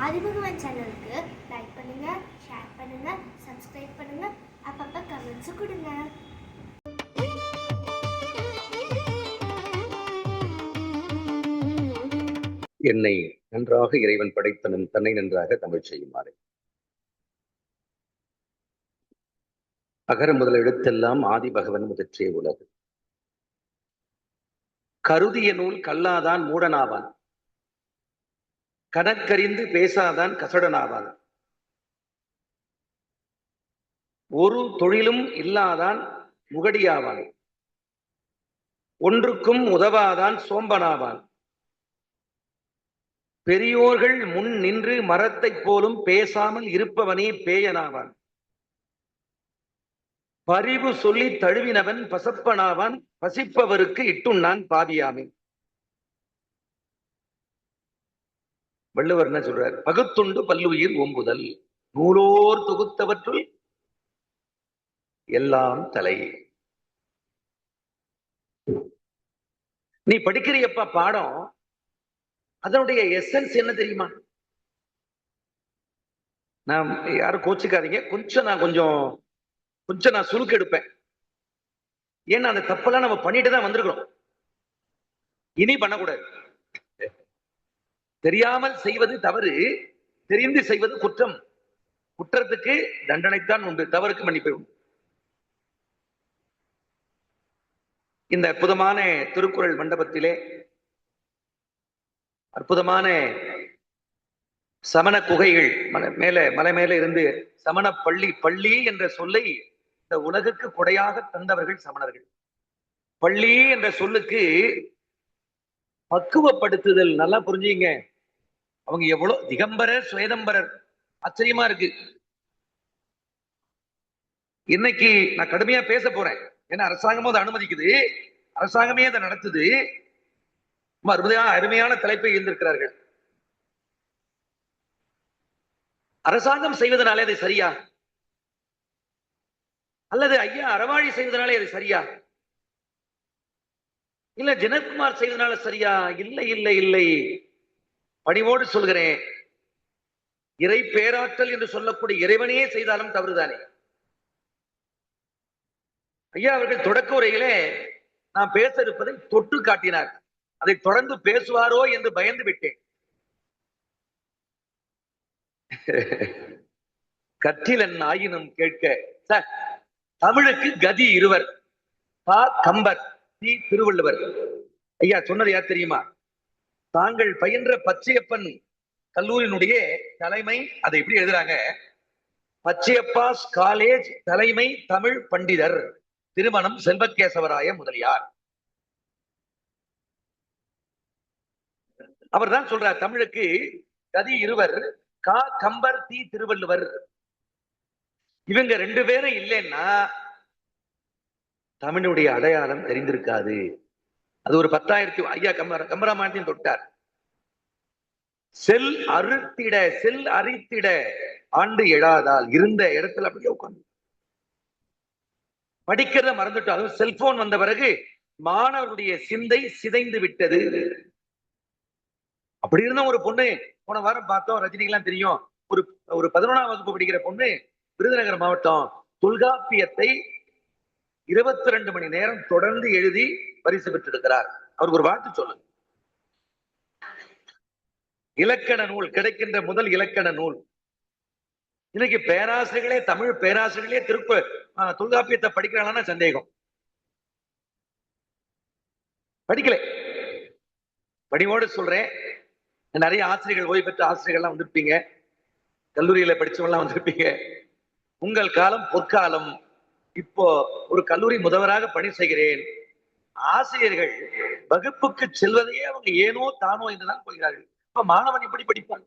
ஆதிபகவான் சேனலுக்கு லைக் பண்ணுங்க, ஷேர் பண்ணுங்க, சப்ஸ்கிரைப் பண்ணுங்க, அப்பப்ப கமெண்ட்ஸ் கொடுங்க. என்னை நன்றாக இறைவன் படைத்தனும் தன்னை நன்றாக தமிழ் செய்யுமாறு. அகர முதல் எழுத்தெல்லாம் ஆதி பகவன் முதற்றே உலகு. கருதிய நூல் கல்லாதான் மூடனாவான், கணக்கறிந்து பேசாதான் கசடனாவான், ஒரு தொழிலும் இல்லாதான் முகடியாவான், ஒன்றுக்கும் உதவாதான் சோம்பனாவான், பெரியோர்கள் முன் நின்று மரத்தைப் போலும் பேசாமல் இருப்பவனே பேயனாவான், பரிவு சொல்லி தழுவினவன் பசப்பனாவான், பசிப்பவருக்கு இட்டுண்ணான் பாவியாமே. வள்ளுவர் என்ன சொல்றார்? பகுத்துண்டு பல்லுயிர் ஓம்புதல், நூலோர் தொகுத்தவற்றுள் எல்லாம் தலை. நீ படிக்கிறியப்பா பாடம், அதனுடைய எசன்ஸ் என்ன தெரியுமா? நான் யாரும் கோச்சுக்காதீங்க, கொஞ்சம் நான் சுருக்கு எடுப்பேன். ஏன்னா அந்த தப்பெல்லாம் நம்ம பண்ணிட்டு தான் வந்திருக்கிறோம், இனி பண்ணக்கூடாது. தெரியாமல் செய்வது தவறு, தெரிந்து செய்வது குற்றம். குற்றத்துக்கு தண்டனைத்தான் உண்டு, தவறுக்கு மன்னிப்பு உண்டு. இந்த அற்புதமான திருக்குறள் மண்டபத்திலே அற்புதமான சமண குகைகள், மலை மேல இருந்து சமண பள்ளி என்ற சொல்லை இந்த உலகுக்கு கொடையாக தந்தவர்கள் சமணர்கள். பள்ளி என்ற சொல்லுக்கு பக்குவப்படுத்துதல், நல்லா புரிஞ்சுங்க. அவங்க எவ்வளவு திகம்பரர் சுவேதம்பரர், ஆச்சரியமா இருக்கு. இன்னைக்கு நான் கடுமையா பேச போறேன், ஏன்னா அரசாங்கமும் அதை அனுமதிக்குது, அரசாங்கமே அதை நடத்துது. அருமையான தலைப்பை இருந்திருக்கிறார்கள். அரசாங்கம் செய்வதனாலே அது சரியா, அல்லது ஐயா அறவாழி செய்வதனாலே அது சரியா, இல்ல ஜெனகுமார் செய்வதனால சரியா? இல்லை இல்லை இல்லை, பணிவோடு சொல்கிறேன், இறை பேராற்றல் என்று சொல்லக்கூடிய இறைவனையே செய்தாலும் தவறுதானே. ஐயா அவர்கள் தொடக்க உரையிலே நான் பேச இருப்பதை தொட்டு காட்டினார். அதை தொடர்ந்து பேசுவாரோ என்று பயந்து விட்டேன். கற்றிலன் ஆயினும் கேட்க. தமிழுக்கு கதி இருவர், பா கம்பர், தி திருவள்ளுவர். ஐயா சொன்னது யார் தெரியுமா? தாங்கள் பயின்ற பச்சையப்பன் கல்லூரியினுடைய தலைமை, அதை எப்படி எழுதுறாங்க? பச்சையப்பாஸ் காலேஜ் தலைமை தமிழ் பண்டிதர் திருமணம் செல்வகேசவராய முதலியார். அவர் தான் சொல்றார், தமிழுக்கு கதி இருவர், கா கம்பர், தி திருவள்ளுவர். இவங்க ரெண்டு பேரும் இல்லைன்னா தமிழுடைய அடையாளம் தெரிந்திருக்காது. அது ஒரு 10,000 ஐயா கம்பராமாயணத்தையும் தொட்டார். செல் அரித்திட ஆண்டு எழாதால், இருந்த இடத்துல அப்படியே உட்காந்து படிக்கிறத மறந்துட்டோம். அதுவும் செல்போன் வந்த பிறகு மாணவர்களுடைய சிந்தை சிதைந்து விட்டது. அப்படி இருந்த ஒரு பொண்ணு போன வாரம் பார்த்தோம், ரஜினிக்கெல்லாம் தெரியும், ஒரு 11ஆம் வகுப்பு படிக்கிற பொண்ணு விருதுநகர் மாவட்டம் தொல்காப்பியத்தை 22 மணி நேரம் தொடர்ந்து எழுதி பரிசு பெற்றிருக்கிறார். அவருக்கு ஒரு வாழ்த்து சொல்லுங்க. இலக்கண நூல் கிடைக்கின்ற முதல் இலக்கண நூல். இன்னைக்கு பேராசிரியர்களே, தமிழ் பேராசிரியர்களே தொல்காப்பியத்தை படிக்கிறாங்கன்னா சந்தேகம். படிக்கல. பணிவோடு சொல்றேன், நிறைய ஆசிரியர்கள், ஓய்வு பெற்ற ஆசிரியர்கள்லாம் வந்திருப்பீங்க, கல்லூரியில படிச்சவங்கலாம் வந்திருப்பீங்க. உங்கள் காலம் பொற்காலம். இப்போ ஒரு கல்லூரி முதல்வராக பணி செய்கிறேன். ஆசிரியர்கள் வகுப்புக்கு செல்வதையே அவங்க ஏனோ தானோ என்றுதான் கொள்கிறார்கள். இப்ப மாணவன் எப்படி படிப்பான்?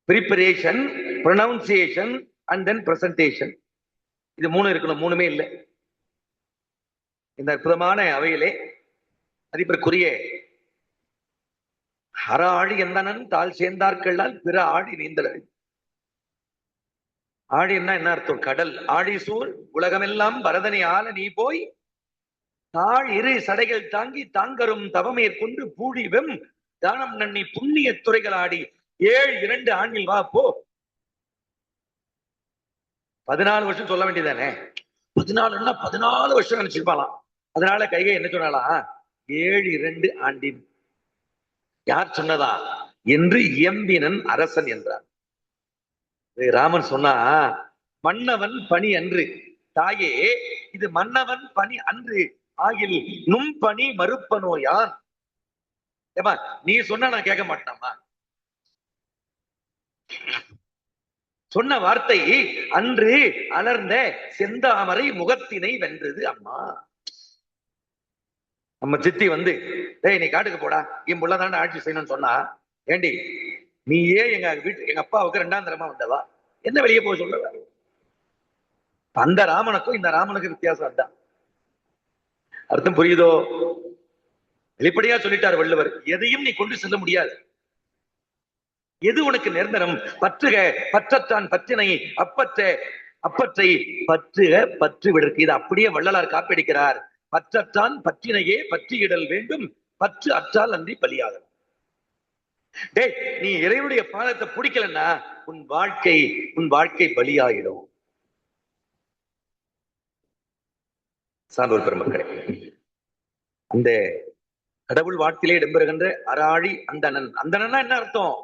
Preparation, pronunciation and then presentation, இது 3 இருக்கணும். 3மே இல்லை. இந்த அற்புதமான அவையிலே மதிப்பிற்குரிய அற ஆழி எந்தனன் தாள் சேர்ந்தார்களால் பிற ஆழி நீந்தல். ஆழின்னா என்ன அர்த்தம்? கடல். ஆழி சூழ் உலகமெல்லாம் பரதனை ஆள நீ போய் தாழ் இரு சடைகள் தாங்கி தாங்கரும் தவமேற்கொண்டு பூழிவெம் தானம் நன்னி புண்ணிய துறைகள் ஆடி 7 ஆண்டில் வா போ. 14 வருஷம் சொல்ல வேண்டியதானே? 14ன்னா 14 வருஷம் நினைச்சிருப்பாலாம். அதனால கைகை என்ன சொன்னாலாம்? 7 ஆண்டின். யார் சொன்னதா என்று இயம்பினன் அரசன் என்றார். ராமன் சொன்னா, மன்னவன் பணி அன்று தாயே, இது மன்னவன் பணி அன்று ஆகில் நும் பணி மறுப்பனோ யான். ஏமா நீ சொன்னா நான் கேட்க மாட்டேனாமா? சொன்ன வார்த்தை அன்று அலர்ந்த செந்தாமரை முகத்தினை வென்றது அம்மா. நம்ம சித்தி வந்து, டேய் நீ காட்டுக்கு போடா, என் புள்ளதாண்ட ஆட்சி செய்யணும்னு சொன்னா, ஏண்டி நீ ஏன் எங்க வீட்டு எங்க அப்பாவுக்கு 2ஆம் தரமா வந்தவா, என்ன வெளியே போக சொல்ல? அந்த ராமனுக்கும் இந்த ராமனுக்கும் வித்தியாசம் அதுதான். அர்த்தம் புரியுதோ? வெளிப்படையா சொல்லிட்டார் வள்ளுவர், எதையும் நீ கொண்டு செல்ல முடியாது. எது உனக்கு நிரந்தரம்? பற்றுக பற்றத்தான் பற்றினை அப்பற்ற அப்பற்றை பற்றுக பற்று விடற்கு. இது அப்படியே வள்ளலார் காப்பிடிக்கிறார். பற்றத்தான் பற்றினையே பற்றியிடல் வேண்டும், பற்று அற்றால் அன்றி பலியாகும். டேய் நீ இறைவனுடைய பாதத்தை பிடிக்கலன்னா உன் வாழ்க்கை பலியாயிடும். சான்றோர் பெருமக்களே, இந்த கடவுள் வாழ்க்கையிலே இடம்பெறுகின்ற அராழி அந்தணன். அந்தணன்னா என்ன அர்த்தம்?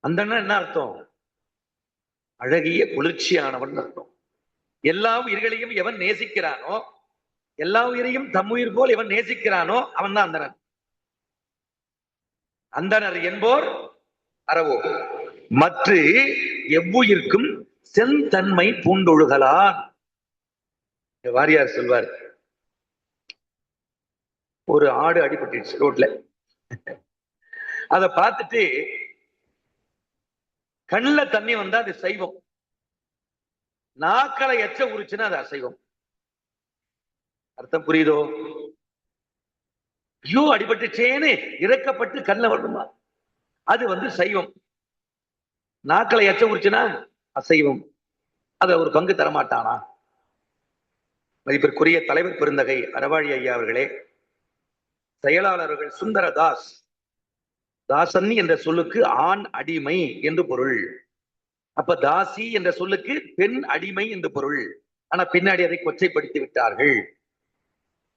அந்தணன் என்ன அர்த்தம்? அழகிய குளிர்ச்சியானவன் அர்த்தம். எல்லா உயிர்களையும் எவன் நேசிக்கிறானோ, எல்லா உயிரையும் தம்முயிர் போல் எவன் நேசிக்கிறானோ அவன் தான் அந்தணன். அந்தணர் என்போர் அறவோ மற்ற எவ்வுயிர்க்கும் செந்தன்மை பூண்டொழுகலான். வாரியார் சொல்வார், ஒரு ஆடு அடிபட்டுச்சு ரோட்ல. அதை பார்த்துட்டு கண்ணுல தண்ணி வந்தா அது சைவம், நாக்களை எச்ச உரிச்சுன்னா அது அசைவம். அர்த்தம் புரியுதோ? ஐயோ அடிபட்டுச்சேன்னு இறக்கப்பட்டு கண்ணுல வரணுமா, அது சைவம். நாக்களை எச்ச உரிச்சுன்னா அசைவம். அத ஒரு பங்கு தரமாட்டானா? மதிப்பிற்குரிய தலைவர் பெருந்தகை அறவாழி ஐயா அவர்களே, செயலாளர்கள் சுந்தரதாஸ், தாசன் என்ற சொல்லுக்கு ஆண் அடிமை என்று பொருள். அப்ப தாசி என்ற சொல்லுக்கு பெண் அடிமை என்று பொருள். ஆனா பின்னாடி அதை கொச்சைப்படுத்தி விட்டார்கள்.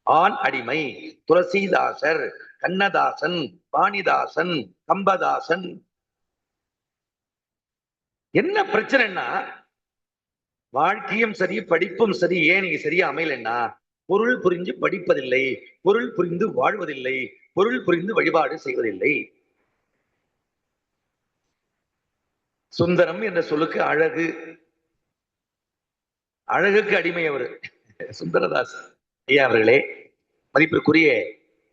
ஆண் அடிமை துளசிதாசர், கண்ணதாசன், வாணிதாசன், கம்பதாசன். என்ன பிரச்சனைன்னா, வாழ்க்கையும் சரி படிப்பும் சரி ஏன் நீங்க சரியா அமையலன்னா, பொருள் புரிஞ்சு படிப்பதில்லை, பொருள் புரிந்து வாழ்வதில்லை, பொருள் புரிந்து வழிபாடு செய்வதில்லை. சுந்தரம் என்ற சொல்லுக்கு அழகு, அழகுக்கு அடிமை அவரு சுந்தரதாஸ் ஐயா அவர்களே. மதிப்பிற்குரிய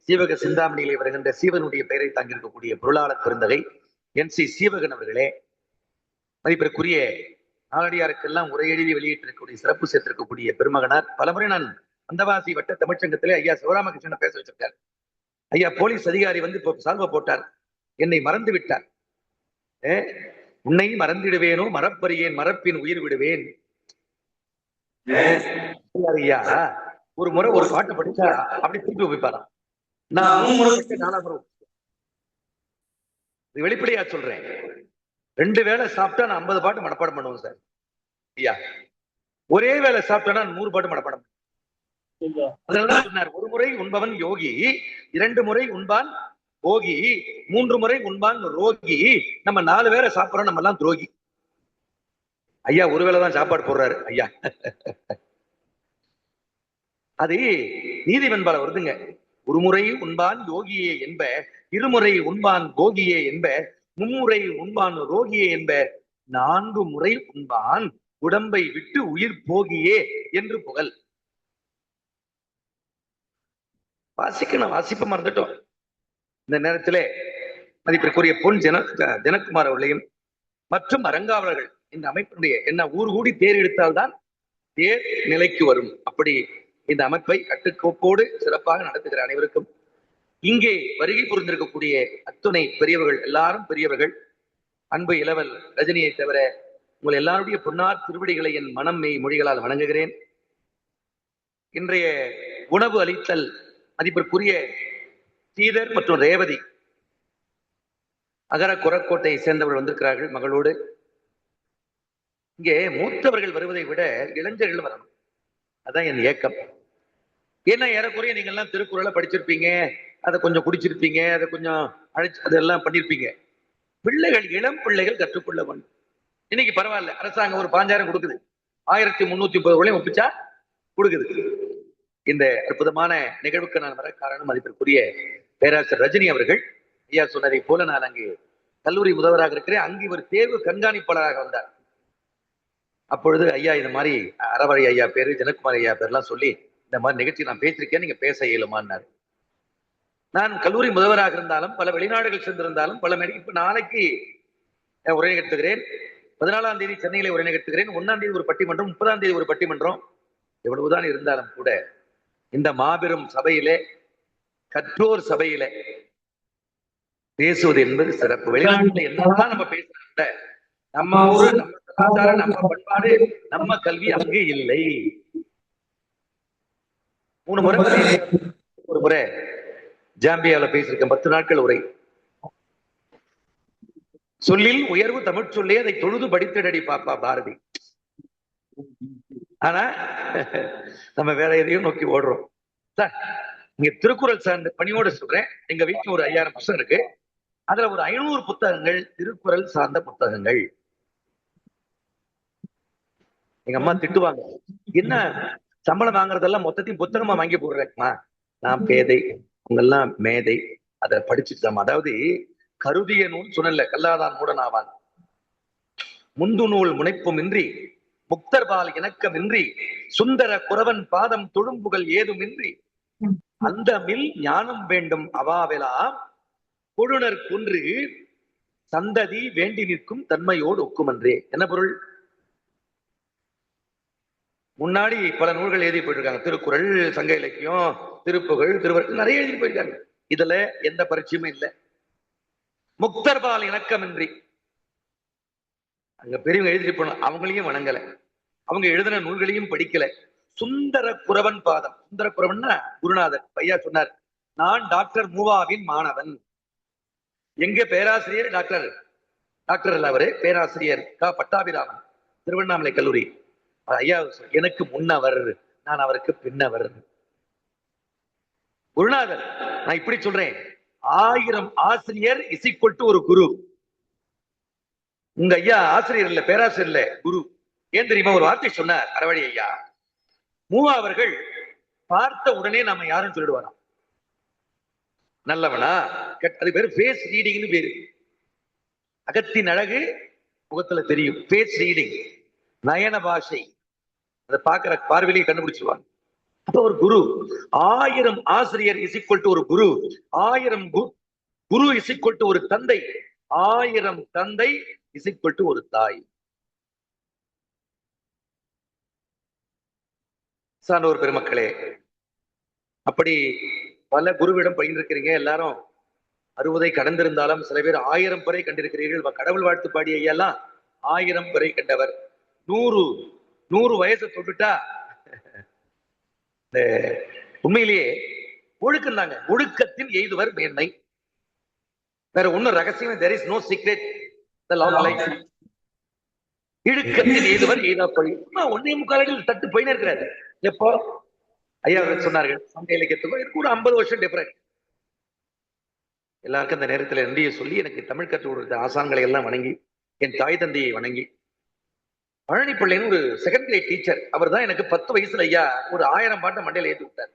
சீவக சிந்தாமணியிலே வருகின்ற சீவனுடைய பெயரை தாங்கியிருக்கக்கூடிய பொருளாளர் பெருந்தகை NC சீவகன் அவர்களே, மதிப்பிற்குரிய நாளடியாருக்கெல்லாம் உரை எழுதி வெளியிட்டிருக்கக்கூடிய சிறப்பு சேர்த்திருக்கக்கூடிய பெருமகனார், பலமுறை நான் அந்தவாசி வட்ட தமிழ்ச்சங்கத்திலே ஐயா சிவராமகிருஷ்ணனை பேச வச்சிருக்கார். ஐயா போலீஸ் அதிகாரி இப்போ சால்வ போட்டார், என்னை மறந்து விட்டார். உன்னை மறந்திடுவேனோ மறப்பறியேன், மறப்பின் உயிர் விடுவேன். ஐயா ஒரு முறை ஒரு பாட்டு படிச்சா அப்படி திருப்பி வைப்பாராம். நான் 3 முறை படிச்ச 4ஆம் முறை வெளிப்படையா சொல்றேன். 2 வேளை சாப்பிட்டா நான் 50 பாட்டு மனப்பாடம் பண்ணுவேன் சார். ஐயா ஒரே வேளை சாப்பிட்டா 100 பாட்டு மனப்பாடம். அதனாலதான் சொன்னார், 1 முறை உண்பவன் யோகி, 2 முறை உண்பான் போகி, 3 முறை உண்பான் ரோகி. நம்ம 4 வேளை சாப்பிடுறோம், நம்ம எல்லாம் துரோகி. ஐயா ஒரு வேளை தான் சாப்பாடு போடுறாரு ஐயா. அது நீதிவெண்பால வருதுங்க. 1 முறை உண்பான் யோகியே என்ப, 2 முறை உண்பான் போகியே என்ப, 3 முறை உண்பான் ரோகியே என்ப, 4 முறை உண்பான் உடம்பை விட்டு உயிர் போகியே என்று புகழ். வாசிக்கணும், வாசிப்ப மறந்துட்டோம். இந்த நேரத்திலே மதிப்பிற்குரிய பொன் ஜனகுமார் அவர்களையும் மற்றும் அரங்காவலர்கள் இந்த அமைப்பினுடைய என்ன ஊர் கூடி தேர் எடுத்தால்தான் தேர் நிலைக்கு வரும். அப்படி இந்த அமைப்பை கட்டுக்கோப்போடு சிறப்பாக நடத்துகிற அனைவருக்கும், இங்கே வருகை புரிந்திருக்கக்கூடிய அத்துணை பெரியவர்கள், எல்லாரும் பெரியவர்கள், அன்பு இளவல் ரஜினியை தவிர உங்கள் எல்லாருடைய பொன்னார் திருவடிகளை என் மனம் மெய் மொழிகளால் வணங்குகிறேன். இன்றைய உணவு அளித்தல் மதிப்பிற்குரிய ஸ்ரீதர் மற்றும் ரேவதி அகர குரக்கோட்டையை சேர்ந்தவர்கள் வந்திருக்கிறார்கள் மகளோடு. இங்கே மூத்தவர்கள் வருவதை விட இளைஞர்கள் வரணும், அதான் என் ஏக்கம். ஏன்னா ஏறக்குறைய நீங்க எல்லாம் திருக்குறளை படிச்சிருப்பீங்க, அதை கொஞ்சம் குடிச்சிருப்பீங்க, அதை கொஞ்சம் அதெல்லாம் பண்ணிருப்பீங்க. பிள்ளைகள், இளம் பிள்ளைகள் கற்றுக்கொள்ள வேண்டும். இன்னைக்கு பரவாயில்ல, அரசாங்கம் ஒரு 5000 கொடுக்குது, 1330 ரூபாய் ஒப்பிச்சா கொடுக்குது. இந்த அற்புதமான நிகழ்வுக்கு நான் வர காரணம் மதிப்பிற்குரிய பேராசிரியர் ரஜினி அவர்கள். ஐயா சொன்னதை போல நான் அங்கு கல்லூரி முதல்வராக இருக்கிறேன். அங்கு ஒரு தேர்வு கண்காணிப்பாளராக வந்தார். அப்பொழுது ஐயா இந்த மாதிரி அறவழி ஐயா பேரு, ஜனகுமார் ஐயா பேர்லாம் சொல்லி இந்த மாதிரி நிகழ்ச்சி நான் பேசியிருக்கேன், நீங்க பேச இயலுமான்னாரு. நான் கல்லூரி முதல்வராக இருந்தாலும், பல வெளிநாடுகள் சென்றிருந்தாலும், பல இப்ப நாளைக்கு உரை நிகழ்த்துகிறேன், 14ஆம் தேதி சென்னையில உரை நிகழ்த்துகிறேன், 1ஆம் தேதி ஒரு பட்டிமன்றம், 30ஆம் தேதி ஒரு பட்டிமன்றம். எவ்வளவுதான் இருந்தாலும் கூட இந்த மாபெரும் சபையிலே, கற்றோர் சபையிலே பேசுவது என்பது சிறப்பு. வெளிநாட்டுல என்னதான் நம்ம பேசுறோம், நம்ம ஊரு, நம்ம கலாச்சாரம், நம்ம பண்பாடு, நம்ம கல்வி அங்கே இல்லை. 3 முறை ஒரு முறை ஜாம்பியால பேசியிருக்கேன், 10 நாட்கள் உரை. சொல்லில் உயர்வு தமிழ் சொல்லி அதை தொழுது படித்திடடி பாப்பா பாரதி. ஆனா நம்ம வேற எதையும் நோக்கி ஓடுறோம். சார், இங்க திருக்குறள் சார்ந்த பணியோடு சொல்றேன், எங்க வீட்டுல ஒரு 5000 புத்தகம் இருக்கு. அதுல ஒரு 500 புத்தகங்கள் திருக்குறள் சார்ந்த புத்தகங்கள். எங்க அம்மா திட்டுவாங்க, என்ன சம்பளம் வாங்குறதெல்லாம் மொத்தத்தையும் புத்தகமா வாங்கி போடுறேன்மா. நான் பேதை, அவங்கெல்லாம் மேதை, அதை படிச்சுட்டு. அதாவது கருதிய நூல் சொன்னல, கல்லாதான் மூடனாவான். முந்து நூல் முனைப்பும் இன்றி, முக்தர்பால் இணக்கமின்றி, சுந்தர குறவன் பாதம் தொழும்புகள் ஏதுமின்றி, அந்த மில் ஞானம் வேண்டும் அவாவெலாம் கொழுனர் குன்று சந்ததி வேண்டி நிற்கும் தன்மையோடு ஒக்குமன்றே. என்ன பொருள்? முன்னாடி பல நூல்கள் எழுதி போயிட்டு திருக்குறள், சங்க இலக்கியம், திருப்புகழ், திருவள்ளுவர் நிறைய எழுதி போயிருக்காங்க. இதுல எந்த பரிச்சயமும் இல்லை. முக்தர்பால் இணக்கமின்றி, அங்க பெரியவங்க எழுதி போனோம், அவங்களையும் வணங்கல, அவங்க எழுதின நூல்களையும் படிக்கல. சுந்தர குறவன் பாதம், சுந்தர குறவன்னா குருநாதர். ஐயா சொன்னார், நான் டாக்டர் மூவாவின் மாணவன். எங்க பேராசிரியர் டாக்டர் அல்ல, அவரு பேராசிரியர் பட்டாபிராமன், திருவண்ணாமலை கல்லூரி. ஐயா எனக்கு முன்னவர், நான் அவருக்கு பின்னவர். குருநாதர். நான் இப்படி சொல்றேன், 1000 ஆசிரியர் இஸ் ஈக்வல் டு ஒரு குரு. உங்க ஐயா ஆசிரியர் இல்ல, பேராசிரியர் இல்ல, குரு. ஏன் தெரியுமா? ஒரு வார்த்தை சொன்னார் அறவழி ஐயா. மூவா அவர்கள் பார்த்த உடனே நம்ம யாரும் சொல்லிடுவாராம், நல்லவனா. அது பேரு ஃபேஸ் ரீடிங்னு பேரு. அகத்தின் அழகு முகத்துல தெரியும். ஃபேஸ் ரீடிங், நயன பாஷை, அதை பார்க்கிற பார்வையிலையும் கண்டுபிடிச்சிருவாங்க. அப்ப ஒரு குரு, 1000 ஆசிரியர் இஸ் ஈக்வல் டு ஒரு குரு, 1000 குரு இஸ் ஈக்வல் டு ஒரு தந்தை, 1000 தந்தை இஸ் ஈக்வல் டு ஒரு தாய். சான்றோர் பெருமக்களே, அப்படி பல குருவிடம் பயின்றிருக்கிறீங்க. எல்லாரும் 60 கடந்திருந்தாலும் சில பேர் 1000 பேரை கண்டிருக்கிறீர்கள். கடவுள் வாழ்த்து பாடிய ஐயெல்லாம் 1000 பேரை கண்டவர். 100 வயசை தொட்டுட்டா உண்மையிலேயே ஒழுக்கம் தாங்க. ஒழுக்கத்தில் எய்துவர் மேன்மை. வேற ஒன்னும் ரகசியம், there is no secret the long life. இழுக்கத்தில் எய்துவர் எய்தா பழி. 1.25 அடியில் தட்டு போயினே இருக்கிறாரு. எப்போ ஐயா சொன்னார்கள், சங்க இலக்கியத்துக்கும் எனக்கு ஒரு 50 வருஷம் டிஃபரெண்ட். எல்லாருக்கும் அந்த நேரத்தில் நன்றியை சொல்லி, எனக்கு தமிழ் கற்றுக் கொடுத்த ஆசான்களை எல்லாம் வணங்கி, என் தாய் தந்தையை வணங்கி, பழனி பிள்ளைன்னு ஒரு செகண்ட் கிரேட் டீச்சர், அவர் தான் எனக்கு 10 வயசுல ஐயா ஒரு 1000 பாட்டை மண்டையில ஏற்றி விட்டார்.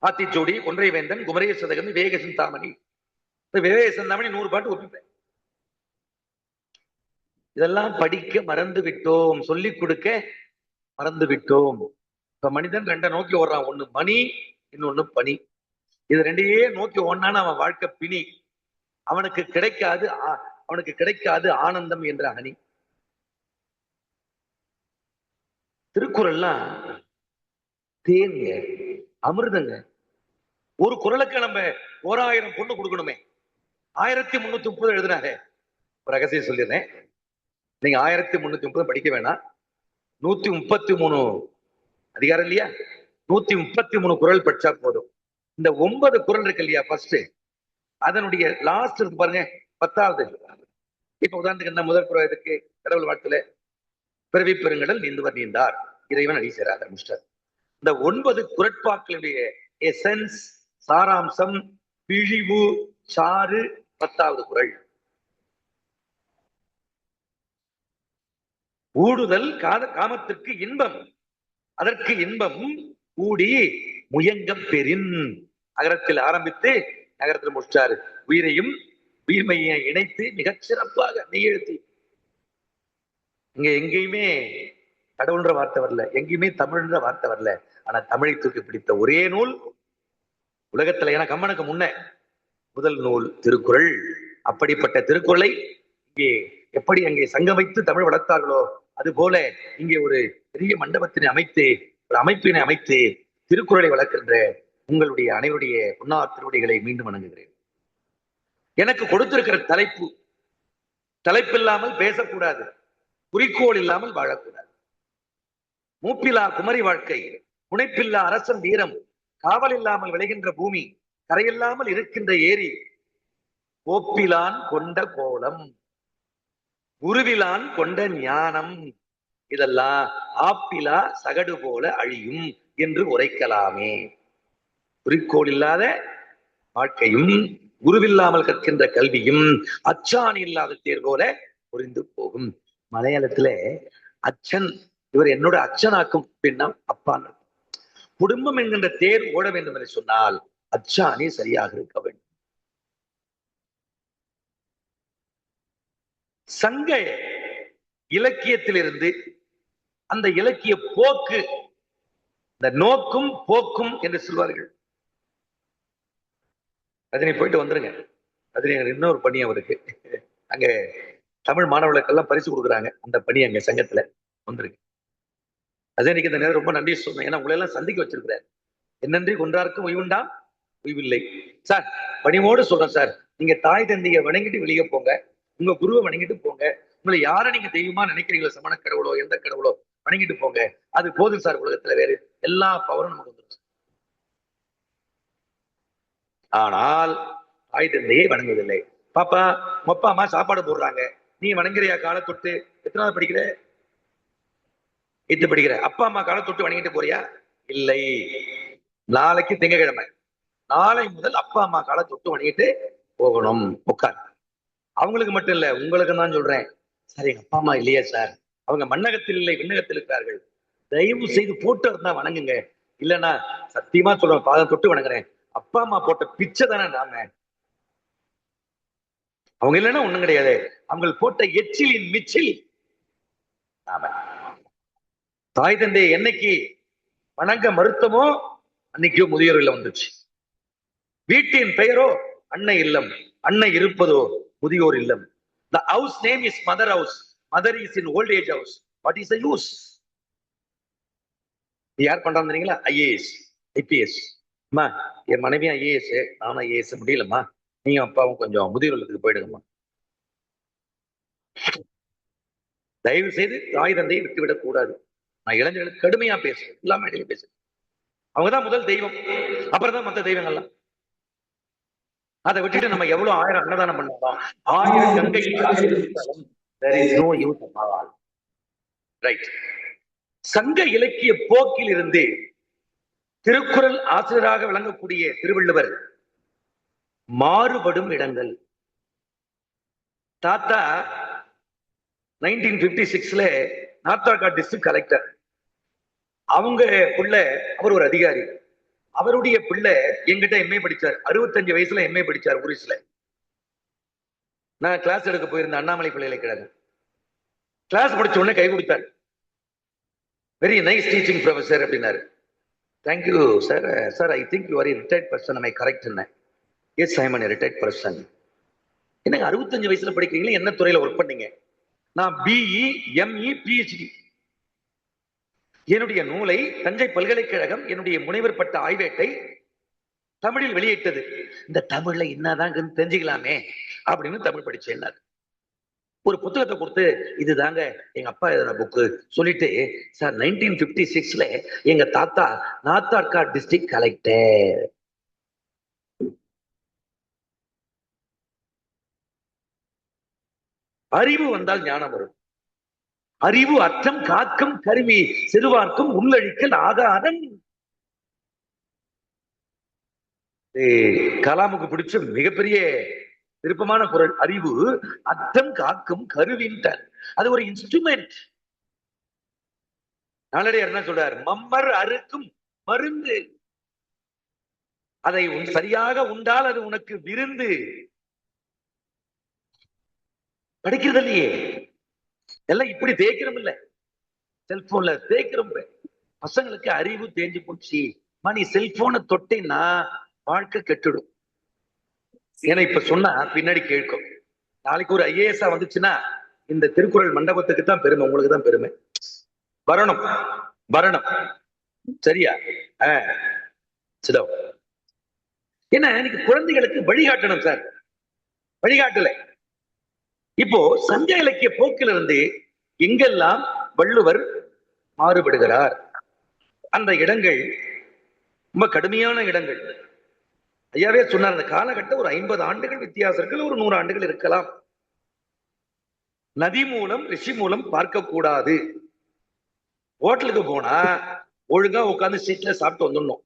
ஆத்திச்சோடி, கொன்றை வேந்தன், குமரேச சதகன், விவேக சிந்தாமணி. விவேக சிந்தாமணி 100 பாட்டு ஒப்பிப்பேன். இதெல்லாம் படிக்க மறந்து விட்டோம், சொல்லிக் கொடுக்க மறந்து விட்டோம். இப்ப மனிதன் 2 நோக்கி ஓடுறான், ஒண்ணு மணி, இன்னொன்னு பணி. இது 2ஐயே நோக்கி ஓடினான்னு அவன் வாழ்க்கை பிணி. அவனுக்கு கிடைக்காது ஆனந்தம் என்ற அணி. திருக்குறள்லாம் தேங்க, அமிர்தங்க. ஒரு குறளுக்கு நம்ம 1000 பொண்ணு கொடுக்கணுமே. 1330 எழுதினாரு. ஒரு ரகசியம் சொல்லிடுறேன், நீங்க 1330 படிக்க வேணாம். 133 அதிகாரம் இல்லையா, 133 குறள் படிச்சா போதும். இந்த 9 குறள் இருக்கு இல்லையா, ஃபர்ஸ்ட் அதனுடைய லாஸ்ட் இருக்கு பாருங்க, 10வது. இப்ப உதாரணத்துக்கு என்ன முதல் குறள் இருக்கு, கடவுள் வாழ்த்துல பிறவி பெருங்கடல் நீந்துவர் நீந்தார் இறைவன் அடி சேராத மிஸ்டர். இந்த 9 குறட்பாக்களுடைய எசன்ஸ், சாராம்சம், பிழிவு, சாறு 10வது குறள். ஊடுதல் காமத்திற்கு இன்பம், அதற்கு இன்பம் ஊடி முயங்கம் பெறின். அகரத்தில் ஆரம்பித்து நகரத்தில் முடிச்சாரு. உயிரையும் உயிர்மையை இணைத்து மிகச் சிறப்பாக மெய்யெழுத்தி. இங்க எங்கேயுமே கடவுள்ன்ற வார்த்தை வரல, எங்கேயுமே தமிழ்ன்ற வார்த்தை வரல. ஆனா தமிழை தூக்கி பிடித்த ஒரே நூல் உலகத்துல, ஏன்னா கம்மனுக்கு முன்ன முதல் நூல் திருக்குறள். அப்படிப்பட்ட திருக்குறளை இங்கே எப்படி அங்கே சங்கமித்து தமிழ் வளர்த்தார்களோ அது போல இங்கே ஒரு பெரிய மண்டபத்தினை அமைத்து, ஒரு அமைப்பினை அமைத்து திருக்குறளை வளர்க்கின்ற உங்களுடைய அனைவருடைய பொன்னார் திருவடிகளை மீண்டும் வணங்குகிறேன். எனக்கு கொடுத்திருக்கிற தலைப்பில்லாமல் பேசக்கூடாது, குறிக்கோள் இல்லாமல் வாழக்கூடாது. மூப்பிலா குமரி வாழ்க்கை, புனைப்பில்லா அரசன் வீரம், காவல் இல்லாமல் விளைகின்ற பூமி, கரையில்லாமல் இருக்கின்ற ஏரி, கோப்பிலான் கொண்ட கோலம், குருவிலான் கொண்ட ஞானம், இதெல்லாம் ஆப்பிலா சகடு போல அழியும் என்று உரைக்கலாமே. குறிக்கோள் இல்லாத வாழ்க்கையும் குருவில்லாமல் கற்கின்ற கல்வியும் அச்சாணி இல்லாத தேர் போல புரிந்து போகும். மலையாளத்துல அச்சன், இவர் என்னோட அச்சனாக்கும் பின்னம் அப்பான். குடும்பம் என்கின்ற தேர் ஓட வேண்டும் என்று சொன்னால் அச்சாணி சரியாக இருக்க வேண்டும். சங்க இலக்கியத்திலிருந்து அந்த இலக்கிய போக்கு, இந்த நோக்கும் போக்கும் என்று சொல்வார்கள். ரஜினி போயிட்டு வந்துருங்க, ரஜினி இன்னொரு பணி அவருக்கு அங்க தமிழ் மாணவர்களுக்கெல்லாம் பரிசு கொடுக்குறாங்க, அந்த பணி அங்க சங்கத்துல வந்துருக்கு. ரஜினிக்கு இந்த நேரம் ரொம்ப நன்றி சொன்னேன், ஏன்னா உங்களை எல்லாம் சந்திக்க வச்சிருக்கிறார். என்னன்றி கொன்றாருக்கும் ஓய்வுண்டாம் ஓய்வில்லை. சார் பணிவோடு சொல்றேன் சார், நீங்க தாய் தந்தையை வணங்கிட்டு வெளியே போங்க, உங்க குருவை வணங்கிட்டு போங்க, உங்களை யாரை நீங்க தெய்வமா நினைக்கிறீங்களோ, சமண கடவுளோ எந்த கடவுளோ வணங்கிட்டு போங்க, அது போதும் சார். உலகத்துல வேறு எல்லா பவரும் நமக்கு வந்துடும். ஆனால் தாய் தந்தையை வணங்குவதில்லை. பாப்பா அப்பா அம்மா சாப்பாடு போடுறாங்க, நீ வணங்குறியா காலை தொட்டு? எத்தனாவது படிக்கிற? 8th படிக்கிற. அப்பா அம்மா காலை தொட்டு வணங்கிட்டு போறியா? இல்லை. நாளைக்கு திங்கக்கிழமை, நாளை முதல் அப்பா அம்மா காலை தொட்டு வணங்கிட்டு போகணும். உட்கார். அவங்களுக்கு மட்டும் இல்ல, உங்களுக்கு தான் சொல்றேன். சார் எங்க அப்பா அம்மா இல்லையா சார், அவங்க மண்ணகத்தில் இல்லை விண்ணகத்தில் இருக்கிறார்கள், தயவு செய்து போட்டோ இருந்தா வணங்குங்க. இல்லைன்னா சத்தியமா சொல்றேன், பாதம் தொட்டு வணங்குறேன். அப்பா அம்மா போட்ட பிச்சை தானே நாம. அவங்க இல்லைன்னா ஒண்ணும் கிடையாது, அவங்க போட்ட எச்சிலின் மிச்சில் நாம. தாய் தந்தையை என்னைக்கு வணங்க மறுத்தமோ அன்னைக்கோ முதியோர் இல்லம் வந்துச்சு. வீட்டின் பெயரோ அன்னை இல்லம், அன்னை இருப்பதோ முதியோர் இல்லம். The house name is mother house, mother is in old age house. What is the use? யார் பண்றாங்க? IAS IPS. அம்மா என் மனைவி ஐஏஎஸ், நானும் ஐஏஎஸ், முடியலம்மா, நீங்க அப்பாவும் கொஞ்சம் முதியோர் இல்லத்துக்கு போயிடுங்கம்மா. தயவு செய்து தாய் தந்தையை விட்டுவிடக் கூடாது. நான் இளைஞர்களுக்கு கடுமையா பேசுறேன், எல்லாமே பேசுறேன். அவங்கதான் முதல் தெய்வம், அப்புறம் தான் மற்ற தெய்வங்கள்லாம். அதை விட்டுட்டு நம்ம எவ்வளவு 1000 அன்னதானம் பண்ணலாம், 1000 கங்கை ரைட். சங்க இலக்கிய போக்கில் இருந்து திருக்குறள் ஆசிரியராக விளங்கக்கூடிய திருவள்ளுவர் மாறுபடும் இடங்கள். தாத்தா 1956ல நார்த் டிஸ்ட்ரிக்ட் கலெக்டர், அவங்க புள்ள அவர் ஒரு அதிகாரி. அவருடைய பிள்ளை எங்கிட்ட எம்ஏ படிச்சார், 65 வயசுல எம்ஏ படிச்சார் உரிஸ்ல. நான் கிளாஸ் எடுக்க போயிருந்தேன் அண்ணாமலை பல்கலைக்கழகம். கிளாஸ் படிச்ச உடனே கை கொடுத்தார், வெரி நைஸ் டீச்சிங் ப்ரொஃபசர் அப்படின்னாரு. Thank you sir. Sir I think you are a retired person. I correct? Yes I am a retired person. என்னங்க 65 வயசுல படிக்கிறீங்களா, என்ன துறையில ஒர்க் பண்ணீங்க? நான் பிஇ எம்இ பிஹெச்டி. என்னுடைய நூலை தஞ்சை பல்கலைக்கழகம் என்னுடைய முனைவர் பட்ட ஆய்வேட்டை தமிழில் வெளியிட்டது. இந்த தமிழ்ல என்னதான் தெரிஞ்சுக்கலாமே அப்படின்னு தமிழ் படிச்சேன். ஒரு புத்தகத்தை கொடுத்து இதுதாங்க எங்க அப்பா எழுதின புக்கு சொல்லிட்டு, சார் 1956ல எங்க தாத்தா நார்த் டிஸ்ட்ரிக்ட் கலெக்டர். அறிவு வந்தால் ஞானம் வரும். அறிவு அற்றம் காக்கும் கருவி செருவார்க்கும் உள்ளழிக்கல் ஆகாரம். கலாமுக்கு பிடிச்ச மிகப்பெரிய விருப்பமான குரல். அறிவு அற்றம் காக்கும் கருவின்ட்டார். அது ஒரு இன்ஸ்ட்ருமெண்ட். நாளடியார் என்ன சொல்றார்? மம்மர் அறுக்கும் மருந்து. அதை சரியாக உண்டால் அது உனக்கு விருந்து. படிக்கிறது இல்லையே, எல்லாம் இப்படி தேய்க்கிறோம் இல்ல, செல்போன்ல தேய்க்கிறோம். பசங்களுக்கு அறிவு தேஞ்சு போச்சு. நீ செல்போனை தொட்டேன்னா வாழ்க்கை கெட்டுடும். ஏன்னா இப்ப சொன்னா பின்னாடி கேட்கும். நாளைக்கு ஒரு IAS வந்துச்சுன்னா இந்த திருக்குறள் மண்டபத்துக்கு தான் பெருமை, உங்களுக்கு தான் பெருமை. வரணும் வரணும், சரியா? ஏன்னா இன்னைக்கு குழந்தைகளுக்கு வழிகாட்டணும் சார், வழிகாட்டல. இப்போ சங்க இலக்கிய போக்கிலிருந்து எங்கெல்லாம் வள்ளுவர் மாறுபடுகிறார், அந்த இடங்கள் ரொம்ப கடுமையான இடங்கள். ஐயாவே சொன்னார், அந்த காலகட்டம் ஒரு 50 ஆண்டுகள் வித்தியாசங்கள், ஒரு 100 ஆண்டுகள் இருக்கலாம். நதி மூலம் ரிஷி மூலம் பார்க்க கூடாது. ஹோட்டலுக்கு போனா ஒழுங்கா உட்கார்ந்து சீட்ல சாப்பிட்டு வந்துடணும்.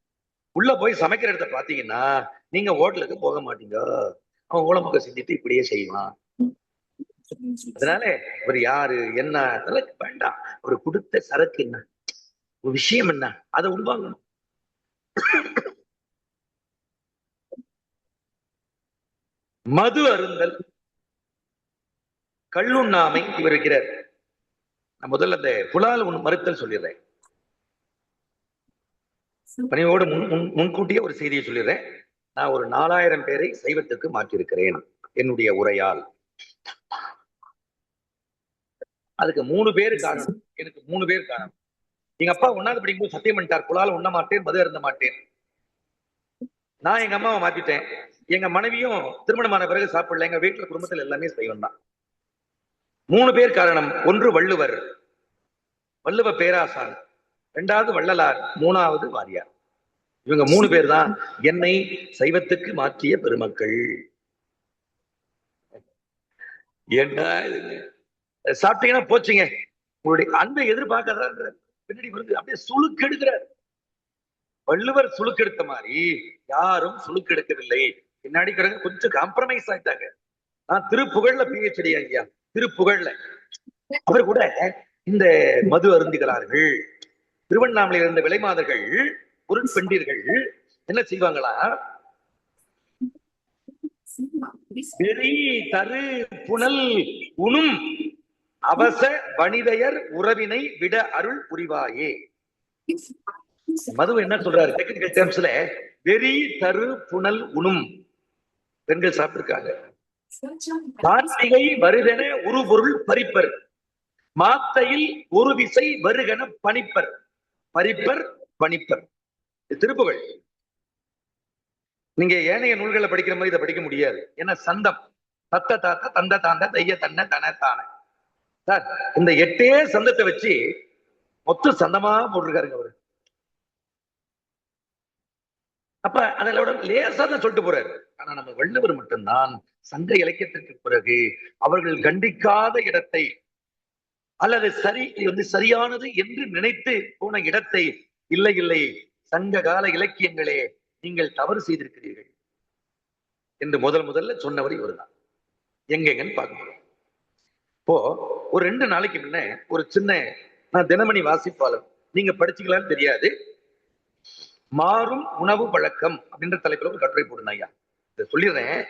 உள்ள போய் சமைக்கிற இடத்த பாத்தீங்கன்னா நீங்க ஹோட்டலுக்கு போக மாட்டீங்க. அவன் ஊழமுக செஞ்சுட்டு இப்படியே செய்வான். அதனால அவர் யாரு என்ன வேண்டாம். ஒரு கொடுத்த சரக்கு என்ன, ஒரு விஷயம் என்ன, அதை உள்வாங்கணும். மது அருந்தல், கள்ளுண்ணாமை இவர் இருக்கிறார். நான் முதல்ல அந்த புலால் மறுத்தல் சொல்லிடுறேன். பணியோடு முன்கூட்டியே ஒரு செய்தியை சொல்லிடுறேன். நான் ஒரு 4000 பேரை சைவத்திற்கு மாற்றியிருக்கிறேன் என்னுடைய உரையால். அதுக்கு 3 பேர் காரணம். எனக்கு 3 பேர் காரணம். எங்க அப்பா 1வது படிக்கும்போது சத்தியம் பண்ணிட்டார், புலால் உண்ண மாட்டேன், மது அருந்த மாட்டேன். நான் எங்க அம்மாவை மாத்திட்டேன். எங்க மனைவியும் திருமணமான பிறகு சாப்பிடல. எங்க வீட்டுல குடும்பத்தில் எல்லாமே சைவம் தான். 3 பேர் காரணம். 1 வள்ளுவர், வள்ளுவ பேராசான், 2வது வள்ளலார், 3வது வாரியார். இவங்க 3 பேர் தான் என்னை சைவத்துக்கு மாற்றிய பெருமக்கள். என்ன சாப்பிட்டீங்கன்னா போச்சுங்க, உங்களுடைய அன்பை எதிர்பார்க்காத பின்னாடி வருது, அப்படியே சுழுக்கெடுக்கிறார். வள்ளுவர் சுழுக்கெடுத்த மாதிரி யாரும் சுழுக்கெடுக்கவில்லை. பின்னாடி கிடங்க கொஞ்சம் காம்ப்ரமைஸ் ஆயிட்டாங்க. நான் திருப்புகழ்ல PhD ஐயா, திருப்புகழ்ல. அவர் கூட இந்த மது அருந்துகிறார்கள், திருவண்ணாமலையில் இருந்த விலைமாதர்கள், பொருட்பெண்டீர்கள் என்ன செய்வாங்களா, வெறி தரு புனல் உணும் அவச வனிதையர் உறவினை விட அருள் புரிவாயே. மது என்ன சொல்றாரு டெக்னிக்கல் டேர்ம்ஸ்ல? வெறி தரு புனல் உணும். பெண்கள் சாப்பிட்டிருக்காங்க. கார்த்திகை வருகன ஒரு பொருள் பறிப்பர், மாத்தையில் ஒரு விசை வருகன பணிப்பர். பறிப்பர் பணிப்பர். திருப்புகழ். நீங்க ஏனைய நூல்களை படிக்கிற மாதிரி இதை படிக்க முடியாது. ஏன்னா சந்தம் தத்த தாத்த தந்த தாந்த தைய தன்ன தன தான. சார் இந்த 8 சந்தத்தை வச்சு மொத்த சந்தமா போட்டிருக்காருங்க அவரு. அப்ப அதோட லேசா தான் சொல்லிட்டு போறாரு. ஆனா நம்ம வள்ளுவர் மட்டும்தான் சங்க இலக்கியத்திற்கு பிறகு அவர்கள் கண்டிக்காத இடத்தை அல்லது சரியானது என்று நினைத்து போன இடத்தை, இல்லை இல்லை சங்க கால இலக்கியங்களே நீங்கள் தவறு செய்திருக்கிறீர்கள் என்று முதல்ல சொன்னவர் இவர்தான். எங்கெங்கன்னு பார்க்கணும். இப்போ ஒரு 2 நாளைக்கு முன்ன ஒரு சின்ன, நான் தினமணி வாசிப்பாளர், நீங்க படிச்சுக்கலான்னு தெரியாது, மாறும் உணவு பழக்கம் அப்படின்ற தலைப்புல ஒரு கட்டுரை போடுங்க ஐயா. இதை சொல்லிடுறேன்,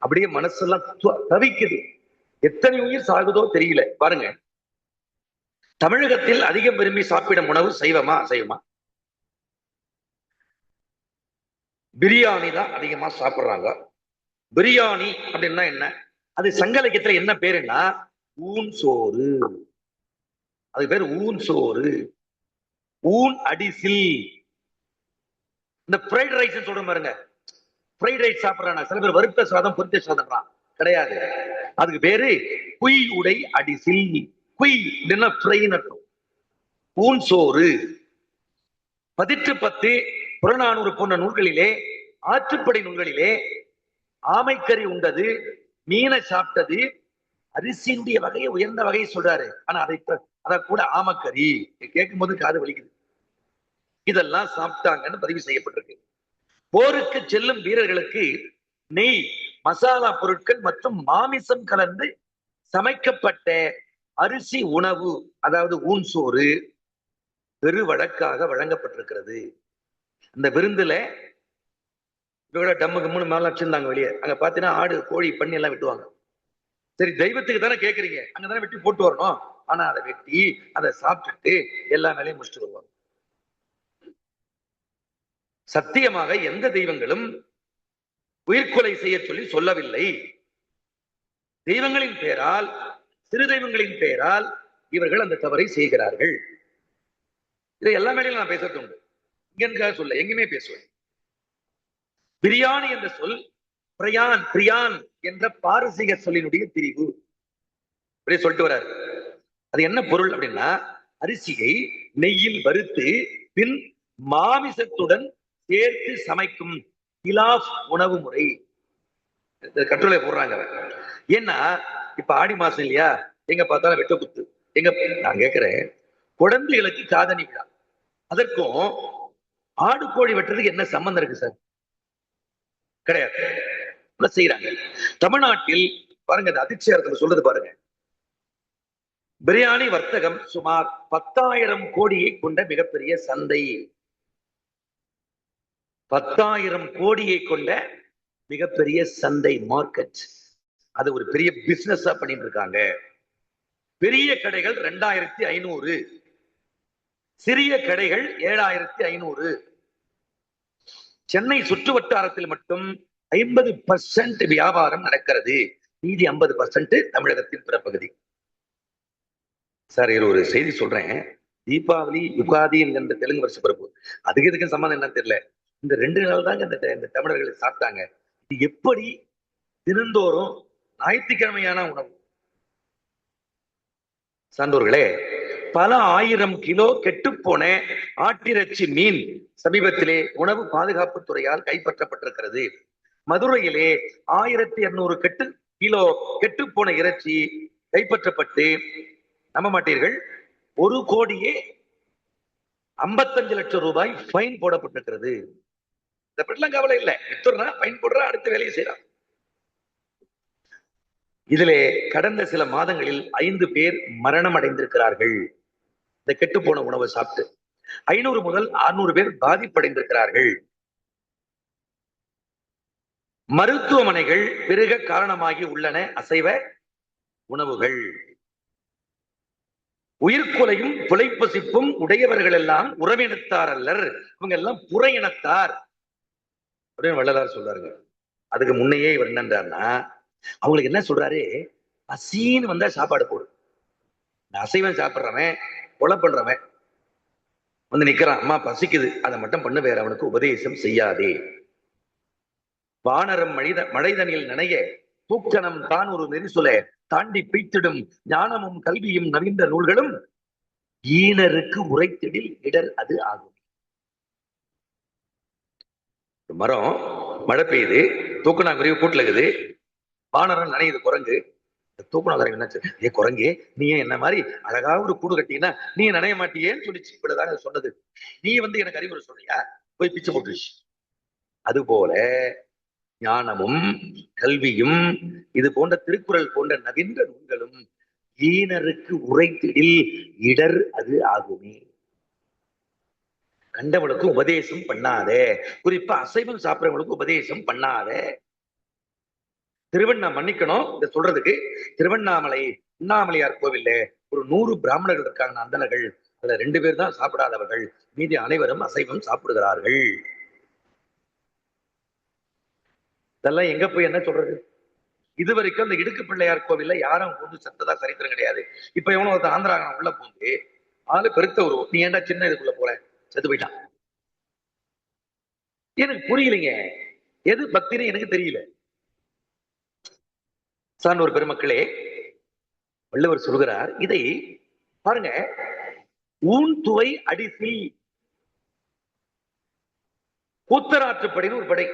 அப்படியே மனசெல்லாம் தவிக்குது. எத்தனை உயிர் சாகுதோ தெரியல. பாருங்க, தமிழகத்தில் அதிகம் விரும்பி சாப்பிடும் உணவு சைவமா அசைவமா? பிரியாணி தான் அதிகமா சாப்பிடுறாங்க. பிரியாணி அப்படின்னா என்ன? அது சங்க இலக்கியத்துல என்ன பேருன்னா ஊன் சோறு. அது பேர் ஊன் சோறு, ஊன் அடிசில். இந்த ஃப்ரைட் ரைஸ் சொல்ற பாருங்க, ஃப்ரைட் ரைஸ் சாப்பிடுறாங்க சில பேர், வறுத்த சாதம் பொரித்த சாதம் கிடையாது. அதுக்கு பேரு குய் உடை அடிசில். குய் அப்படின்னா ஃப்ரைன்னு அர்த்தம். ஊன் சோறு. 18 புறநானூறு போன்ற நூல்களிலே, ஆற்றுப்படை நூல்களிலே ஆமைக்கறி உண்டது, மீனை சாப்பிட்டது, அரிசியினுடைய வகையை உயர்ந்த வகையை சொல்றாரு. ஆனா அத கூட ஆமக்கறி கேட்கும் போது காது வலிக்குது. இதெல்லாம் சாப்பிட்டாங்கன்னு பதிவு செய்யப்பட்டிருக்கு. போருக்கு செல்லும் வீரர்களுக்கு நெய், மசாலா பொருட்கள் மற்றும் மாமிசம் கலந்து சமைக்கப்பட்ட அரிசி உணவு, அதாவது ஊன் சோறு பெருவழக்காக வழங்கப்பட்டிருக்கிறது. அந்த விருந்துல டம்முக்கு 3 மேல வச்சிருந்தாங்க வெளியே. அங்க பாத்தீங்கன்னா ஆடு, கோழி, பண்ணி எல்லாம் வெட்டுவாங்க. சரி, தெய்வத்துக்கு தானே கேக்குறீங்க, அங்கதானே வெட்டி போட்டு வரணும். ஆனா அதை வெட்டி அதை சாப்பிட்டுட்டு எல்லா வேலையும் முடிச்சுட்டு வருவாங்க. சத்தியமாக எந்த தெய்வங்களும் உயிர்கொலை செய்ய சொல்லி சொல்லவில்லை. தெய்வங்களின் பெயரால், சிறு தெய்வங்களின் பெயரால் இவர்கள் அந்த தவறை செய்கிறார்கள். இதை எல்லா மேடையிலும் நான் பேசுறது உண்டு. இங்கனுக்காக சொல்ல, எங்குமே பேசுவேன். பிரியாணி என்ற சொல் பிரியான் என்ற பாரசீக சொல்லினுடைய பிரிவு. இப்படி சொல்லிட்டு வர்றாரு. அது என்ன பொருள் அப்படின்னா, அரிசியை நெய்யில் வறுத்து பின் மாமிசத்துடன் சேர்த்து சமைக்கும் இலாஃப் உணவு முறை. கட்டுரை போடுறாங்க. ஏன்னா இப்ப ஆடி மாசம் இல்லையா, எங்க பார்த்தாலும் வெட்ட குத்து. எங்க நான் கேட்கிறேன், குழந்தைகளுக்கு காதணி விழா, அதற்கும் ஆடு கோழி வெட்டுறதுக்கு என்ன சம்பந்தம் இருக்கு சார்? கிடையாது. செய்யறாங்க. தமிழ்நாட்டில் பாருங்க, அதிர்ச்சியாரத்தில் சொல்றது பாருங்க. பிரியாணி வர்த்தகம் சுமார் 10,000 கோடியை கொண்ட மிகப்பெரிய சந்தை. 10,000 கோடியை கொண்ட மிகப்பெரிய சந்தை, மார்க்கெட். அது ஒரு பெரிய பிசினஸ் பண்ணிட்டு இருக்காங்க. பெரிய கடைகள் 2,500, சிறிய கடைகள் 7,500. சென்னை சுற்று வட்டாரத்தில் மட்டும் 50% வியாபாரம் நடக்கிறது. மீதி 50% தமிழகத்தின் பிறப்பகுதி. சார், இது ஒரு செய்தி சொல்றேன். தீபாவளி, யுகாதி என்கின்ற தெலுங்கு வருஷ பிறப்பு, அதுக்கு எதுக்கு சம்பந்தம் என்னன்னு தெரியல. இந்த 2 நாள் தாங்க இந்த தமிழர்கள் சாப்பிட்டாங்க. இது எப்படி தினந்தோறும் ஞாயிற்றுக்கிழமையான உணவு? சான்றோர்களே, பல 1000 கிலோ கெட்டுப்போன ஆட்டிறைச்சி மீன் சமீபத்திலே உணவு பாதுகாப்பு துறையால் கைப்பற்றப்பட்டிருக்கிறது. மதுரையிலே 1200 கிலோ கெட்டுப்போன இறைச்சி கைப்பற்றப்பட்டு, நம்ப மாட்டீர்கள், 1,55,00,000 ரூபாய் ஃபைன் போடப்பட்டிருக்கிறது. இதை பற்றிலாம் கவலை இல்லை, ஃபைன் போடுற, அடுத்த வேலையை செய்யலாம். இதிலே கடந்த சில மாதங்களில் 5 பேர் மரணம் அடைந்திருக்கிறார்கள். இந்த கெட்டுப்போன உணவை சாப்பிட்டு 500 முதல் 600 பேர் பாதிப்படைந்திருக்கிறார்கள். மருத்துவமனைகள் பெருக காரணமாகி உள்ளன அசைவ உணவுகள். உயிர்கொலையும் புலைப்பசிப்பும் உடையவர்கள் எல்லாம் உறவினத்தார் அல்லர், இவங்க எல்லாம் புற இனத்தார் அப்படின்னு வள்ளலார் சொல்றாருங்க. அதுக்கு முன்னையே இவர் என்னன்றாருன்னா, அவங்களுக்கு என்ன சொல்றாரு, பசின்னு வந்தா சாப்பாடு போடு. அசைவம் சாப்பிடுறவன், கொலை பண்றவன் வந்து நிக்கிறான், அம்மா பசிக்குது, அதை மட்டும் பண்ணு, வேற அவனுக்கு உபதேசம் செய்யாதே. வானரம் மழைதனில் நனைய தூக்கணம் தான் ஒரு நெரிசுல தாண்டி பீத்திடும் ஞானமும் கல்வியும் நவீன நூல்களும் ஈனருக்கு உரைத்திடில் இடர் அது ஆகும். மரம் மழை பெய்யுது, தூக்கணாங்குருவி கூட்டுல இருக்குது, வானரம் நனையுது, குரங்கு. தூக்கணாங்குருவி என்னாச்சு, ஏ குரங்கே, நீ என்ன மாதிரி அழகா ஒரு கூடு கட்டினா நீ நனைய மாட்டியேன்னு சொல்லிச்சு. இப்படிதாங்க சொன்னது. நீ எனக்கு அறிவுரை சொல்றியா, போய் பிச்சை போட்டுருச்சு. அது போல ஞானமும் கல்வியும் இது போன்ற திருக்குறள் போன்ற நவீன நூல்களும் ஈனருக்கு உரைத்திடில் இடர் அது ஆகுமே. கண்டவனுக்கு உபதேசம் பண்ணாத, குறிப்பா அசைவம் சாப்பிடுறவங்களுக்கு உபதேசம் பண்ணாத. மன்னிக்கணும் இதை சொல்றதுக்கு, அண்ணாமலையார் கோவில்ல ஒரு 100 பிராமணர்கள் இருக்காங்க, அந்தணர்கள். அதுல 2 பேர் தான் சாப்பிடாதவர்கள், மீதி அனைவரும் அசைவம் சாப்பிடுகிறார்கள். இதெல்லாம் எங்க போய் என்ன சொல்றது? இதுவரைக்கும் அந்த இடுக்கு பிள்ளையார் கோவில்ல யாரும் கொண்டு செத்ததா சரித்திரம் கிடையாது. இப்ப எவனோ ஒருத்தர் ஆந்திராங்க உள்ள போந்து ஆளு பெருத்த ஒரு, நீ ஏன்டா சின்ன இதுக்குள்ள போற, செத்து போயிட்டான். எனக்கு புரியலைங்க, எது பக்தின்னு எனக்கு தெரியல. சான்றோர் பெருமக்களே, வள்ளுவர் சொல்கிறார், இதை பாருங்க, ஊன்துவை அடிசி கூத்தராற்றுப்படைன்னு ஒரு படை,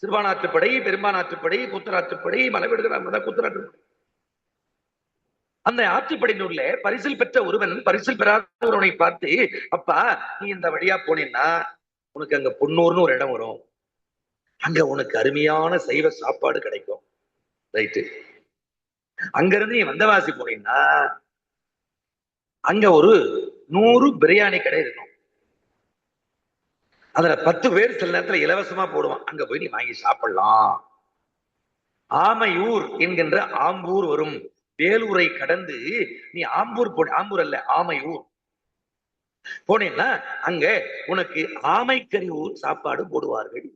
சிறுபானாற்றுப்படை, பெரும்பானாற்றுப்படை, கூத்தராற்றுப்படை, மலைவிடுகிறார் கூத்தராற்றுப்படை. அந்த ஆற்றுப்படை நூல்ல பரிசில் பெற்ற ஒருவன் பரிசில் பெறாத ஒருவனை பார்த்து, அப்பா நீ இந்த வழியா போனீன்னா உனக்கு அங்க பொன்னூர்னு ஒரு இடம் வரும், அங்க உனக்கு அருமையான சைவ சாப்பாடு கிடைக்கும். ரைட்டு. அங்க இருந்து நீ வந்தவாசி போனீங்கன்னா அங்க ஒரு 100 பிரியாணி கடை இருக்கும். அதுல 10 பேர் சில நேரத்துல இலவசமா போடுவான், அங்க போய் நீ வாங்கி சாப்பிடலாம். ஆமையூர் என்கின்ற ஆம்பூர் வரும். வேலூரை கடந்து நீ ஆம்பூர் போ, ஆம்பூர் அல்ல ஆமையூர் போனேன்னா அங்க உனக்கு ஆமைக்கறி ஊர் சாப்பாடு போடுவார்கள்.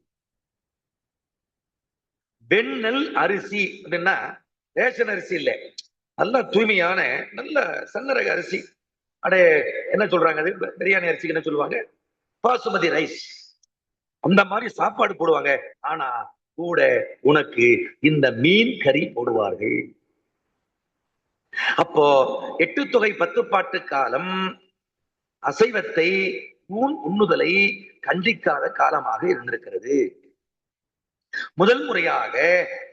வெண்ணெல் அரிசி அப்படின்னா ரேஷன் அரிசி இல்ல, நல்ல தூய்மையான நல்ல சன்னரக அரிசி. அடே என்ன சொல்றாங்க, அது பிரியாணி அரிசிக்கு என்ன சொல்லுவாங்க, பாசுமதி ரைஸ். அந்த மாதிரி சாப்பாடு போடுவாங்க. ஆனா கூட உனக்கு இந்த மீன் கறி போடுவார்கள். அப்போ 8 தொகை 10 பாட்டு காலம் அசைவத்தை உண்ணுதலை கண்டிக்காத காலமாக இருந்திருக்கிறது. முதல் முறையாக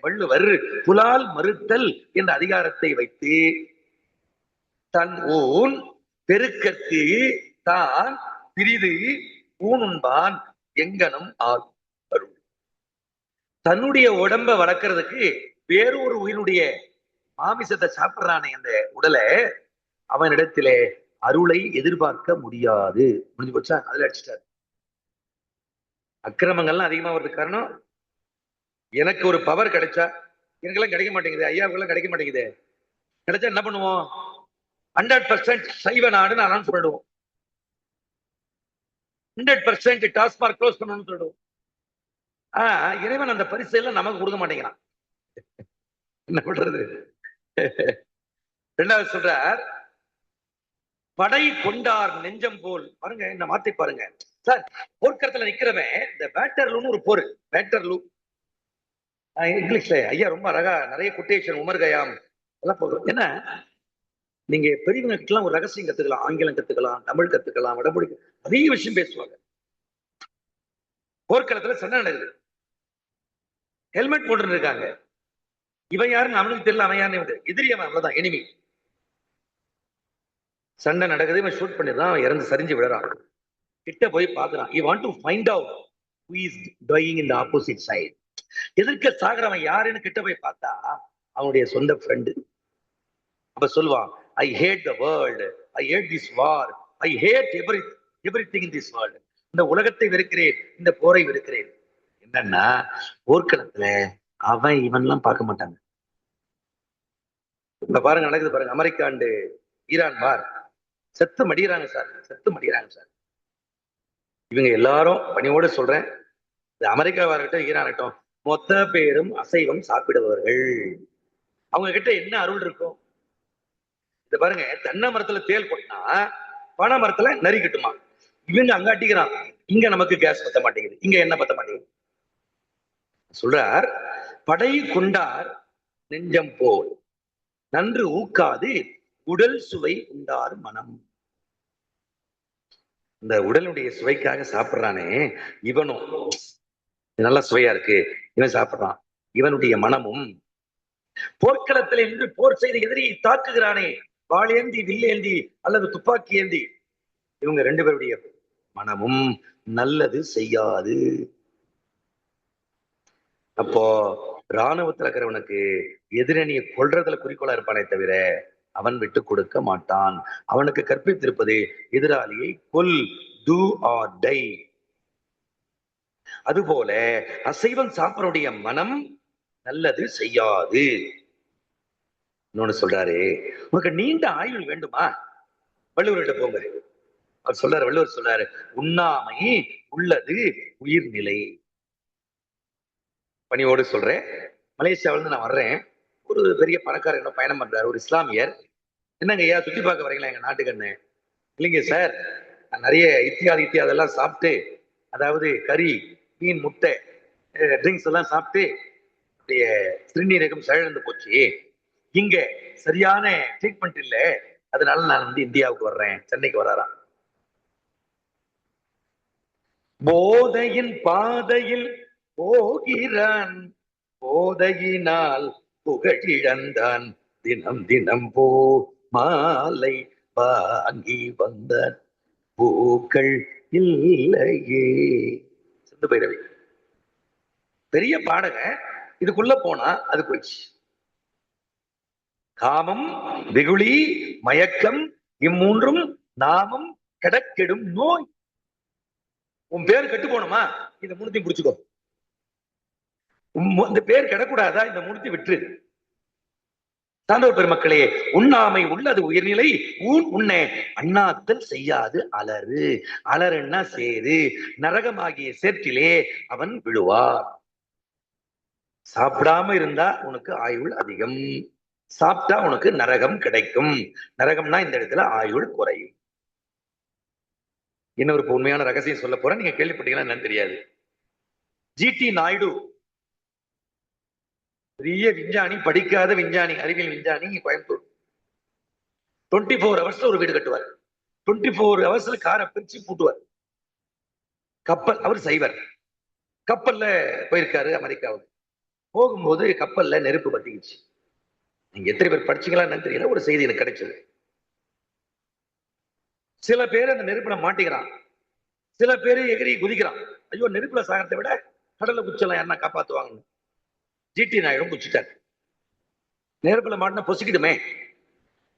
வள்ளுவர் புலால் மறுத்தல் என்ற அதிகாரத்தை வைத்து தன் ஊன் பெருக்கற்கு தான் பிரிது ஊனுண்பான் எங்கனும் ஆள் அருள். தன்னுடைய உடம்ப வளர்க்கறதுக்கு வேறொரு உயிரினுடைய மாமிசத்தை சாப்பிடுறானே அந்த உடலை, அவனிடத்திலே அருளை எதிர்பார்க்க முடியாது. முடிஞ்சு போச்சா? அதுல அடிச்சிட்டாரு. அக்கிரமங்கள்லாம் அதிகமா வர்றதுக்கு காரணம், எனக்கு ஒரு பவர் கிடைச்சா எனக்கெல்லாம் கிடைக்க மாட்டேங்குது, ஐயாவுக்கெல்லாம் கிடைக்க மாட்டேங்குது, கிடைச்சா என்ன பண்ணுவோம், 100% சைவ நாடுன்னு அனௌன்ஸ் பண்ணிடுவோம், 100% டாஸ்மாக் க்ளோஸ் பண்ணணும்னு சொல்லிடுவோம். இறைவன் அந்த பரிசு எல்லாம் நமக்கு கொடுக்க மாட்டேங்கிறான். என்ன பண்றது? ரெண்டாவது சொல்றார், படை கொண்டார் நெஞ்சம் போல். பாருங்க இந்த வார்த்தை பாருங்க சார். போர்க்களத்துல நிக்கிறவன், இந்த பேட்டர்லூன்னு ஒரு போர், பேட்டர்லூ இங்கிலீஷ்ல ஐயா ரொம்ப அழகா நிறைய கொட்டேஷன் உமர் கயாம் எல்லாம் போதும். ஏன்னா நீங்க பெரியவங்களுக்கெல்லாம் ஒரு ரகசியம் கத்துக்கலாம், ஆங்கிலம் கத்துக்கலாம், தமிழ் கத்துக்கலாம், வடமொழி நிறைய விஷயம் பேசுவாங்க. போர்க்களத்துல சண்டை நடக்குது, ஹெல்மெட் போட்டு இருக்காங்க, இவன் யாருன்னு அவனுக்கு தெரியல, அவன் யாருன்னு எதிரி, அவன் அவ்வளவுதான் எனிமி. சண்டை நடக்குது, இவன் ஷூட் பண்ணிடுறான், அவன் இறந்து சரிஞ்சு விடுறான். கிட்ட போய் பாக்குறான், he want to find out who is dying in the opposite side. எதிர்க்க சாகுறவன் யாருன்னு கிட்ட போய் பார்த்தா அவனுடைய சொந்த ஃப்ரெண்டு. அப்ப சொல்லுவான், I hate the world, I hate this war, I hate everything in this world. இந்த உலகத்தை வெறுக்கிறேன், இந்த போரை வெறுக்கிறேன். என்னன்னா போர்க்களத்துல அவன் இவன்லாம் பார்க்க மாட்டாங்க. இப்ப பாருங்க நடக்குது பாருங்க, அமெரிக்கா அண்டு ஈரான் வார், செத்து மடிகிறாங்க சார், செத்து மடிகிறாங்க சார். இவங்க எல்லாரும் பணியோடு சொல்றேன், அமெரிக்காவா இருக்கட்டும் ஈரான் இருக்கட்டும், மொத்த பேரும் அசைவம் சாப்பிடுபவர்கள். அவங்க கிட்ட என்ன அருள் இருக்கும்? இத பாருங்க, தென்னை மரத்துல தேல் போட்டா பனை மரத்துல நரி கட்டுமா. இவங்க அங்க அட்டிக்கிறான், இங்க நமக்கு கேஸ் பத்த மாட்டேங்குது, இங்க என்ன பத்த மாட்டேங்குது. சொல்றார், படை கொண்டார் நெஞ்சம் போல் நன்று ஊக்காது உடல் சுவை உண்டார் மனம். இந்த உடலுடைய சுவைக்காக சாப்பிடுறானே இவனும், நல்லா சுவையா இருக்கு, இவன் சாப்பிடுறான், இவனுடைய மனமும் போர்க்களத்தில் நின்று போர் செய்த எதிரியை தாக்குகிறானே, வாளேந்தி வில்லேந்தி அல்லது துப்பாக்கி ஏந்தி, இவங்க 2 பேருடைய மனமும் நல்லது செய்யாது. அப்போ இராணுவத்தில் இருக்கிறவனுக்கு எதிரணியை கொல்றதுல குறிக்கோளா இருப்பானே தவிர அவன் விட்டு கொடுக்க மாட்டான். அவனுக்கு கற்பித்திருப்பது எதிராளியை கொல், do or die. அதுபோல அசைவம் சாப்பிடனுடைய மனம் நல்லது செய்யாது. இன்னொன்னு சொல்றாரு, உனக்கு நீண்ட ஆயுள் வேண்டுமா, வள்ளுவர்கிட்ட போங்க. அவர் சொல்றாரு, வள்ளுவர் சொல்றாரு, உண்ணாமை உள்ளது உயிர்நிலை. பணியோடு சொல்றேன், மலேசியாவில இருந்து நான் வர்றேன், ஒரு பெரிய பணக்காரர் என்ன பயணம் பண்றாரு, ஒரு இஸ்லாமியர். என்னங்க ஐயா சுத்தி பார்க்க வரீங்களா எங்க நாட்டுக்குன்னு? இல்லைங்க சார், நான் நிறைய இத்தியாதெல்லாம் சாப்பிட்டு, அதாவது கறி, மீன், முட்டை, ட்ரிங்க்ஸ் எல்லாம் சாப்பிட்டு அப்படியே சிறுநீரகம் செயலிழந்து போச்சு, இங்க சரியான ட்ரீட்மெண்ட் இல்ல, அதனால நான் வந்து இந்தியாவுக்கு வர்றேன், சென்னைக்கு வர்றாராம். போதையின் பாதையில் போகிறான், போதையினால் புகழிழந்தான், தினம் தினம் போ மாலை வாங்கி வந்த பூக்கள் இல்லையே. சிந்து பைரவி பெரிய பாடக. இதுக்குள்ள போனா அது போயிடுச்சு. காமம், வெகுளி, மயக்கம் இம்மூன்றும் நாமம் கிடக்கெடும் நோய். உன் பேர் கெட்டு போனோமா, இந்த மூணுத்தையும் புடிச்சுக்கோ. இந்த பேர் கிடக்கூடாதா, இந்த மூணுத்தையும் விட்டு. சான்றோர் பெருமக்களே, உண்ணாமை உள்ளது உயர்நிலை ஊன் உண்ணே அண்ணாத்தல் செய்யாது அலறு. அலறுன்னா சேரு. நரகமாகிய சேற்றிலே அவன் விழுவார். சாப்பிடாம இருந்தா உனக்கு ஆயுள் அதிகம், சாப்பிட்டா உனக்கு நரகம் கிடைக்கும். நரகம்னா இந்த இடத்துல ஆயுள் குறையும். இன்னொரு உண்மையான ரகசியம் சொல்ல போறேன், நீங்க கேள்விப்பட்டீங்கன்னா என்னன்னு தெரியாது. ஜிடி நாயுடு பெரிய விஞ்ஞானி, படிக்காத விஞ்ஞானி, அறிவியல் விஞ்ஞானி, கோயம்புத்தூர். 24 hours ஒரு வீடு கட்டுவார். 24 hours காரை பிரிச்சு பூட்டுவார். கப்பல், அவர் சைவர். கப்பல்ல போயிருக்காரு அமெரிக்காவுக்கு. போகும்போது கப்பல்ல நெருப்பு பத்திக்கிச்சு. நீங்க எத்தனை பேர் படிச்சீங்களா என்னன்னு தெரியல, ஒரு செய்தி எனக்கு கிடைச்சது. சில பேர் அந்த நெருப்புல மாட்டிக்கிறான், சில பேர் எகிரி குதிக்கிறான். ஐயோ, நெருப்புல சாகிறதை விட கடல்ல குச்சலாம், யாருன்னா காப்பாத்துவாங்க. ஜிடி நாயுடு குச்சிட்டாரு. நெருப்புல மாட்டினா பொசிக்கிடுமே,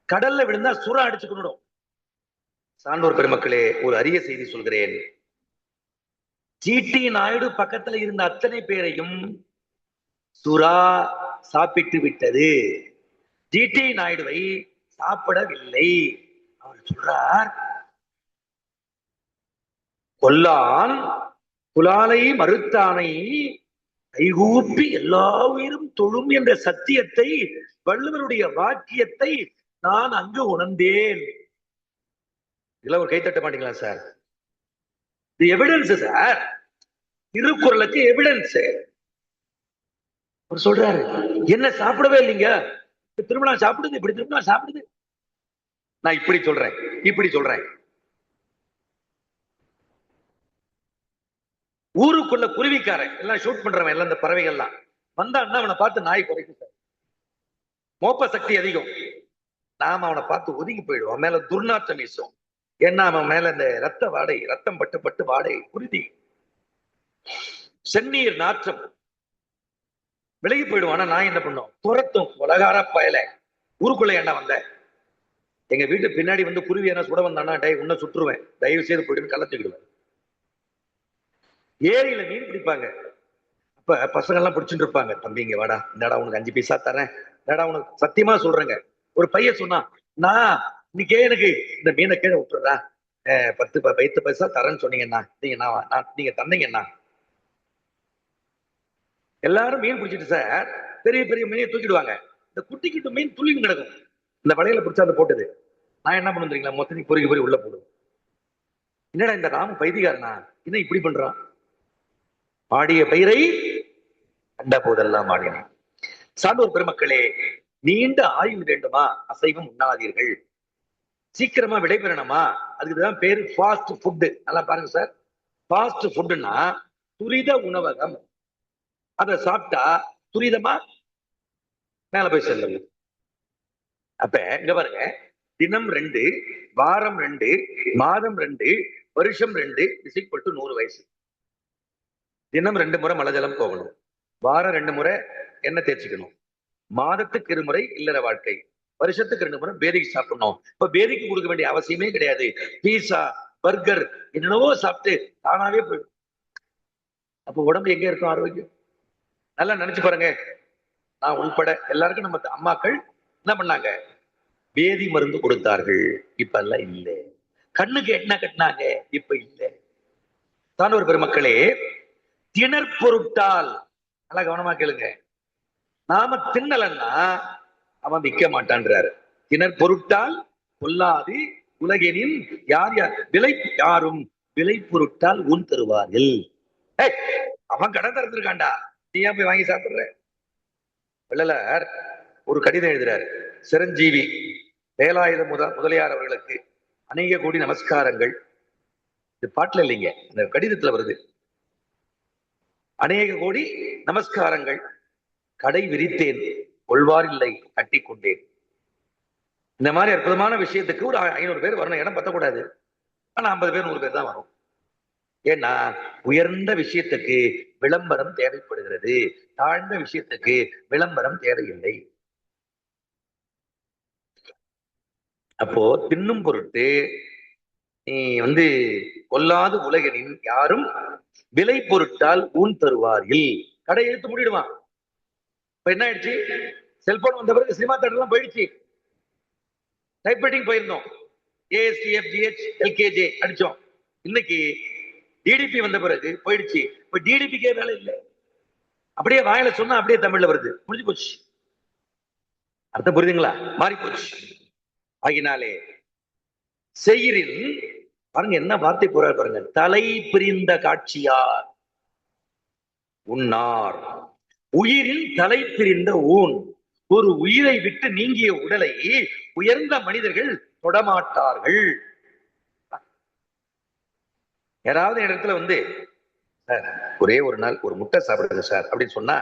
கடல்ல விழுந்தா சுறா அடிச்சுக்கணும். சான்றோர் பெருமக்களே, ஒரு அரிய செய்தி சொல்கிறேன். ஜிடி நாயுடு பக்கத்துல இருந்த அத்தனை பேரையும் சுறா சாப்பிட்டு விட்டது, ஜிடி நாயுடுவை சாப்பிடவில்லை. அவர் சொல்றார், கொல்லான் குலாலை மறுத்தானை கைகூப்பி எல்லா உயிரும் தொழும் என்ற சத்தியத்தை, வள்ளுவருடைய வாக்கியத்தை நான் அங்கு உணர்ந்தேன். இதுல ஒரு கைத்தட்ட மாட்டீங்களா சார்? இது எவிடன்ஸ் சார், திருக்குறளுக்கு எவிடன்ஸ். அவர் சொல்றாரு, என்ன சாப்பிடவே இல்லைங்க, திருமணம் சாப்பிடுது, இப்படி திருமணம் சாப்பிடுது. நான் இப்படி சொல்றேன், இப்படி சொல்றேன். ஊருக்குள்ள குருவிக்காரன் எல்லாம் ஷூட் பண்றவன் எல்லாம், இந்த பறவைகள்லாம் வந்தான்னா அவனை பார்த்து நாய் குறைக்கும் சார். மோப்ப சக்தி அதிகம். நாம அவனை பார்த்து ஒதுங்கி போயிடுவோம், மேல துர்நாற்றம் வீசும். ஏன்னா அவன் மேல இந்த ரத்த வாடை, ரத்தம் பட்டு பட்டு வாடை, குருதி, செந்நீர் நாற்றம், விலகி போயிடுவான். ஆனா நான் என்ன பண்ணும், துரத்தும். உலகார பயல, ஊருக்குள்ள என்ன வந்த, எங்க வீட்டு பின்னாடி வந்து குருவி என்ன சுட வந்தானா, டை உன்னை சுற்றுவேன், தயவு செய்து போயிட்டு கள்ளத்துக்கிடுவேன். ஏரியில மீன் பிடிப்பாங்க. அப்ப பசங்க எல்லாம் பிடிச்சிட்டு இருப்பாங்க. தம்பிங்க வாடா, இந்தடா உனக்கு 5 பைசா தரேன், இந்தடா உனக்கு சத்தியமா சொல்றேங்க. ஒரு பையன் சொன்னா, நான் இன்னைக்கே எனக்கு இந்த மீனை கீழே விட்டுறா, 10 பைசா தரேன்னு சொன்னீங்கன்னா, நீங்க தந்தீங்கன்னா. எல்லாரும் மீன் பிடிச்சிட்டு சார் பெரிய பெரிய மீனை தூக்கிடுவாங்க. இந்த குட்டி குட்டி மீன் துள்ளி கிடக்கும். இந்த வலையில பிடிச்சா அந்த போட்டது. நான் என்ன பண்ணுறீங்களா, மொத்தத்தையும் பொறுக்கி பொறி உள்ள போடுவேன். என்னடா இந்த ராம பைதிகாரனா, என்ன இப்படி பண்றான்? ஆடிய பயிரை கண்ட போதெல்லாம் ஆடினான். சான்றோர் பெருமக்களே, நீண்ட ஆயுள் வேண்டுமா, அசைவம் உண்ணாதீர்கள். சீக்கிரமா விடைபெறணுமா, அதுக்குதான் பேரு ஃபாஸ்ட் ஃபுட். நல்லா பாருங்க சார், ஃபாஸ்ட் ஃபுட்னா துரித உணவகம். அதை சாப்பிட்டா துரிதமா மேல போய் செல்லுங்க. அப்ப இங்க பாருங்க, தினம் 2, வாரம் 2, மாதம் 2, வருஷம் 2 = 100 வயசு. தினம் 2 முறை மலஜலம் போகணும், வாரம் 2 முறை எண்ணெய் தேய்ச்சிக்கணும், மாதத்துக்கு 2 முறை இல்லற வாழ்க்கை, வருஷத்துக்கு 2 முறை பேரிக்கு சாப்பிடணும். இப்ப பேரிக்கு கொடுக்க வேண்டிய அவசியமே கிடையாது. பீஸா, பர்கர் என்னென்னவோ சாப்பிட்டு தானாவே போயிடும். அப்ப உடம்பு எங்க இருக்கும் ஆரோக்கியம்? நல்லா நினைச்சு பாருங்க. நான் உள்பட எல்லாருக்கும் நம்ம அம்மாக்கள் என்ன பண்ணாங்க, வேதி மருந்து கொடுத்தார்கள். இப்ப எல்லாம் இல்லை. கண்ணுக்கு என்ன கட்டினாங்க, இப்ப இல்லை. தான் ஒரு பெருமக்களே, திணற் பொருட்டால், நல்லா கவனமா கேளுங்க, நாம தின்னலன்னா அவன் விற்க மாட்டான்றாரு. திணற் பொருட்டால் கொல்லாது உலகெனின் யார் யார் விலை யாரும் விலை பொருட்டால் ஊன் தருவார்கள். அவன் கடன் திறந்திருக்காண்டா, நீ ஏன் போய் வாங்கி சாப்பிடுற? வள்ளலார் ஒரு கடிதம் எழுதுறாரு. சிரஞ்சீவி வேலாயுத முதலியார் அவர்களுக்கு அநேக கோடி நமஸ்காரங்கள். இது பாட்டுல இல்லைங்க, இந்த கடிதத்துல வருது. அநேக கோடி நமஸ்காரங்கள், கடை விரித்தேன் கொள்வார் இல்லை கட்டி கொண்டேன். இந்த மாதிரி அற்புதமான விஷயத்துக்கு ஒரு 500 பேர் வரணும், இடம் பத்தக்கூடாது. ஆனா 50 பேர் 100 பேர் தான் வரும். ஏன்னா உயர்ந்த விஷயத்துக்கு விளம்பரம் தேவைப்படுகிறது, தாழ்ந்த விஷயத்துக்கு விளம்பரம் தேவையில்லை. அப்போ தின்னும் பொருட்டு நீ கொல்லாது உலகனின் யாரும் விலை பொருட்டால் ஊன் தருவார்கள். கடை எடுத்து மூடிடுவான். இப்ப என்ன ஆயிடுச்சு, செல்போன் வந்த பிறகு சினிமா தேட்டர் எல்லாம் போயிடுச்சு. டைப்ரைட்டிங் போயிருந்தோம், ASTFGH LKJ அடிச்சோம். இன்னைக்கு டிடிபி வந்த பிறகு போயிடுச்சு. இப்ப டிடிபிக்கே வேலை இல்லை. அப்படியே வாயில சொன்னா அப்படியே தமிழ்ல வருது, முடிஞ்சு போச்சு. அர்த்தம் புரியுதுங்களா? மாறி போச்சு. ஆகினாலே செயிரில் பாருங்க என்ன வார்த்தை போறாரு பாருங்க, தலை பிரிந்த காட்சியார் உன்னார் உயிரில் தலை பிரிந்த ஊன். ஒரு உயிரை விட்டு நீங்கிய உடலை உயர்ந்த மனிதர்கள் தொடமாட்டார்கள். யாராவது இடத்துல சார் ஒரே ஒரு நாள் ஒரு முட்டை சாப்பிடுங்க சார் அப்படின்னு சொன்னா,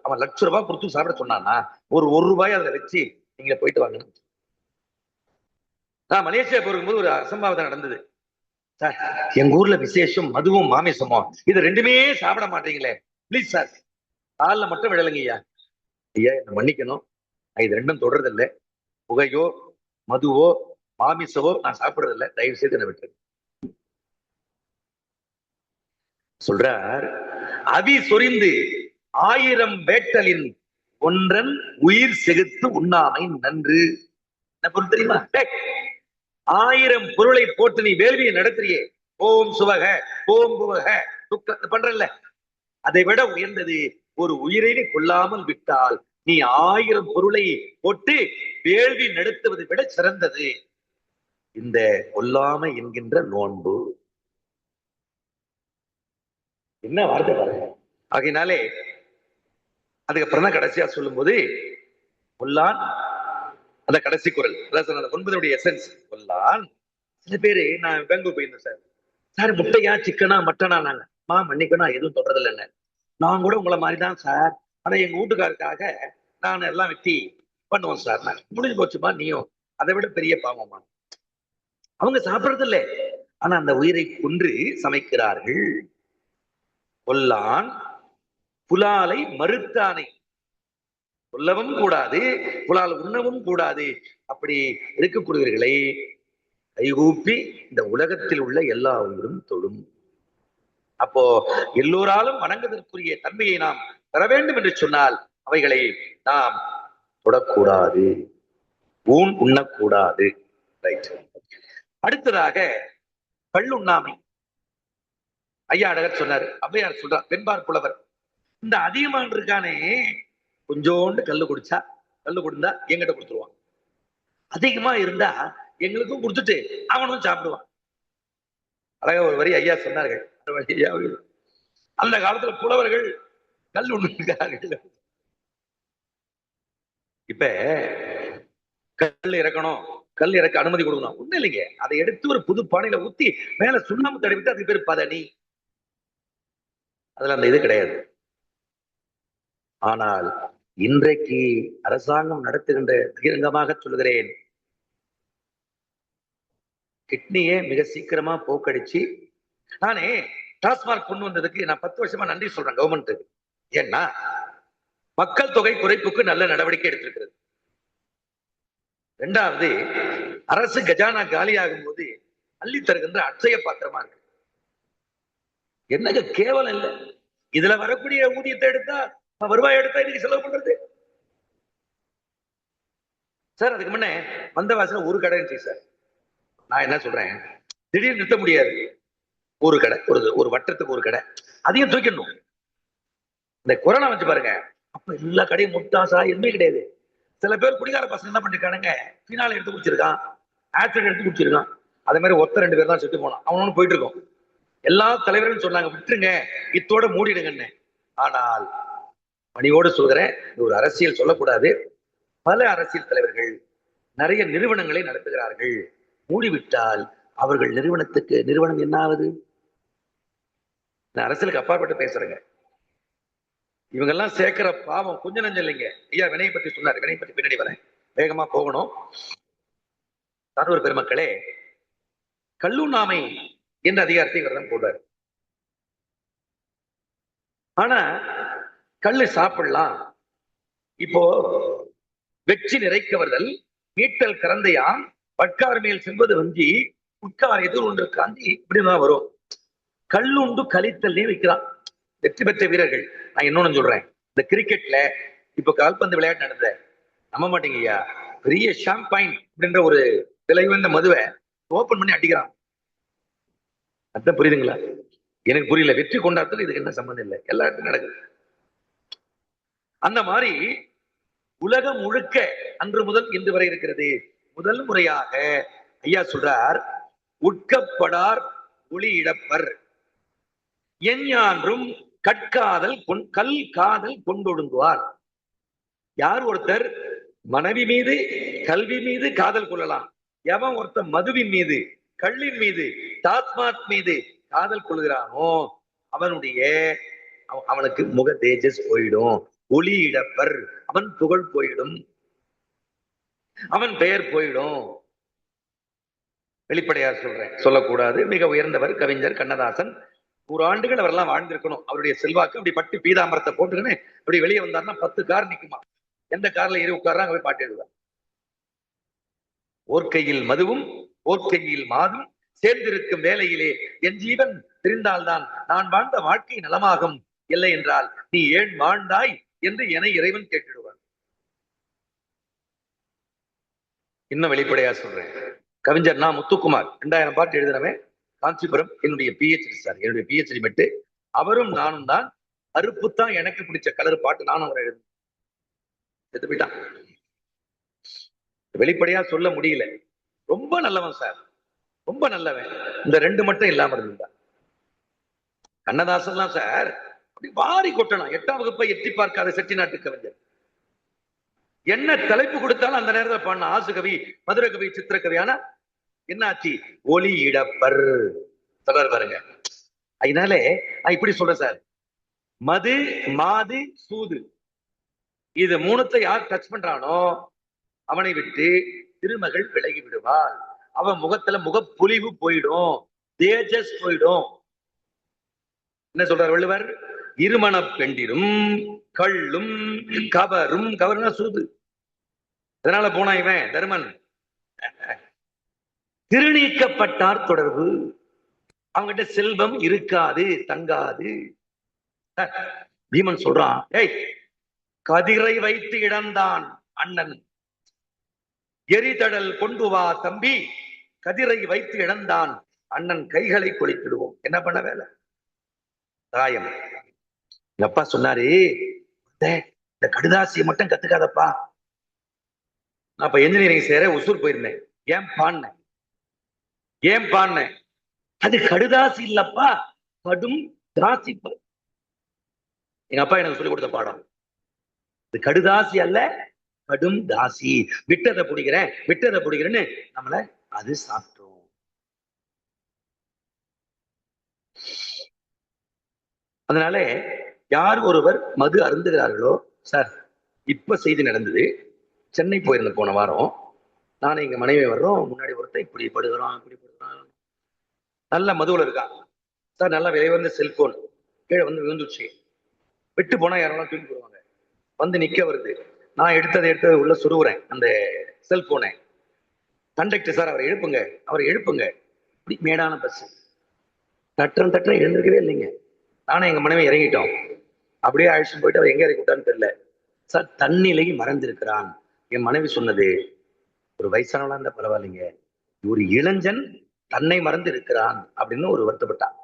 அவன் ₹1,00,000 கொடுத்து சாப்பிட சொன்னான்னா ஒரு ரூபாய் அதுல வச்சு நீங்க போயிட்டு வாங்க. நான் மலேசியா போகும்போது ஒரு அசம்பாவிதம் நடந்தது. சார் எங்க ஊர்ல விசேஷம் மதுவும் மாமிசமும், இது ரெண்டுமே சாப்பிட மாட்டீங்களே, பிளீஸ் சார் காலில் மட்டும் விடலைங்க ஐயா. ஐயா என்ன மன்னிக்கணும், இது ரெண்டும் தொடர்றது இல்லை. புகையோ மதுவோ மாமிசவோ நான் சாப்பிடுறது இல்லை, தயவு செய்து என்ன விட்டு சொல்றார். அவி சொரிந்து 1000 வேட்டலின் ஒன்றன் உயிர் செகுத்து உண்ணாமை நன்று. என்ன பொருள் தெரியுமா? 1000 பொருளை போட்டு நீ வேள்வியை நடத்துறியே, ஓம் சுவக ஓம் புவக பண்றல்ல, அதை விட உயர்ந்தது ஒரு உயிரை கொல்லாமல் விட்டால் நீ 1000 பொருளை போட்டு வேள்வி நடத்துவதை விட சிறந்தது இந்த கொல்லாமை என்கின்ற நோன்பு. என்ன வார்த்தை பாருங்க. ஆகையினாலே அதுக்கப்புறம் தான் கடைசியா சொல்லும் போது கொல்லான், அந்த கடைசி குரல், அதான் 9 எசன்ஸ் கொல்லான். சில பேரு, நான் பெங்களூர் போயிருந்தேன் சார், சார் முட்டையா சிக்கனா மட்டனா, நாங்க மன்னிக்கணும் நான் எதுவும் தொடர்றது இல்லைன்னு. நான் கூட உங்களை மாதிரிதான் சார், ஆனா எங்க வீட்டுக்காருக்காக நான் எல்லாம் வெட்டி பண்ணுவோம் சார். நான் முடிஞ்சு போச்சுமா, நீயும் அதை விட பெரிய பாவமா. அவங்க சாப்பிடுறது இல்லை, ஆனா அந்த உயிரை கொன்று சமைக்கிறார்கள். கொல்லான் புலாலை மறுத்தானை, கொல்லவும் கூடாது புலால் உண்ணவும் கூடாது. அப்படி இருக்கக்கூடியவர்களை கைகூப்பி இந்த உலகத்தில் உள்ள எல்லா உயிரும் தொடும். அப்போ எல்லோராலும் வணங்குவதற்குரிய தன்மையை நாம் பெற வேண்டும் என்று சொன்னால் அவைகளை நாம் தொடக்கூடாது, ஊன் உண்ணக்கூடாது. ரைட். அடுத்ததாக கள்ளுண்ணாமை. ஐயா அழகர் சொன்னார், ஔவையார் சொல்றார், வெண்பார் புலவர், இந்த அதிகமான இருக்கானே கொஞ்சோண்டு கல்லு கொடுத்தா எங்கிட்ட கொடுத்துருவான், அதிகமா இருந்தா எங்களுக்கும் கொடுத்துட்டு அவனும் சாப்பிடுவான். அழகா ஒரு வரி ஐயா சொன்னார்கள். அந்த காலத்துல புலவர்கள் கல் உண்ணுகிறார்கள். இப்ப கல் இறக்கணும், கல் இறக்க அனுமதி கொடுக்கணும், ஒண்ணு இல்லைங்க, அதை எடுத்து ஒரு புது பானையில ஊத்தி மேல சுண்ணாம்பு தடவிட்டு அதுக்கு பேர் பதனி. அதுல அந்த இது கிடையாது. ஆனால் இன்றைக்கு அரசாங்கம் நடத்துகின்ற, பகிரங்கமாக சொல்கிறேன், கிட்னியை மிக சீக்கிரமா போக்கடிச்சு, நானே டாஸ்மாக் கொண்டு வந்ததுக்கு நான் 10 வருஷமா நன்றி சொல்றேன் கவர்மெண்ட்டுக்கு. ஏன்னா மக்கள் தொகை குறைப்புக்கு நல்ல நடவடிக்கை எடுத்திருக்கிறது. 2வது, அரசு கஜானா காலியாகும் போது அள்ளி தருகின்ற அட்சய பாத்திரமா இருக்கு. என்னங்க கேவலம் இல்லை, இதுல வரக்கூடிய ஊதியத்தை எடுத்தா, வருவாய் எடுத்தா இன்னைக்கு செலவு பண்றது சார். அதுக்கு முன்ன வந்தவாசல ஒரு கடை இருந்துச்சு சார். நான் என்ன சொல்றேன், திடீர்னு நிறுத்த முடியாது, ஒரு கடை, ஒரு வட்டத்துக்கு ஒரு கடை, அதையும் தூக்கிடணும். இந்த கொரோனா வச்சு பாருங்க, அப்ப எல்லா கடையும் முட்டாசா எதுவுமே கிடையாது. சில பேர் குடிகார பசங்க என்ன பண்ணிருக்கானுங்க, பினால எடுத்து குடிச்சிருக்கான், ஆசிட் எடுத்து குடிச்சிருக்கான், அதே மாதிரி 1-2 பேர் தான் செத்து போனான், அவனு போயிட்டு இருக்கோம். எல்லா தலைவர்களும் சொன்னாங்க விட்டுருங்க, இத்தோட மூடிடுங்கன்னு. ஆனால் பணியோடு சொல்கிறேன், ஒரு அரசியல் சொல்லக்கூடாது, பல அரசியல் தலைவர்கள் நிறைய நிறுவனங்களை நடத்துகிறார்கள். மூடிவிட்டால் அவர்கள் நிறுவனம் என்ன ஆகுது? நான் அரசியலுக்கு அப்பாற்பட்டு பேசுறேங்க. இவங்கெல்லாம் சேர்க்கிற பாவம் கொஞ்சம் நஞ்சம் இல்லைங்க. ஐயா வினையை பற்றி சொன்னார், வினையை பற்றி பின்னாடி வரேன், வேகமா போகணும். சான்றோர் பெருமக்களே, கல்லுண்ணாமை என்ற அதிகாரத்தை இவர் தான் போடுறார். ஆனா கல்லு சாப்பிடலாம். இப்போ வெற்றி நிறைக்கவர்கள் மீட்டல் கரந்தையாம் பட்கார் மேல் செல்வது வஞ்சி உட்கார் எதிர் ஒன்று காந்தி இப்படிதான் வரும். கல்லுண்டு கழித்தல்னே வைக்கிறான் வெற்றி பெற்ற வீரர்கள். நான் இன்னொன்னு சொல்றேன், இந்த கிரிக்கெட்ல இப்ப கால்பந்து விளையாட்டு நடந்த நம்ப மாட்டீங்கய்யா, பெரிய ஷாம்பைன் அப்படின்ற ஒரு விலை உயர்ந்த மதுவை ஓபன் பண்ணி அடிக்கிறான். அதான் புரியுதுங்களா? எனக்கு புரியல. வெற்றி கொண்டாடத்துல இதுக்கு என்ன சம்பந்தம் இல்லை, எல்லா இடத்துக்கும் நடக்குது. அந்த மாதிரி உலகம் முழுக்க அன்று முதல் இன்று வரை இருக்கிறது. முதல் முறையாக ஐயா சொல்றார், உட்கப்படார் ஒளி இழப்பர் எஞ்ஞான்றும் கற்காதல் கல் காதல் கொண்டொடுங்குவார். யார் ஒருத்தர் மனைவி மீது கல்வி மீது காதல் கொள்ளலாம், எவன் ஒருத்தர் மதுவின் மீது கள்ளின் மீது டாஸ்மாக் மீது காதல் கொள்கிறானோ அவனுக்கு முக தேஜஸ் போயிடும், ஒளி இழப்பர், அவன் புகழ் போயிடும், அவன் பெயர் போயிடும். வெளிப்படையா சொல்றேன், சொல்லக்கூடாது. மிக உயர்ந்தவர் கவிஞர் கண்ணதாசன். 100 ஆண்டுகள் அவரெல்லாம் வாழ்ந்திருக்கணும். அவருடைய செல்வாக்கு அப்படி பட்டு பீதாம்பரத்தை போட்டுக்கின்னு அப்படி வெளியே வந்தாருன்னா 10 கார் நிக்குமா. எந்த கார்ல ஏறி உட்கார்றாங்க போய் பாட்டு எழுதுவார். ஓர்க்கையில் மதுவும் ஓர்க்கையில் மாதும் சேர்ந்திருக்கும் வேலையிலே என் ஜீவன் தெரிந்தால்தான் நான் வாழ்ந்த வாழ்க்கை நலமாகும், இல்லை என்றால் நீ ஏன் வாழ்ந்தாய் என்று என இறைவன் கேட்டுடுவான். இன்னும் வெளிப்படையா சொல்றேன், கவிஞர் நான் முத்துக்குமார் 2000 பாட்டு எழுதுறவன், காஞ்சிபுரம், என்னுடைய பிஹெச்டி சார், என்னுடைய பிஹெச்டி மெட்டு. அவரும் நானும் தான். அறுப்புத்தான் எனக்கு பிடிச்ச கலர் பாட்டு நானும் அவரை எழுது செத்து போயிட்டான். வெளிப்படையா சொல்ல முடியல. ரொம்ப நல்லவன் சார், ரொம்ப நல்லவன். இந்த 2 மட்டும் இல்லாம இருந்தா. கண்ணதாசன் சார் அப்படி வாரி கொட்டணும். 8ஆம் வகுப்பை எட்டி பார்க்காத செட்டிநாட்டு கவிஞர். என்ன தலைப்பு கொடுத்தாலும் அந்த நேரத்தில் பாடின ஆசு கவி, மதுர கவி, சித்திரக்கவி. ஆனா என்னாச்சு? ஒளி இழப்பர் சொல்றாரு பாருங்க. அதனால நான் இப்படி சொல்றேன் சார், மது மாது சூது இது 3த்தை யார் டச் பண்றானோ அவனை விட்டு திருமகள் விலகி விடுவாள். அவன் முகத்துல முகப்பொலிவு போயிடும், தேஜஸ் போயிடும். என்ன சொல்றார் வள்ளுவர்? இருமண பெண்டிரும் கள்ளும் கவரும், கவர்னா சூது. அதனால போனா இவன் தருமன் திருநீக்கப்பட்டார் தொடர்பு. அவங்கிட்ட செல்வம் இருக்காது, தங்காது. பீமன் சொல்றான், ஏய் கதிரை வைத்து இழந்தான் அண்ணன், எரிதடல் கொண்டு வா தம்பி, கதிரை வைத்து இழந்தான் அண்ணன், கைகளை கொளித்திடுவோம். என்ன பண்ண வேலை? தாயம். எங்க அப்பா சொன்னாரு, இந்த கடுதாசியை மட்டும் கத்துக்காதப்பா. நான் அப்ப என்ஜினியரிங் சேர ஒசூர் போயிருந்தேன். ஏன் பாண்ண அது கடுதாசி இல்லப்பா, கடும் தாசி. எங்க அப்பா எனக்கு சொல்லிக் கொடுத்த பாடம். இது கடுதாசி அல்ல, கடும் தாசி. விட்டதை பிடிக்கிறேன்னு நம்மள அது சாப்பிட்டோம். அதனால யார் ஒருவர் மது அருந்துகிறார்களோ, சார் இப்ப செய்தி நடந்தது. சென்னை போயிருந்த போன வாரம், நானும் எங்க மனைவி வர்றோம். முன்னாடி ஒருத்தன் இப்படி படுகிறான், நல்ல மதுவில் இருக்கான் சார். நல்லா விலை வந்த செல்போன் கீழே வந்து விழுந்துச்சு. விட்டு போனா யாரெல்லாம் தூக்கி போடுவாங்க. வந்து நிக்க வருது. நான் எடுத்ததை உள்ள சுருவுறேன் அந்த செல்போனை. கண்டக்டர் சார் அவரை எழுப்புங்க. இப்படி மேடான பஸ். தட்டுற எழுந்திருக்கவே இல்லைங்க. நானும் எங்க மனைவி இறங்கிட்டோம். அப்படியே அழைச்சிட்டு போயிட்டு அவர் எங்க இறக்கி விட்டான்னு தெரியல சார். தண்ணிலையும் மறந்திருக்கிறான். என் மனைவி சொன்னது, ஒரு வயசானவளா இருந்தா பரவாயில்லைங்க, ஒரு இளைஞன் தன்னை மறந்து இருக்கிறான் அப்படின்னு ஒரு வருத்தப்பட்டான்.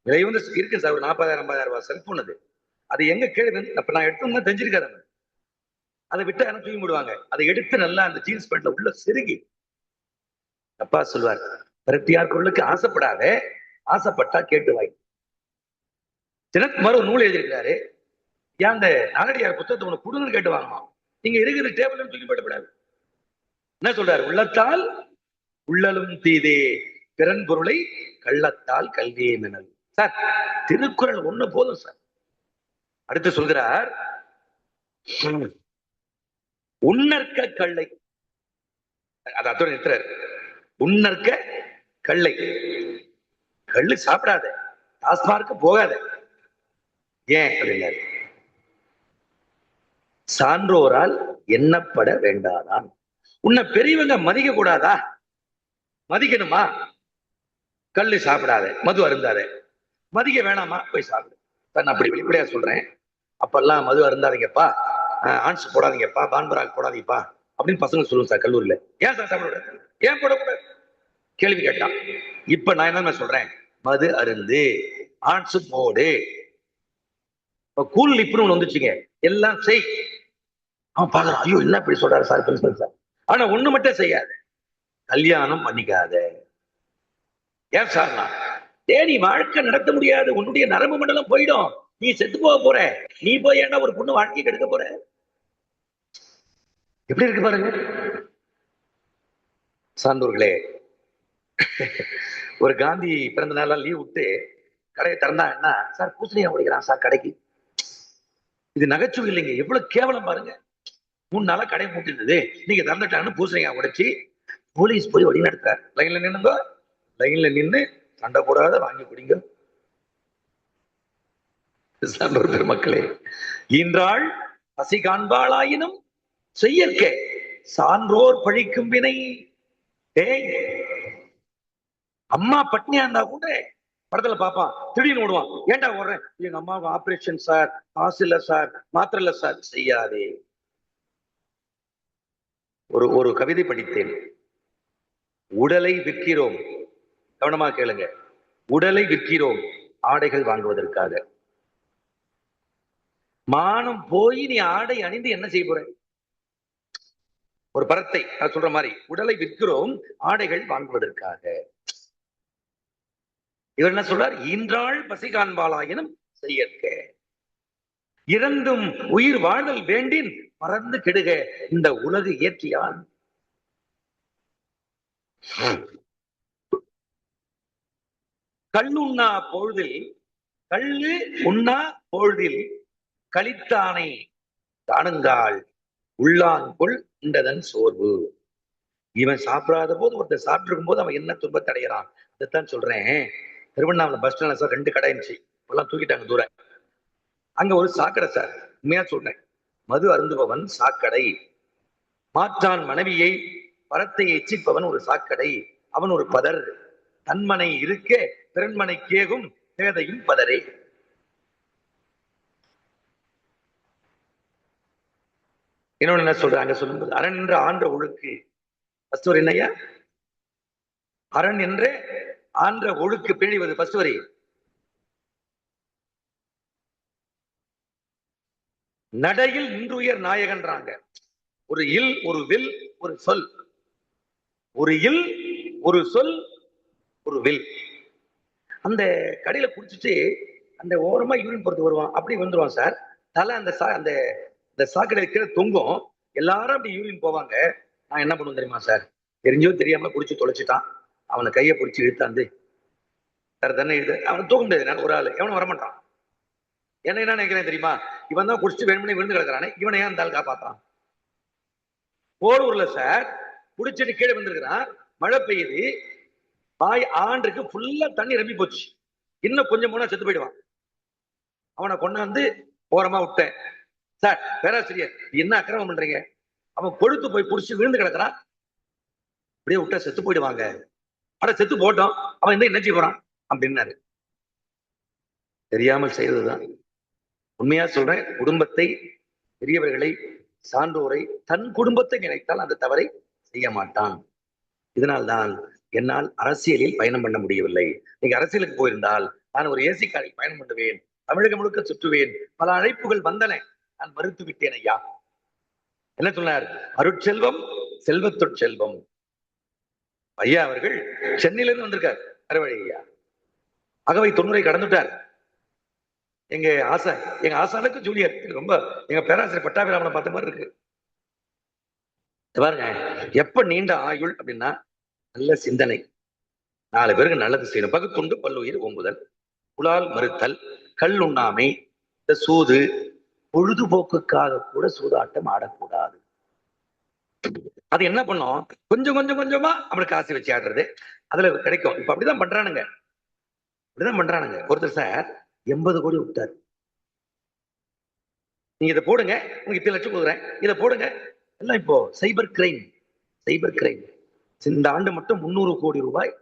விலை வந்து இருக்கு சார், ஒரு 40,000 50,000 ரூபாய் செல்போன். அது எங்க கேள்வி, அப்ப நான் எடுத்தோம்னா தெரிஞ்சிருக்காரு. அதை விட்டு எனக்கு தூக்கி விடுவாங்க. அதை எடுத்து நல்லா அந்த ஜீன்ஸ் பேண்ட்ல உள்ள செருகி, அப்பா சொல்வார், பிரத்தியார் பொருளுக்கு ஆசைப்படாத, ஆசைப்பட்டா கேட்டு வாய். தினக்குமார் ஒரு நூல் எழுதியிருக்கிறாரு. ஏன் அந்த நாலடியார் புத்தகத்தை உனக்கு கொடுங்கன்னு கேட்டு வாங்கணும். நீங்க இருக்கிற டேபிள் தூக்கி போடப்படாது. என்ன சொல்றாரு? உள்ளத்தால் உள்ளலும் தீதே, பிறன் பொருளை கள்ளத்தால் கல்வியே மெனல். சார் திருக்குறள் ஒண்ணு போதும் சார். அடுத்து சொல்கிறார், உன்னற்க கள்ளை. அது அத்தோட நிறுத்துறாரு. உன்னற்க கள்ளை. கள்ளு சாப்பிடாத, டாஸ்மார்க்கு போகாத. ஏன் அப்படின்னாரு, சான்றோரால் எண்ணப்பட வேண்டாதான். உன்னை பெரியவங்க மதிக்க கூடாதா? மதிக்கணுமா? கள்ளு சாப்பிடாத, மது அருந்தாத. மதிக்க வேணாமா? போய் சாப்பிடு. நான் அப்படி வெளிப்படையா சொல்றேன். அப்பெல்லாம் மது அருந்தாதீங்கப்பா, ஆன்ஸ் போடாதீங்கப்பா, பான்பராக் போடாதீங்கப்பா அப்படின்னு பசங்க சொல்லுவோம் சார் கல்லூரியில. ஏன் சார் சாப்பிடக்கூடாது? ஏன் போடக்கூடாது? கேள்வி கேட்டான். இப்ப நான் என்ன சொல்றேன், மது அருந்து, ஆன்ஸ் போடு. இப்ப கூல் லிப்னு ஒண்ணு வந்துச்சுங்க, எல்லாம் செய். அவன் பாக்குறான், ஐயோ என்ன இப்படி சொல்றாரு சார் பிரின்சிபல் சார். ஆனா ஒண்ணு மட்டும் செய்யாத, கல்யாணம் பண்ணிக்காத. ஏன் சார்னா, நீ வாழ்க்கை நடத்த முடியாது, உன்னுடைய நரம்பு மண்டலம் போயிடும், நீ செத்து போக போற. நீ போய் ஏன்னா ஒரு பொண்ணு வாழ்க்கையை கெடுக்க போற. எப்படி இருக்கு பாருங்க சான்றோர்களே. ஒரு காந்தி பிறந்த நாளா லீவ் விட்டு கடையை திறந்தாங்கன்னா, சார் பூசணியா உடைக்கிறான் சார் கடைக்கு. இது நகைச்சுவை இல்லைங்க, எவ்வளவு கேவலம் பாருங்க. 3 நாளா கடை மூட்டிருந்தது, நீங்க திறந்துட்டாங்கன்னு பூசணியா உடைச்சி போலீஸ் போய் வழி நடத்துறாரு. லைன்ல நின்னுங்க, லைன்ல நின்று சண்டை போடாத வாங்கி குடிங்க. சான்றோர் பெருமக்களே, ஈன்றாள் பசி காண்பாளாயினும் செய்யற்க சான்றோர் பழிக்கும் வினை. அம்மா பட்னியா இருந்தா கூட படத்துல பாப்பான், திடீர்னு ஓடுவான், ஏன்டா ஓடுறேன்? எங்க அம்மாவுக்கு ஆபரேஷன் சார், காசு இல்ல சார், மாத்திரை இல்ல சார். செய்யாதே. ஒரு கவிதை படித்தேன். உடலை விற்கிறோம், கவனமா கேளுங்க, உடலை விற்கிறோம் ஆடைகள் வாங்குவதற்காக. மானம் போய் நீ ஆடை அணிந்து என்ன செய்ய போற? ஒரு பரத்தை நான் சொல்ற மாதிரி, உடலை விற்கிறோம் ஆடைகள் வாங்குவதற்காக. இவர் என்ன சொல்றார்? ஈன்றாள் பசி காண்பாளாயினும் செய்யற்க, இறந்தும் உயிர் வாழ்தல் வேண்டின் மறந்து கெடுக இந்த உலகு ஏற்றியான். கல்லுண்ணா பொழுதில், கல்லு உண்ணா பொழுதில் கலித்தானை காணுங்கால் உள்ளான்கொள் இன்றதன் சோர்வு. இவன் சாப்பிடாத போது ஒருத்தர் சாப்பிட்டு இருக்கும் போது அவன் என்ன துன்பத்தை அடைகிறான். இதைத்தான் சொல்றேன். திருவண்ணாமலை பஸ் ஸ்டாண்ட்ல சார் 2 கடை இருந்துச்சு, எல்லாம் தூக்கிட்டாங்க தூரம். அங்க ஒரு சாக்கடை சார், உண்மையா சொல்றேன், மது அருந்துபவன் சாக்கடை, மாற்றான் மனைவியை பரத்தை எச்சிப்பவன் ஒரு சாக்கடை, அவன் ஒரு பதர், தன்மனை இருக்க பிறன்மனை கேகும் பேதையும் பதரே. இன்னொன்னு என்ன சொல்றாங்க சொல்லும்போது, அரண் என்ற ஆன்ற ஒழுக்கு. ஃபர்ஸ்ட் வரி என்னையா? அரண் என்ற ஆன்ற ஒழுக்கு பிழிவது. ஃபர்ஸ்ட் வரி, நடையில் இன்றுயர் நாயகன்றாங்க. ஒரு இல், ஒரு வில், ஒரு சொல். ஒரு இல், ஒரு சொல், ஒரு வில். அந்த கடையில குடிச்சிட்டு அந்த ஓரமா யூரின் போறது வருவான், அப்படி வந்துருவான் சார். தலை அந்த சாக்கடை கீழே தொங்கும், எல்லாரும் அப்படி யூரின் போவாங்க. நான் என்ன பண்ணுவேன் தெரியுமா சார்? தெரிஞ்சோ தெரியாம குடிச்சு தொலைச்சிட்டான், அவனை கையை பிடிச்சி இழுத்தாந்து தன்னை இழுத்து அவனை தூக்க முடியாது. நான் ஒரு ஆள் எவனும் வரமாட்டான். என்ன நினைக்கிறேன் தெரியுமா? இவன் தான் குடிச்சிட்டு வேணும்னே விழுந்து கிடக்குறானே, இவனை ஏன் இருந்தாலும் காப்பாத்தான். போரூர்ல சார் குடிச்சிட்டு கீழே விழுந்திருக்கிறான், மழை பெய்யுது, வாய் ஆண்டுக்கு ஃபுல்லா தண்ணி ரம்பி போச்சு, இன்னும் கொஞ்சம் போனா செத்து போயிடுவான். அவனை கொண்டாந்து ஓரமா விட்டேன். சார் பேராசிரியர் என்ன அக்கிரமம் பண்றீங்க? அவன் பொழுத்து போய் குடிச்சு விழுந்து கிடக்குறான், அப்படியே விட்டா செத்து போயிடுவாங்க. அட செத்து போட்டோம், அவன் இந்த என்ன செய்ய போறான் அப்படின்னாரு. தெரியாமல் செய்ததுதான். உண்மையா சொல்றேன், குடும்பத்தை, பெரியவர்களை, சான்றோரை, தன் குடும்பத்தை நினைத்தால் அந்த தவறை செய்ய மாட்டான். இதனால்தான் என்னால் அரசியலில் பயணம் பண்ண முடியவில்லை. நீங்க அரசியலுக்கு போயிருந்தால் நான் ஒரு ஏசி காரில் பயணம் பண்ணுவேன், தமிழகம் முழுக்க சுற்றுவேன். பல அழைப்புகள் வந்தன, நான் மறுத்து விட்டேன். ஐயா என்ன சொன்னார்? அருட்செல்வம் செல்வத்தொட் செல்வம். ஐயா அவர்கள் சென்னையில இருந்து வந்திருக்கார், அறுவழி ஐயா. அகவை 90 கடந்துட்டார். எங்க ஆசானுக்கு ஜூனியர். ரொம்ப எங்க பேராசிரியர் பட்டாபிராமனை பார்த்த மாதிரி இருக்கு பாருங்க. எப்ப நீண்ட ஆயுள் அப்படின்னா, நல்ல சிந்தனை, 4 பேருக்கு நல்லது செய்யணும், பகுத்துண்டு பல்லுயிர் ஓம்புதல், புலால் மறுத்தல், கல் உண்ணாமை, இந்த சூது, பொழுதுபோக்குக்காக கூட சூதாட்டம் ஆடக்கூடாது. அது என்ன பண்ணும், கொஞ்சம் கொஞ்சம் கொஞ்சமா அவனுக்கு காசு வச்சு ஆடுறது, அதுல கிடைக்கும். இப்ப அப்படிதான் பண்றானுங்க, அப்படிதான் பண்றானுங்க. ஒருத்தர் சார் 80 கோடி விட்டாரு, நீங்க இதை போடுங்க உங்களுக்கு இத்தனை லட்சம் கொடுக்குறேன், இதை போடுங்க. எல்லாம் இப்போ சைபர் கிரைம், சைபர் கிரைம். இந்த ஆண்டு மட்டும் 300 கோடி ரூபாய்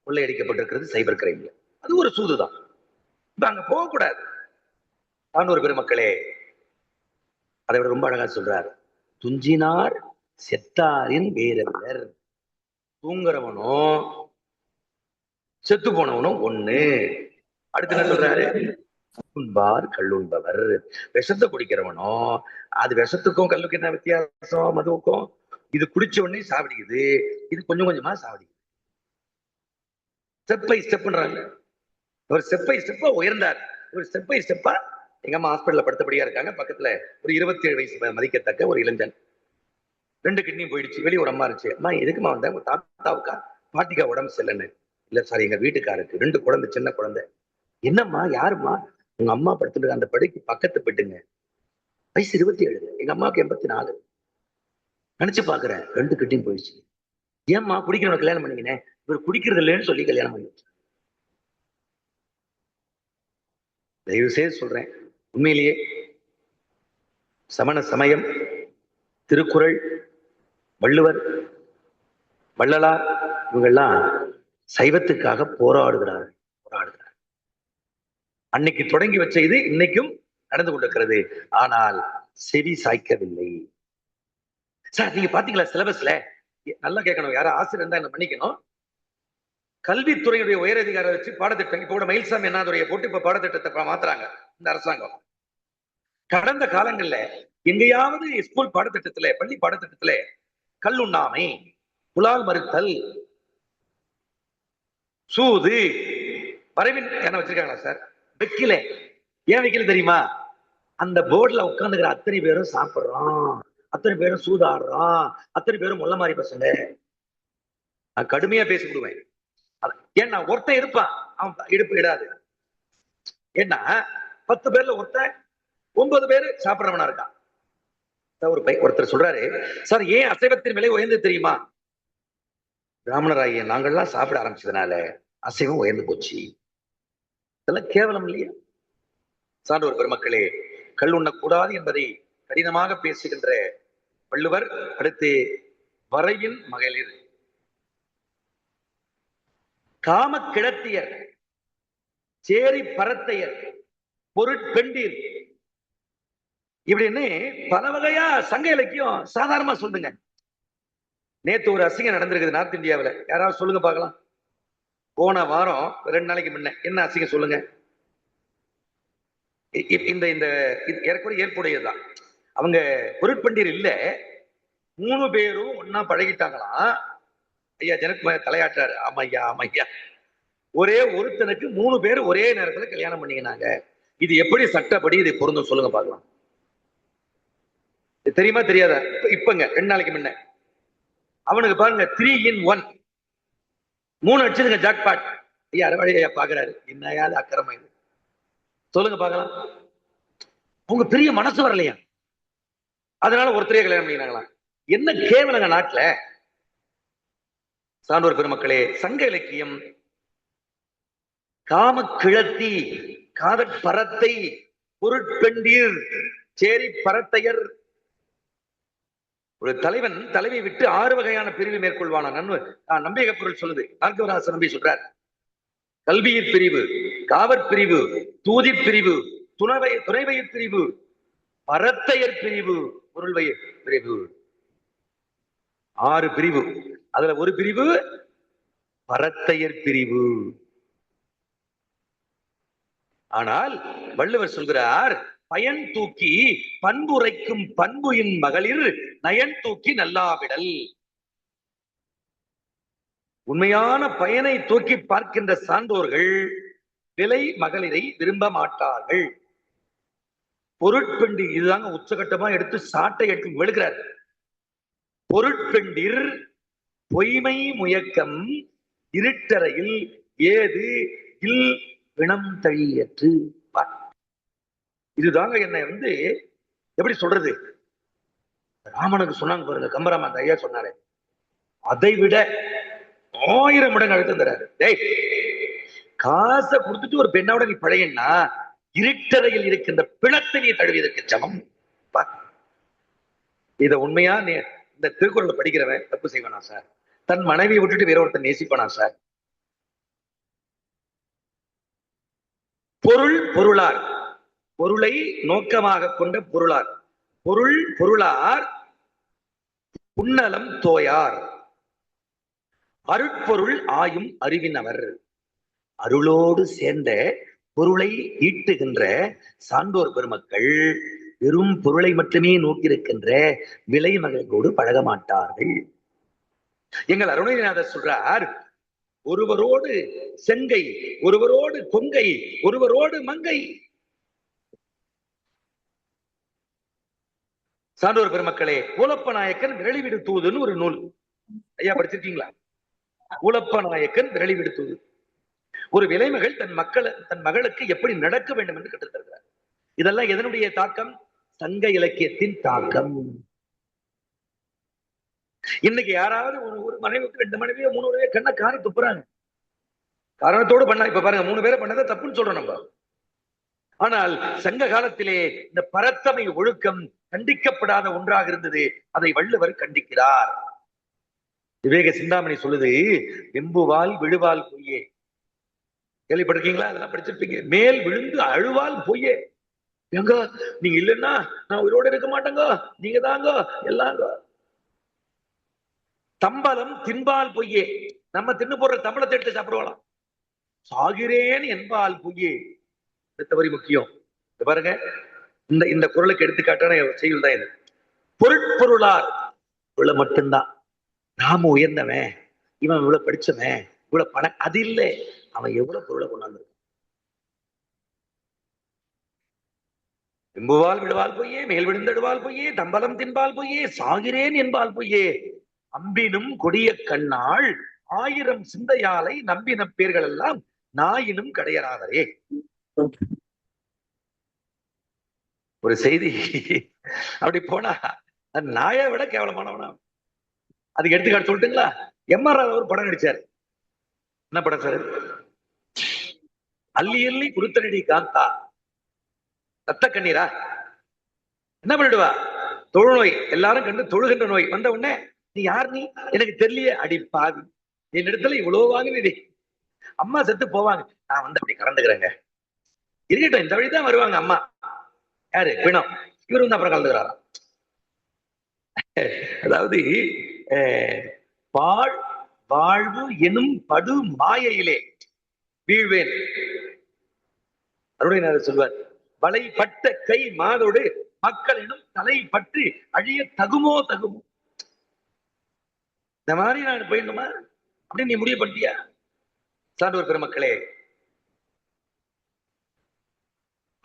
கொள்ளையடிக்கப்பட்டிருக்கிறது சைபர் கிரைம்ல. அது ஒரு சூதுதான். இப்ப அங்க போகக்கூடாது. ஆண்டவர் பெருமக்களே, அதை விட ரொம்ப அழகா சொல்றார், துஞ்சினார் செத்தாரின் வேறவர். தூங்குறவனும் செத்து போனவனும் ஒண்ணு. அடுத்து என்ன சொல்றாரு, உண்பார் கல்லுண்பவர். விஷத்தை குடிக்கிறவனும், அது விஷத்துக்கும் கல்லுக்கு என்ன வித்தியாசம், மதுவுக்கும்? இது குடிச்ச உடனே சாவடிக்குது, இது கொஞ்சம் கொஞ்சமா சாவடிக்குது. Step by ஸ்டெப்ன்றாங்க. ஒரு ஸ்டெப் பை ஸ்டெப்பா உயர்ந்தார். ஒரு ஸ்டெப் பை ஸ்டெப்பா, எங்க அம்மா ஹாஸ்பிட்டல்ல படுத்தபடியா இருக்காங்க. பக்கத்துல ஒரு 27 வயசு மதிக்கத்தக்க ஒரு இளைஞன், 2 கிட்னியும் போயிடுச்சு. வெளியே ஒரு அம்மா இருந்துச்சு. அம்மா எதுக்குமா வந்தேன், உங்க தாத்தாவுக்கா பாட்டிக்கா உடம்பு சரியில்லைன்னு? இல்ல சார், எங்க வீட்டுக்காருக்கு 2 குழந்தை, சின்ன குழந்தை. என்னம்மா, யாருமா? உங்க அம்மா படுத்துட்டு அந்த படுக்கை பக்கத்து பெட்டுங்க. வயசு 27, எங்க அம்மாவுக்கு 84. நினைச்சு பாக்குறேன், 2 கிட்னியும் போயிடுச்சு. ஏம்மா குடிக்கிறவன கல்யாணம் பண்ணீங்கன்னு? இவர் குடிக்கிறது இல்லைன்னு சொல்லி கல்யாணம் பண்ணி. தயவு செய்து சொல்றேன், உண்மையிலேயே சமண சமயம், திருக்குறள், வள்ளுவர், வள்ளலார், இவங்கெல்லாம் சைவத்துக்காக போராடுகிறார்கள். அன்னைக்கு தொடங்கி வச்ச இது இன்னைக்கும் நடந்து கொண்டிருக்கிறது. ஆனால் செவி சாய்க்கவில்லை. சார் நீங்க பாத்தீங்களா சிலபஸ்ல? நல்லா கேட்கணும், யாரும் ஆசிரியர் இருந்தா என்ன மன்னிக்கணும். கல்வித்துறையுடைய உயரதிகாரம் வச்சு பாடத்திட்டம், இப்ப கூட மயில்சாமி அண்ணாதுரையை போட்டு இப்ப பாடத்திட்டத்தை மாத்துறாங்க இந்த அரசாங்கம். கடந்த காலங்கள்ல எங்கேயாவது ஸ்கூல் பாடத்திட்டத்துல, பள்ளி பாடத்திட்டத்துல கல்லுண்ணாமை, புலால் மறுத்தல், சூது, வரைவின் என்ன வச்சிருக்காங்களா சார்? வைக்கல. ஏன் வைக்கல தெரியுமா? அந்த போர்டுல உட்காந்துக்கிற அத்தனை பேரும் சாப்பிடுறோம், அத்தனை பேரும் சூதாடுறோம், அத்தனை பேரும் முள்ள மாதிரி பசங்க. நான் கடுமையா பேசிவிடுவேன். ஏன்னா ஒருத்தன் இருப்பான், அவன் இடுப்பு இடாது. ஏன்னா 10 பேர்ல ஒருத்தன் 9 பேரு சாப்பிடுறவனா இருக்கான். ஒருத்தர் சொல்றாரு, சார் ஏன் அசைவத்தின் விலை உயர்ந்து தெரியுமா? பிராமணராகிய நாங்கள்லாம் சாப்பிட ஆரம்பிச்சதுனால அசைவம் உயர்ந்து போச்சு. இதெல்லாம் கேவலம் இல்லையா? சான்றோர் பெருமக்களே, கல் உண்ணக்கூடாது என்பதை கடினமாக பேசுகின்ற வள்ளுவர், அடுத்து வரையின் மகளிர், காம கிழத்தியர், சேரி பரத்தையர், பொருட்பெண்டீர், இப்படின்னு பல வகையா சங்க இலக்கியம் சாதாரணமா சொல்லுங்க. நேத்து ஒரு அசிங்கம் நடந்திருக்குது நார்த் இந்தியாவில், யாராவது சொல்லுங்க பார்க்கலாம். போன வாரம் 2 நாளைக்கு முன்ன என்ன அசிங்கம் சொல்லுங்க. இந்த இந்த ஏற்கனவே ஏற்புடையதுதான். அவங்க பொருட்பண்டீர் இல்ல, 3 பேரும் ஒன்னா பழகிட்டாங்களாம். ஐயா ஜனகுமார் தலையாட்டாரு, ஆமையா ஆமையா, ஒரே ஒருத்தனுக்கு 3 பேர் ஒரே நேரத்துல கல்யாணம் பண்ணிக்கினாங்க. இது எப்படி சட்டப்படி இது பொருந்தும் சொல்லுங்க பார்க்கலாம். தெரியுமா தெரியாதா? இப்பங்க 2 நாளைக்கு முன்ன அவனுக்கு பாருங்க 3 in 1, 3 அடிச்சதுங்க ஜாக்பாட். ஐயா அரவழையா பாக்குறாரு, என்னையாவது அக்கிரமம் இது சொல்லுங்க பார்க்கலாம். உங்க பெரிய மனசு வரலையா? அதனால ஒருத்தரையே கல்யாணம் பண்ணிக்கிறாங்களா? என்ன கேவலங்க நாட்டுல. சான்றோர் பெருமக்களே, சங்க இலக்கியம் காம கிழத்தி, காதற் பரத்தை, பொருட்பெண்டீர், சேரி பரத்தையர். ஒரு தலைவன் தலைவை விட்டு 6 வகையான பிரிவு மேற்கொள்வான. நம்பிக்கை பொருள் சொல்லுது, நான்கவராச நம்பி சொல்றார். கல்வியிற் பிரிவு, காவற் பிரிவு, தூதிற் பிரிவு, துணைவயிற் பிரிவு, பரத்தையர் பிரிவு, பொருள்வயிற் பிரிவு. 6 பிரிவு. அதுல ஒரு பிரிவு பரத்தையர் பிரிவு. ஆனால் வள்ளுவர் சொல்கிறார், பயன் தூக்கி பண்புரைக்கும் பண்புயின் மகளிர் நயன் தூக்கி நல்லாவிடல். உண்மையான பயனை தூக்கி பார்க்கின்ற சான்றோர்கள் விலை மகளிரை விரும்ப மாட்டார்கள். பொருட்பெண்டி, இதுதாங்க உச்சகட்டமா எடுத்து சாட்டை எடுத்து விழுகிறார். பொருட்பெண்டிர் பொய்மை முயக்கம் இருட்டறையில் ஏது இல் பிணம் தழியற்று. இதுதாங்க என்னை எப்படி சொல்றது, ராமனுக்கு சொன்னாங்க பாருங்க, கம்பராமன் ஐயா சொன்னாரு, அதை விட 1000 மடங்கு அழுத்தம் தராரு. டேய், காசை கொடுத்துட்டு ஒரு பெண்ணோட நீ பழையன்னா இருட்டறையில் இருக்கின்ற பிணத்தை நீ தழுவியதற்கு சமம். இத உண்மையா இந்த திருக்குறளை படிக்கிறவன் தப்பு செய்வானா சார்? தன் மனைவியை விட்டுட்டு வேற ஒருத்தன் நேசிப்பானா சார்? பொருள் பொருளார், பொருளை நோக்கமாக கொண்ட பொருளார், பொருள் பொருளார் உன்னலம் தோயார், அருட்பொருள் ஆயும் அறிவினவர். அருளோடு சேர்ந்த பொருளை ஈட்டுகின்ற சான்றோர் பெருமக்கள் வெறும் பொருளை மட்டுமே நோக்கியிருக்கின்ற விலை மகளோடு பழக மாட்டார்கள். எங்கள் அருணகிரிநாதர் சொல்றார், ஒருவரோடு செங்கை, ஒருவரோடு கொங்கை, ஒருவரோடு மங்கை. சான்றோர் பெருமக்களே, ஊலப்ப நாயக்கன் விரலி விடுத்துவதுன்னு ஒரு நூல் ஐயா படிச்சிருக்கீங்களா? ஊலப்ப நாயக்கன் விரலி விடுத்துவது. ஒரு விலைமகள் தன் மகளுக்கு எப்படி நடக்க வேண்டும் என்று கற்றுத்தருகிறார். இதெல்லாம் எதனுடைய தாக்கம்? சங்க இலக்கியத்தின் தாக்கம். இன்னைக்கு யாராவது ஒரு மனைவிக்கு 2 மனைவியோ 3 மனைவியோ கண்ணை காரி துப்புறாங்க, காரணத்தோடு பண்ணா. இப்ப பாருங்க, 3 பேரை பண்ணதை தப்புன்னு சொல்றோம் நம்ம. ஆனால் சங்க காலத்திலே இந்த பரத்தமை ஒழுக்கம் கண்டிக்கப்படாத ஒன்றாக இருந்தது. அதை வள்ளுவர் கண்டிக்கிறார். விவேக சிந்தாமணி சொல்லுது, வெம்புவால் விழுவால் பொய்யே. கேள்விப்பட்டிருக்கீங்களா? அதெல்லாம் படிச்சிருப்பீங்க. மேல் விழுந்து அழுவால் பொய்யே. எங்க நீங்க இல்லைன்னா நான் உயிரோட இருக்க மாட்டேங்க, நீங்க தாங்க எல்லாங்க. தம்பலம் தின்பால் பொய்யே. நம்ம தின்னு போடுற தம்பளத்தை எடுத்து சாப்பிடுவாளாம். சாகிறேன் என்பால் பொய்யே. அடுத்த வரி முக்கியம். பாருங்க, இந்த குரலுக்கு எடுத்துக்காட்டான செய்யுள் தான் இது. பொருட்பொருளார் இவ்வளவு மட்டும்தான். நாம உயர்ந்தவன், இவன் இவ்வளவு படிச்சவன், இவ்வளவு பணம், அது இல்லை. அவன் எவ்வளவு பொருளை கொண்டாந்து. விம்புவால் விடுவால் பொய்யே, மேல் விழுந்தடுவால் பொய்யே, தம்பலம் தின்பால் பொய்யே, சாகிறேன் என்பால் பொய்யே. அம்பினும் கொடிய கண்ணாள் 1000 சிந்தையாலை நம்பின பேர்கள் எல்லாம் நாயினும் கிடையறாதரே. ஒரு செய்தி அப்படி போனா நாயை விட கேவலமானவனா. அதுக்கு எடுத்துக்காட்டு சொல்லட்டுங்களா? எம்.ஆர். ராதா ஒரு படம் நடிச்சாரு. என்ன படம் சார்? அள்ளி அள்ளி குருத்தனடி காந்தா. ரத்த கண்ணீரா? என்ன பண்ணிடுவா? தொழுநோய், எல்லாரும் கண்டு தொழுகின்ற நோய் வந்த உடனே, நீ யார்? நீ எனக்கு தெரியலையே. அடி பாவி, என் இடத்துல இவ்வளவு வாங்கினே. அம்மா செத்து போவாங்க, நான் வந்து அப்படி கலந்துக்கிறேங்க. இருக்கட்டும், இந்த வழிதான் வருவாங்க அம்மா. யாரு? பிணம். இவரு வந்து அப்புறம் கலந்துக்கிறாரா? அதாவது வாழ்வு எனும் படு மாயையிலே வீழ்வேன். அருணகிரிநாதர் சொல்வார், வலைப்பட்ட கை மாதோடு மக்கள் எனும் தலை பற்றி அழிய தகுமோ தகுமோ. இந்த மாதிரி நான் போயிடணுமா அப்படின்னு நீ முடிவு பண்ணிட்டியா? சான்றோர் பெருமக்களே,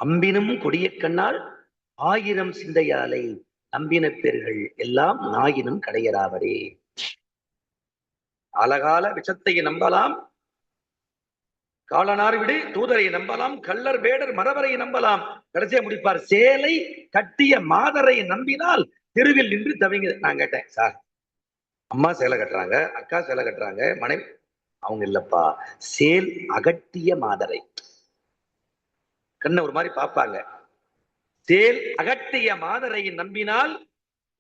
அம்பினும் கொடிய கண்ணால் 1000 சிந்தையாலை நம்பின பேர்கள் எல்லாம் நாயினும் கடையராவரே. அழகால விஷத்தை நம்பலாம், காலனார் விடு தூதரை நம்பலாம், கள்ளர் வேடர் மரவரை நம்பலாம். கடைசியா முடிப்பார், சேலை கட்டிய மாதரை நம்பினால் தெருவில் நின்று தவிங்க. நான் கேட்டேன், சார் அம்மா சேலை கட்டுறாங்க, அக்கா சேலை கட்டுறாங்க, மனைவி. அவங்க இல்லப்பா, சேல் அகட்டிய மாதரை. கண்ணை ஒரு மாதிரி பார்ப்பாங்க. சேல் அகட்டிய மாதரை நம்பினால்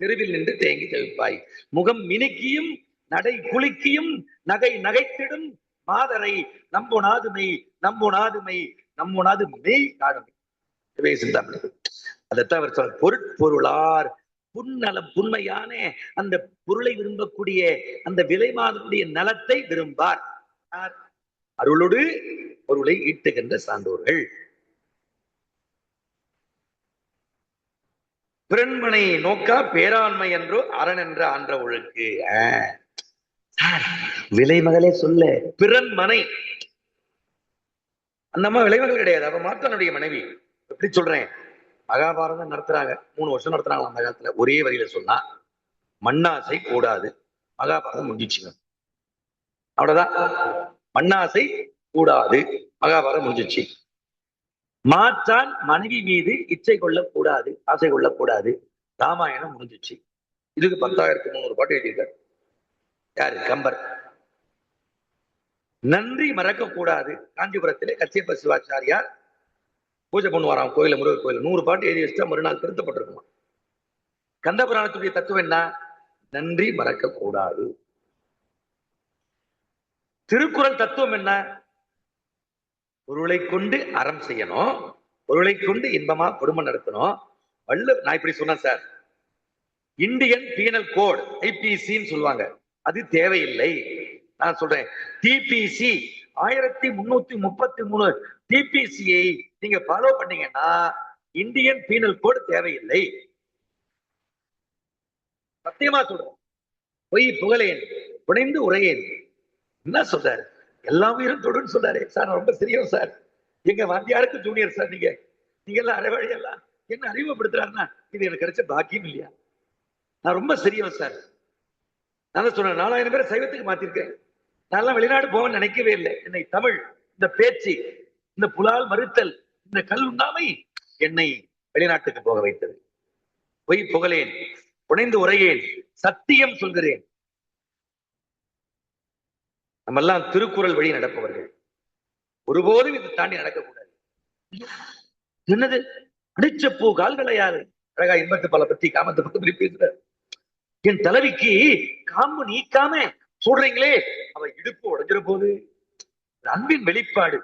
தெருவில் நின்று தேங்கி தவிப்பாய். முகம் மினுக்கியும் நடை குலுக்கியும் நகை நகைத்திடும் மாதரை நம்புனாதுமை நம்புனாதுமை நம்புனாது மெய் காடுமை. அதைத்தான் அவர் சொல்ற. பொருட்பொருளார் புன்னலம், புண்மையான அந்த பொருளை விரும்பக்கூடிய அந்த விலை மாதனுடைய நலத்தை விரும்பார். அருளோடு பொருளை ஈட்டுகின்ற சான்றோர்கள். பிறன்மனை நோக்கா பேராண்மை என்றோ அரண் என்ற ஆன்ற ஒழுக்கு. விலை மகளே சொல்ல, பிறன்மனை. அந்த அம்மா விலைமகள் கிடையாது, அவ மாத்தனுடைய மனைவி. எப்படி சொல்றேன்? மகாபாரதம் நடத்துறாங்க, 3 வருஷம் நடத்துறாங்க அந்த காலத்துல. ஒரே வரியில சொன்னா, மண்ணாசை கூடாது. மகாபாரதம் முடிஞ்சிச்சுங்க, அவ்வளவுதான். மண்ணாசை கூடாது, மகாபாரதம் முடிஞ்சிச்சு. மாற்றான் மனைவி மீது இச்சை கொள்ளக்கூடாது, ஆசை கொள்ளக்கூடாது, ராமாயணம் முடிஞ்சிச்சு. இதுக்கு 10,300 பாட்டு எழுதியிருக்காரு. யாரு? கம்பர். நன்றி மறக்க கூடாது. காஞ்சிபுரத்திலே கச்சியப்ப சிவாச்சாரியார் பூஜை பண்ணுவாராம் கோயில, முருகர் கோயில். 100 பாட்டு எழுதி வச்சுட்டா மறுநாள் திருத்தப்பட்டிருக்குமா. கந்த புராணத்துடைய தத்துவம் என்ன? நன்றி மறக்க கூடாது. திருக்குறள் தத்துவம் என்ன? பொருளை கொண்டு அறம் செய்யணும், பொருளை கொண்டு இன்பமா குடும்பம் நடத்தணும். நான் இப்படி சொன்னேன் சார். இந்தியன் பீனல் கோட் ஐபிசின்னு சொல்லுவாங்க, அது தேவையில்லை. நான் சொல்றேன் டிபிசி 1333 டிபிசியை நீங்க ஃபாலோ பண்ணீங்கன்னா இந்தியன் பீனல் கோட் தேவையில்லை. சத்தியமா சொல்றேன். பொய் புகழேன், புனைந்து உரையேன். என்ன சொல்றாரு? எல்லா உயிரும் தொடுன்னு சொல்றாரு சார். ரொம்ப சீரியஸ் சார். எங்க வாத்தியாருக்கு ஜூனியர் சார். நீங்க எல்லாம் அரைவழி எல்லாம் என்ன அறிமுகப்படுத்துறாருன்னா இது எனக்கு கிடைச்ச பாக்கியம் இல்லையா? நான் ரொம்ப சீரியஸ் சார். நான் சொன்னேன் 4000 பேரை சைவத்துக்கு மாத்திருக்கேன். நான் வெளிநாடு போவேன்னு நினைக்கவே இல்லை. என்னை தமிழ், இந்த பேச்சு, இந்த புலால் மறுத்தல், இந்த கல் உண்ணாமை என்னை வெளிநாட்டுக்கு போக வைத்தது. பொய் புகழேன், புனைந்து உரையேன், சத்தியம் சொல்கிறேன். நம்ம எல்லாம் திருக்குறள் வழி நடப்பவர்கள். ஒருபோதும் இதை தாண்டி நடக்கக்கூடாது. என்னது அடிச்ச பூ கால்களையாரு? அழகா இன்பத்து பல பத்தி காமத்தை பத்தி பேசுற என் தலைவிக்கு காம்பு நீக்காம சொல்றீங்களே, அவ இடுப்பு உடைஞ்சிட போது. அன்பின் வெளிப்பாடு.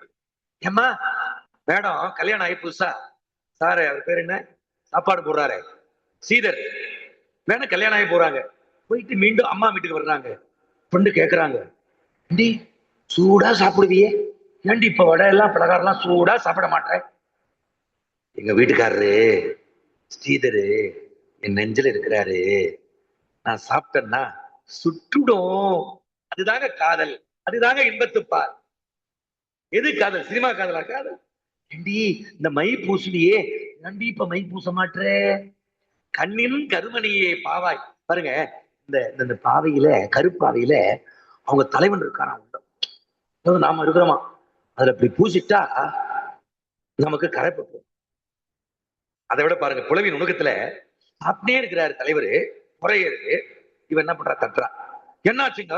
ஏமா மேடம் கல்யாணம் ஆகி புதுசா சாரு, அவர் பேர் என்ன, சாப்பாடு போடுறாரு சீதர், வேணா கல்யாணம் ஆகி போறாங்க. போயிட்டு மீண்டும் அம்மா வீட்டுக்கு வர்றாங்க. பொண்ணு கேக்குறாங்க, ஏண்டி சூடா சாப்பிடுவியே, ஏண்டி இப்ப வடை எல்லாம் பலகாரம் சூடா சாப்பிட மாட்டேன்? எங்க வீட்டுக்காரரு ஸ்ரீதரு என் நெஞ்சில இருக்கிறாரு, நான் சாப்பிட்டேன்னா சுட்டுடும். அதுதாங்க காதல், அதுதாங்க இன்பத்துப்பார். எது காதல்? சினிமா காதலா? காதல் ஏண்டி இந்த மை பூசலியே, ஏண்டி இப்ப மை பூச மாட்டே? கண்ணின் கருமணியே பாவாய். பாருங்க, இந்த பாவையில, கருப்பாவையில அவங்க தலைவன் இருக்காராம். நாம இருக்கிறோமா, அதுல இப்படி பூசிட்டா நமக்கு கரைப்பட்டு. அதை விட பாருங்க, புலவின் நுணுக்கத்துல சாப்பிட்டே இருக்கிறாரு தலைவர், குறையிருக்கு. இவன் என்ன பண்றா? தட்டுறா. என்னாச்சுங்க?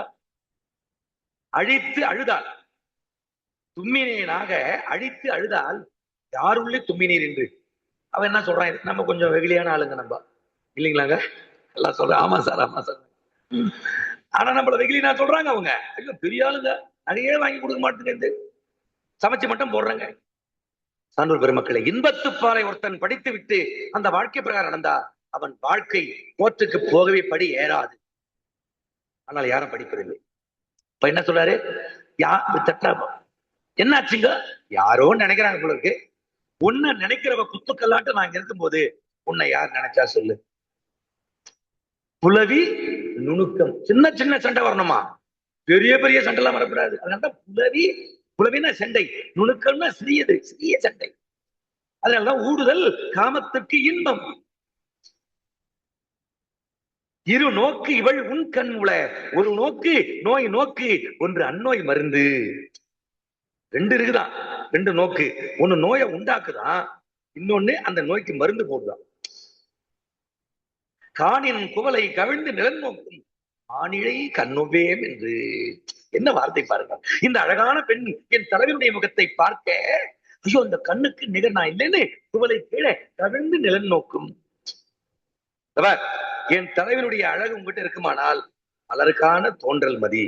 அழித்து அழுதால் தும்மினேனாக அழித்து அழுதால் யாருள்ளே தும்மினீர் என்று. அவன் என்ன சொல்றான்? நம்ம கொஞ்சம் வெகுளியான ஆளுங்க நம்ம, இல்லைங்களாங்க? எல்லாம் சொல்றேன் ஆமா சார், ஆமா சார். ஆனா நம்மள வெகுளினா சொல்றாங்க அவங்க. ஐயோ பெரிய ஆளுங்க, நிறைய வாங்கி கொடுக்க மாட்டேங்குது, சமைச்சு மட்டும் போடுறாங்க. சான்றோர் பெருமக்களை, இன்பத்துப்பாலை ஒருத்தன் படித்து விட்டு அந்த வாழ்க்கை பிரகாரம் நடந்தா அவன் வாழ்க்கை போற்றுக்கு போகவே படி ஏறாது. ஆனால் யாரும் படிப்பதில்லை. இப்ப என்ன சொல்றாரு? என்னாச்சுங்க? யாரோ நினைக்கிறாங்க போல இருக்கு. உன்னை நினைக்கிறவ குத்துக்கல்லாட்டு நான் இருக்கும் போது உன்னை யார் நினைச்சா சொல்லு. புலவி நுணுக்கம். சின்ன சின்ன சண்டை வரணுமா, பெரிய பெரிய சண்டை எல்லாம் வரக்கூடாது. அதனால புலவி, புலவினா சண்டை, நுணுக்கம்னா சிறியது, சிறிய சண்டை. அதனாலதான் ஊடுதல் காமத்துக்கு இன்பம். இரு நோக்கு இவள் உன் கண் உள, ஒரு நோக்கு நோய் நோக்கு, ஒன்று அந்நோய் மருந்து. ரெண்டு இருக்குதான், ரெண்டு நோக்கு. ஒண்ணு நோயை உண்டாக்குதான், இன்னொன்னு அந்த நோய்க்கு மருந்து போடுதான். காணின் குவலை கவிழ்ந்து நிலம் நோக்கும் ஆணிழை கண்ணுவேம் என்று. என்ன வார்த்தை பாருங்க! இந்த அழகான பெண் என் தலைவனுடைய முகத்தை பார்க்க, ஐயோ அந்த கண்ணுக்கு நிகர் நான் இல்லைன்னு குவலை கீழே கவிழ்ந்து நிலம் நோக்கும். என் தலைவனுடைய அழகு உங்ககிட்ட இருக்குமானால் அலருக்கான தோன்றல் மதி,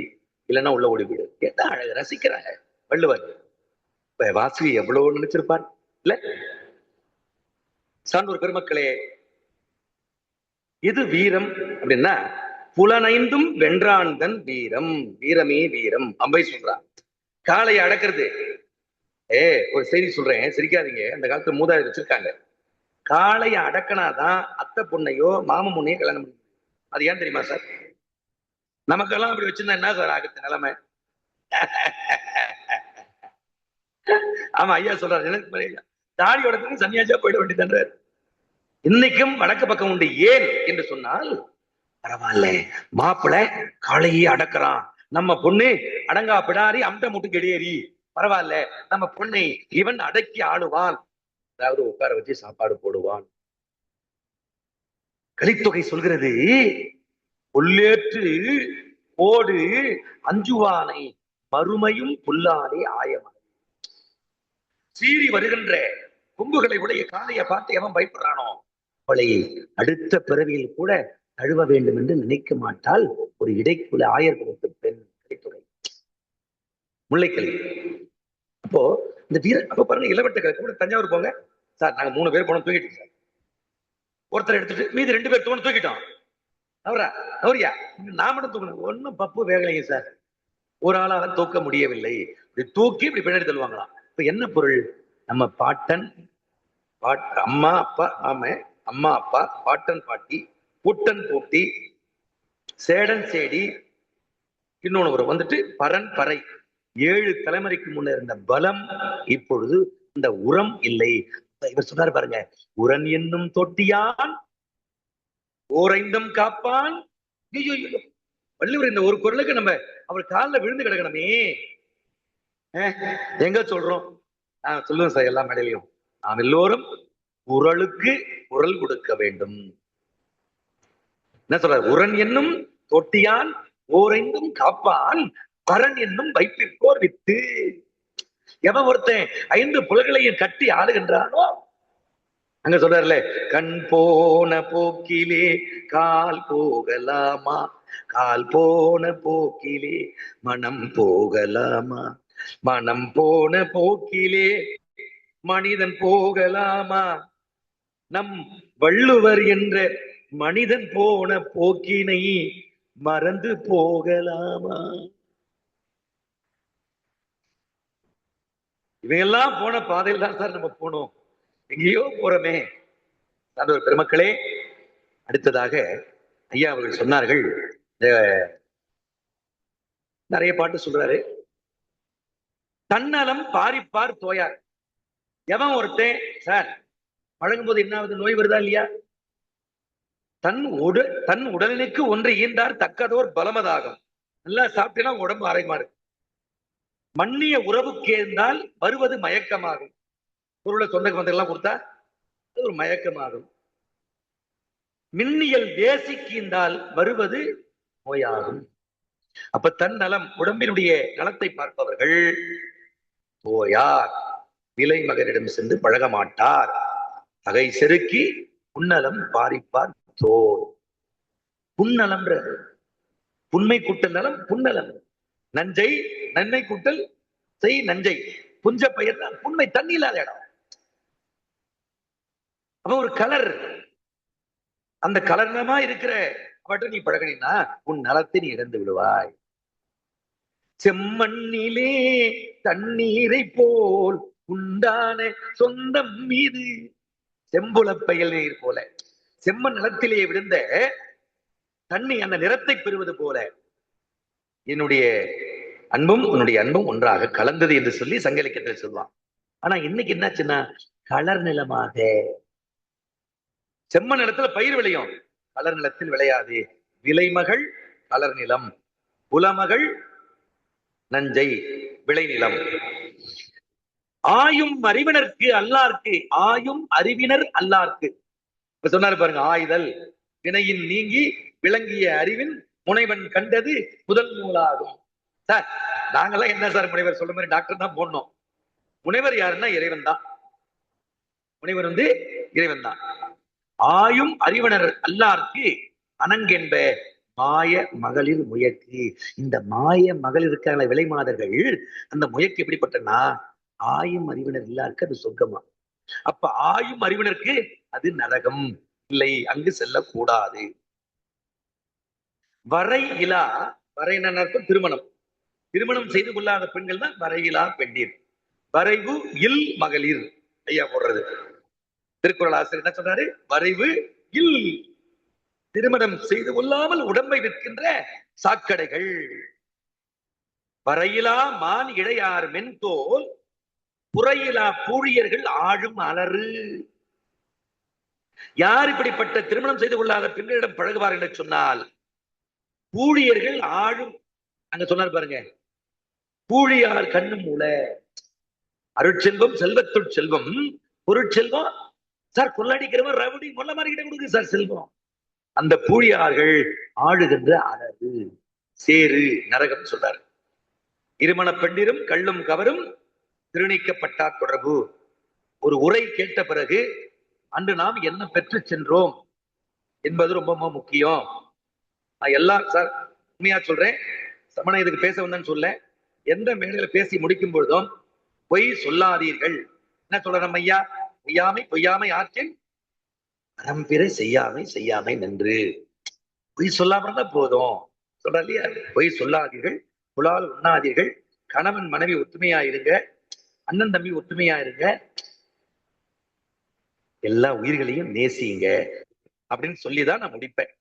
இல்லைன்னா உள்ள ஓடிவிடு. என்ன அழகு ரசிக்கிறாங்க வள்ளுவர். வாசுகி எவ்வளவு நினைச்சிருப்பார் இல்ல? சான்றோர் பெருமக்களே, இது வீரம் அப்படின்னா புலனைந்தும் வென்றான்தன் வீரம். வீரமே வீரம். அம்பை சொல்றான். காளையை அடக்கிறது. ஒரு செய்தி சொல்றேன், சிரிக்காதீங்க. அந்த காலத்துல மூதாதை வச்சிருக்காங்க, காளையை அடக்கினாதான் அத்தை பொண்ணையோ மாம பொண்ணையோ கல்யாணம் பண்ணி. அது ஏன் தெரியுமா சார்? நமக்கெல்லாம் அப்படி வச்சிருந்தா என்ன சார் ஆகுது நிலைமை? ஆமா, ஐயா சொல்றாரு, எனக்கு தாடி உடனே சன்னியாசியா போயிட வேண்டியதுன்றார். இன்னைக்கும் வடக்கு பக்கம் உண்டு. ஏன் என்று சொன்னால், பரவாயில்ல மாப்பிள்ளை காளையே அடக்குறான், நம்ம பொண்ணு அடங்கா பிடாரி அம்ட முட்டு கெடியேறி, பரவாயில்ல நம்ம பொண்ணை இவன் அடக்கி ஆளுவான், அதாவது உட்கார வச்சு சாப்பாடு போடுவான். கலித்தொகை சொல்கிறது, புல்லேற்று ஓடு அஞ்சுவானை மறுமையும் புல்லானே ஆயமான. சீறி வருகின்ற கொம்புகளை உடைய காளையை பார்த்து எவன் பயப்படுறானோ அவளை அடுத்த பிறவியில் கூட தழுவ வேண்டும் என்று நினைக்க மாட்டால் ஒரு இடைக்குள்ள ஆயர் கொடுத்த பெண் கிடைத்துறை முல்லைக்கல். அப்போ இந்த வீர அப்ப பாருங்க, இளவட்ட கூட தஞ்சாவூர் போங்க சார், நாங்க 3 பேர் போனோம் தூக்கிட்டோம் சார். ஒருத்தர் எடுத்துட்டு மீதி 2 பேர் தூக்கணும் தூக்கிட்டோம். அவரியா நான் மட்டும் தூக்கணும், ஒன்னும் பப்பு வேகலைங்க சார், ஒரு ஆளால தூக்க முடியவில்லை. இப்படி தூக்கி இப்படி பின்னாடி தள்ளுவாங்களாம். இப்ப என்ன பொருள்? நம்ம பாட்டன் அம்மா அப்பா, அம்மா அப்பா, பாட்டன் பாட்டி, பூட்டன் பூட்டி, சேடன் சேடி, இன்னொன்னு ஒரு வந்துட்டு பரன் பறை, 7 தலைமுறைக்கு முன்ன இருந்த பலம் இப்பொழுது இந்த உரம் இல்லை. இவர் சொன்னாரு பாருங்க, உரன் என்னும் தொட்டியான் ஓரைந்தும் காப்பான். வள்ளுவர் இந்த ஒரு குரலுக்கு நம்ம அவர் காலில் விழுந்து கிடக்கணுமே. எங்க சொல்றோம்? சொல்லுங்க சார், எல்லா மேடையிலையும் நாம் எல்லோரும் குரலுக்கு குரல் கொடுக்க வேண்டும். என்ன சொல்ற? உரன் என்னும் தொட்டியான் ஓரைந்தும் காப்பான், பரன் என்னும் வைப்பிற்கோர் வித்து. எவன் ஒருத்தன் 5 புலகளையும் கட்டி ஆளுகின்றானோ, அங்க சொல்றாருல, கண் போன போக்கிலே கால் போகலாமா, கால் போன போக்கிலே மனம் போகலாமா, மனம் போன போக்கிலே மனிதன் போகலாமா, நம் வள்ளுவர் என்ற மனிதன் போன போக்கினை மறந்து போகலாமா. இவையெல்லாம் போன பாதையில் தான் சார் நம்ம போனோம், எங்கேயோ போறோமே. சார்ந்த பெருமக்களே, அடுத்ததாக ஐயா அவர்கள் சொன்னார்கள், நிறைய பாட்டு சொல்றாரு. தன்னலம் பாரிப்பார் தோயார். எவன் ஒருத்தன் சார் பழகும் போது என்ன ஆகுது? நோய் வருதா இல்லையா? தன் உடலினுக்கு ஒன்று ஈந்தார் தக்கதோர் பலமதாகும். நல்லா சாப்பிட்டா உடம்பு ஆரோக்கியமா இருக்கு. மன்னிய உறவுக்கு இருந்தால் வருவது மயக்கமாகும். பொருளை சொந்தக்கு வந்தெல்லாம் கொடுத்தா ஒரு மயக்கமாகும். மின்னியல் தேசிக்கின்றால் வருவது நோயாகும். அப்ப தன் நலம், உடம்பினுடைய நலத்தை பார்ப்பவர்கள் தோயார், விலை மகனிடம் சென்று பழக மாட்டார். அகை செருக்கி புன்னலம் பாரிப்பார் தோல். புன்னலம்ன்ற புன்மை கூட்டல் நலம் புன்னலம். நஞ்சை நன்மை கூட்டல் செய் நஞ்சை. புஞ்ச பயிர் புன்மை தண்ணி இல்லாத இடம். அப்ப ஒரு கலர், அந்த கலர்னமா இருக்கிற அவற்றை நீ பழகினா உன் நலத்தை நீ இழந்து விடுவாய். செம்மண்ணிலே தண்ணீரை போல் உண்டான சொந்தம் மீது, செம்புல பயல் நீர் போல செம்மண் நிலத்திலே விழுந்த தண்ணி அந்த நிறத்தை பெறுவது போல என்னுடைய அன்பும் உன்னுடைய அன்பும் ஒன்றாக கலந்தது என்று சொல்லி சங்க இலக்கியத்தில் சொல்லுவான். ஆனா இன்னைக்கு என்னாச்சுன்னா, கலர் நிலமாக செம்மண் நிலத்துல பயிர் விளையும், கலர் நிலத்தில் விளையாது. விளைமகள் கலர் நிலம், புலமகள் நஞ்சை விளைநிலம். ஆயும் அறிவினருக்கு அல்லார்க்கு, ஆயும் அறிவினர் அல்லார்க்கு. இப்ப சொன்னாரு பாருங்க, ஆயுதல் வினையின் நீங்கி விளங்கிய அறிவின் முனைவன் கண்டது முதல் நூலாகும். சார் நாங்கெல்லாம் என்ன சார் முனைவர் சொல்ற மாதிரி டாக்டர் தான் போடணும். முனைவர் யாருன்னா இறைவன் தான். முனைவர் இறைவன் தான். ஆயும் அறிவினர் அல்லார்க்கு அனங்கென்ப மாய மகளிர் முயற்கு. இந்த மாய மகளிர் இருக்காங்கள விலை மாதர்கள், அந்த முயற்கு எப்படிப்பட்டனா, ஆயும் அறிவினர் இல்லாருக்கு அது சொர்க்கமா. அப்ப ஆயும் அறிவினருக்கு அது நரகம் இல்லை, அங்கு செல்லக்கூடாது. வரை இலா, வரை அர்த்தம் திருமணம், திருமணம் செய்து கொள்ளாத பெண்கள் தான் வரையிலா பெண்டீர். வரைவு இல் மகளிர் ஐயா போடுறது. திருக்குறள் ஆசிரியர் என்ன சொன்னாரு? வரைவு இல், திருமணம் செய்து கொள்ளாமல் உடம்பை விற்கின்ற சாக்கடைகள். வரையிலா மான் இடையார் மென்தோல் புறையிலா பூழியர்கள் ஆழும் அலறு. யார் இப்படிப்பட்ட திருமணம் செய்து கொள்ளாத பெண்களிடம் பழகுவார் என்று சொன்னால், பூழியர்கள் ஆழும், அங்க சொன்னார் பாருங்க, பூழியார் கண்ணு மூல. அருட்செல்வம் செல்வத்துள் செல்வம், பொருட்செல்வம் சார் கொள்ளடிக்கிறவன் ரவுடி மொல்ல மாதிரி கிட்ட கொடுக்கு சார் செல்வம். அந்த பூழியார்கள் ஆளுகின்ற அழகு சேரு நரகம் சொல்றாரு. இருமண பெண்டிரும் கள்ளும் கவரும் திருநீக்கப்பட்டார் தொடர்பு. ஒரு உரை கேட்ட பிறகு அன்று நாம் என்ன பெற்று சென்றோம் என்பது ரொம்ப முக்கியம். நான் எல்லாம் சார் உண்மையா சொல்றேன், சமண இதுக்கு பேச வந்தேன்னு சொல்ல, எந்த மேடையில பேசி முடிக்கும் பொழுதும் பொய் சொல்லாதீர்கள். என்ன சொல்றோம் ஐயா? பொய்யாமை ஆற்றின் அறம்பிற செய்யாமை நன்று. பொய் சொல்லாம இருந்தா போதும் சொல்ற இல்லையா? பொய் சொல்லாதீர்கள், புலால் உண்ணாதீர்கள், கணவன் மனைவி ஒத்துமையா இருங்க, அண்ணன் தம்பி ஒத்துமையா இருங்க, எல்லா உயிர்களையும் நேசிங்க அப்படின்னு சொல்லிதான் நான் முடிப்பேன்.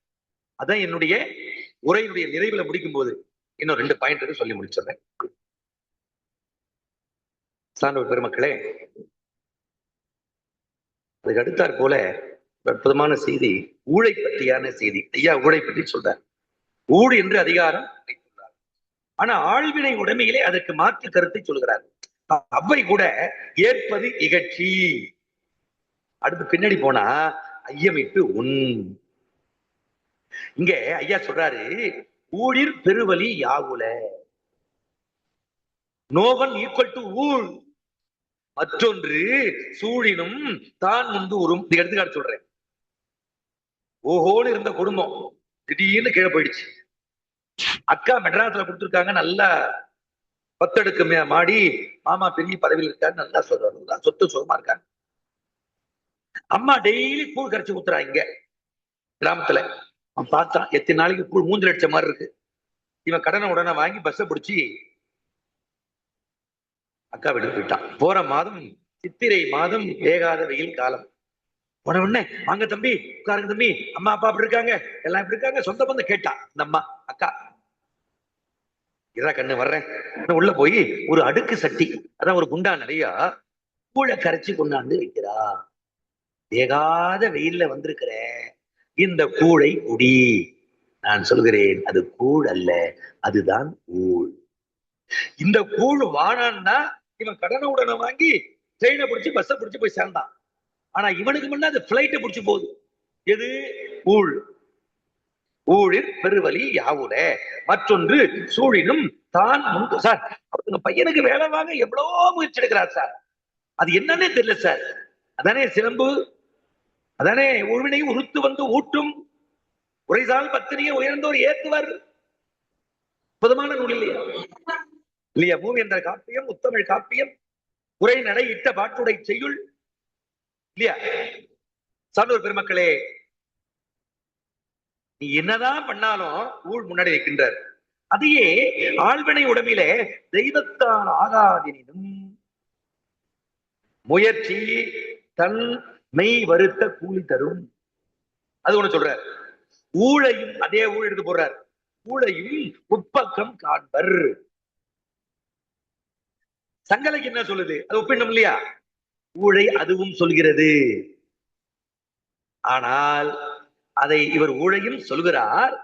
அதான் என்னுடைய உரையினுடைய நிறைவுல முடிக்கும் போது இன்னும் 2 பாயிண்ட் சொல்லி முடிச்சிடுறேன். சான்றோர் பெருமக்களே, அதுக்கு அடுத்தாற் போல அற்புதமான செய்தி, ஊழை பற்றியான செய்தி. ஐயா ஊழை பற்றி சொல்றார். ஊழ் என்று அதிகாரம் வைத்துள்ளார். ஆனா ஆழ்வினை உடைமையிலே அதற்கு மாற்று கருத்தை சொல்கிறார். அவ்வை கூட ஏற்பது இகழ்ச்சி. அடுத்து பின்னாடி போனா ஐயமிட்டு உன். இங்க ஐயா சொல்றாரு, ஊழிற் பெருவலி யாவுல. நோவன் ஈக்குவல் டு ஊழ். மற்றொன்று சூழினும் தான் முன்பு உறும். எடுத்துக்காட்டு சொல்றேன். ஓஹோன்னு இருந்த குடும்பம் திடீர்னு கீழே போயிடுச்சு. அக்கா மெட்ராஸ்ல கொடுத்துருக்காங்க, நல்லா 10 அடுக்கு மாடி, மாமா பெரிய பதவியில் இருக்காரு, நல்லா சொல்றாங்க, சொத்து சுகமா இருக்காங்க. அம்மா டெய்லி கூழ் கரைச்சி ஊத்துறாங்க. இங்க கிராமத்துல அவன் பார்த்தான், எத்தனை நாளைக்கு கூழ் மூஞ்சில் அடிச்ச மாதிரி இருக்கு. இவன் கடனை உடனே வாங்கி பஸ்ஸை பிடிச்சி அக்கா வீட்டுக்கு போயிட்டான். போற மாதம் சித்திரை மாதம், வேகாத வெயில் காலம். உடனே வாங்க தம்பி, உட்காருங்க தம்பி, அம்மா அப்பா அப்படி இருக்காங்க, எல்லாம் எப்படி இருக்காங்க, சொந்த பந்தம் கேட்டா. இந்த அம்மா அக்கா, இதா கண்ணு வர்றேன். உள்ள போய் ஒரு அடுக்கு சட்டி, அதான் ஒரு குண்டா நிறைய கூழை கரைச்சி கொண்டாந்து வைக்கிறா. வேகாத வெயில்ல வந்திருக்கிற இந்த கூழை குடி. நான் சொல்கிறேன், அது கூழ் அல்ல, அதுதான் ஊழ். இந்த கூழ் வானான்னா இவன் கடனை உடனே வாங்கி ட்ரெயினை பிடிச்சி பஸ்ஸை பிடிச்சி போய் சேர்ந்தான். ஆனா இவனுக்கு முன்ன அது பிளைட்டை பிடிச்சி போகுது. எது? ஊழ். ஊழிற் பெருவலி யாவுல. மற்றொன்று சூழினும் தான் முன்பு. சார், அவருங்க பையனுக்கு வேலை வாங்க எவ்வளவோ முயற்சி எடுக்கிறார் சார், அது என்னன்னே தெரியல சார். அதானே சிலம்பு, அதானே உருவினை உறுத்து வந்து ஊட்டும் உரைசால் பத்திரிகை உயர்ந்தோர் ஏத்துவர். அற்புதமான நூல் இல்லையா? இல்லையா? மூவி என்ற காப்பியம், முத்தமிழ் காப்பியம், உரை நடை இட்ட பாட்டுடை செய்யுள் இல்லையா? சான்றோர் பெருமக்களே, நீ என்னதான் பண்ணாலும் ஊழ் முன்னாடி வைக்கின்றார். அதையே ஆழ்வினை உடம்பிலே தெய்வத்தால் ஆகாதெனினும் முயற்சி தன் மெய் வருத்த கூலி தரும். அது ஒண்ணு சொல்றார். ஊழையும் அதே ஊழ் எடுத்து போடுறார். ஊழையும் உட்பக்கம் காண்பர். சங்கலைக்கு என்ன சொல்லுது? அது ஒப்பிடணும் இல்லையா? ஊழை அதுவும் சொல்கிறது. ஆனால் அதை இவர் ஊழையும் சொல்கிறார்,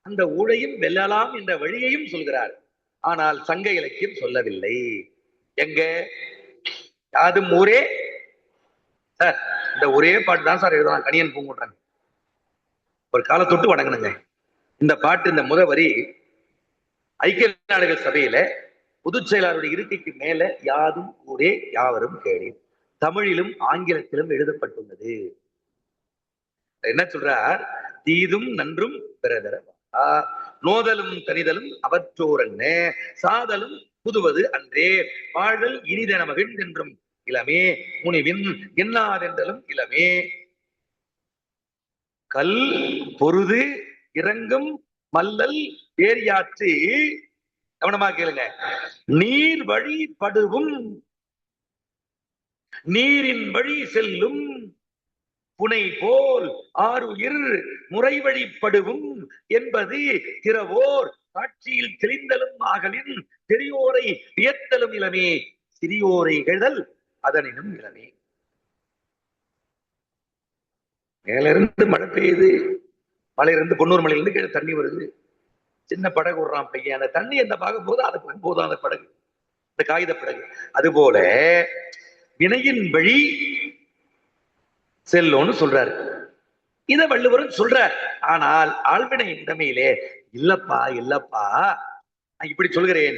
அந்த ஊழையும் வெல்லலாம் என்ற வழியையும் சொல்கிறார். ஆனால் சங்க இலக்கியம் சொல்லவில்லை. எங்க? யாதும் ஊரே. சார், இந்த ஒரே பாட்டு தான் சார் எழுதலாம். கணியன் பூங்குன்றாங்க ஒரு காலத்தொட்டு வணங்கணுங்க. இந்த பாட்டு, இந்த வரி ஐக்கிய நாடுகள் சபையில பொதுச் செயலாளருடைய இருக்கைக்கு மேல யாதும் ஊரே யாவரும் கேளீர், தமிழிலும் ஆங்கிலத்திலும் எழுதப்பட்டுள்ளது. என்ன சொல்றார்? தீதும் நன்றும் பிறதர நோதலும் தனிதலும் அவற்றோரன்ன சாதலும் புதுவது அன்றே வாழ்தல் இனிதென மகிழ்ந்தென்றும் இளமே முனிவின் என்னாதென்றலும் இளமே. கல் பொருது இறங்கும் மல்லல் ஏரியாற்று. கவனமா கேளுங்க. நீர் வழி படுவும் நீரின் வழி செல்லும் புனை போல் ஆறுயிர் முறை வழிபடுவும் என்பது திறவோர் காட்சியில் தெளிந்தலும் ஆகலின் பெரியோரை வியத்தலும் இளமே சிறியோரை இகழ்தல் அதனினும் இளமே. மேல இருந்து மழை பெய்யுது, மலையிலிருந்து பொன்னூர் மலையிலிருந்து கீழே தண்ணி வருது. சின்ன படகு விடுறான் பையன், அந்த தண்ணி எந்த பார்க்க போதோ அது போதும் அந்த படகு, இந்த காகித படகு. அதுபோல வினையின் வழி செல்லோன்னு சொல்றாரு. இத வள்ளுவரும் சொல்றார். ஆனால் ஆழ்வினை உடைமையிலே இல்லப்பா இல்லப்பா நான் இப்படி சொல்கிறேன்.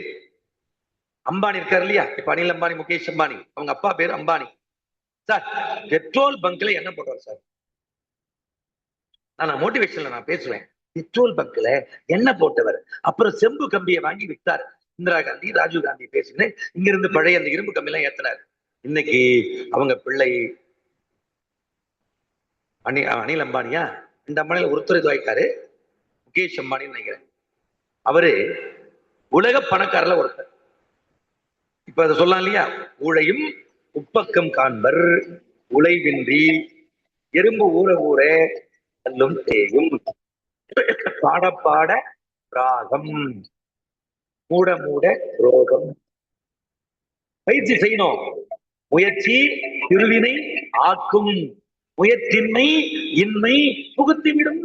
அம்பானி இருக்காரு இல்லையா, இப்ப அனில் அம்பானி, முகேஷ் அம்பானி, அவங்க அப்பா பேரு அம்பானி. சார் பெட்ரோல் பங்க்ல என்ன போடுவார் சார்? நான் மோட்டிவேஷன்ல நான் பேசுவேன். பெட்ரோல் பங்க்ல என்ன போட்டவர், அப்புறம் செம்பு கம்பியை வாங்கி வித்தார். இந்திரா காந்தி, ராஜீவ் காந்தி பேசினேன். இங்க இருந்து பழைய அந்த இரும்பு கம்பி எல்லாம் ஏத்தினார். இன்னைக்கு அவங்க பிள்ளை அனில் அம்பானியா, இந்த அம்பானியில ஒருத்தர் இதுவாயிட்டாரு, முகேஷ் அம்பானின்னு நினைக்கிறேன். அவரு உலக பணக்காரர்ல ஒருத்தர். இப்ப அதை சொல்லலாம் இல்லையா, ஊழையும் உப்பக்கம் காண்பர் உழைவின்றி எறும்பு ஊற ஊற கல்லும் தேயும், பாட பாட ராகம், மூட மூட ரோகம். பயிற்சி செய்யணும். முயற்சி திருவினை ஆக்கும், முயற்சின்மை இன்மை புகுத்திவிடும்.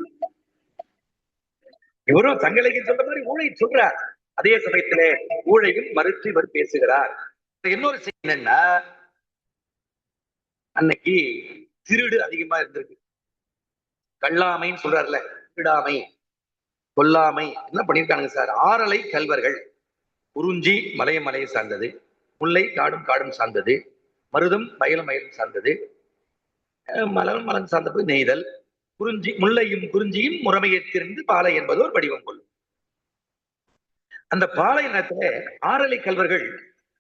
இவரும் தங்களுக்கு சொல்ற மாதிரி ஊழை சொல்றார். அதே சமயத்திலே ஊழையும் மறுத்து இவர் பேசுகிறார். இன்னொரு செய்தி என்னன்னா, அன்னைக்கு திருடு அதிகமா இருந்திருக்கு. கல்லாமைன்னு சொல்றாருல, திருடாமை கொல்லாமை என்ன பண்ணிருக்காங்க சார்? ஆறலை கல்வர்கள், குறிஞ்சி மலையும் மலையை சார்ந்தது, முல்லை காடும் காடும் சார்ந்தது, மருதம் வயலும் வயலும் சார்ந்தது, மலரும் மலம் சார்ந்தது நெய்தல், குறிஞ்சி முல்லையும் குறிஞ்சியும் முறைமையை திரிந்து பாலை என்பது ஒரு வடிவம் கொள்ளும். அந்த பாலை நேரத்துல ஆறலை கல்வர்கள்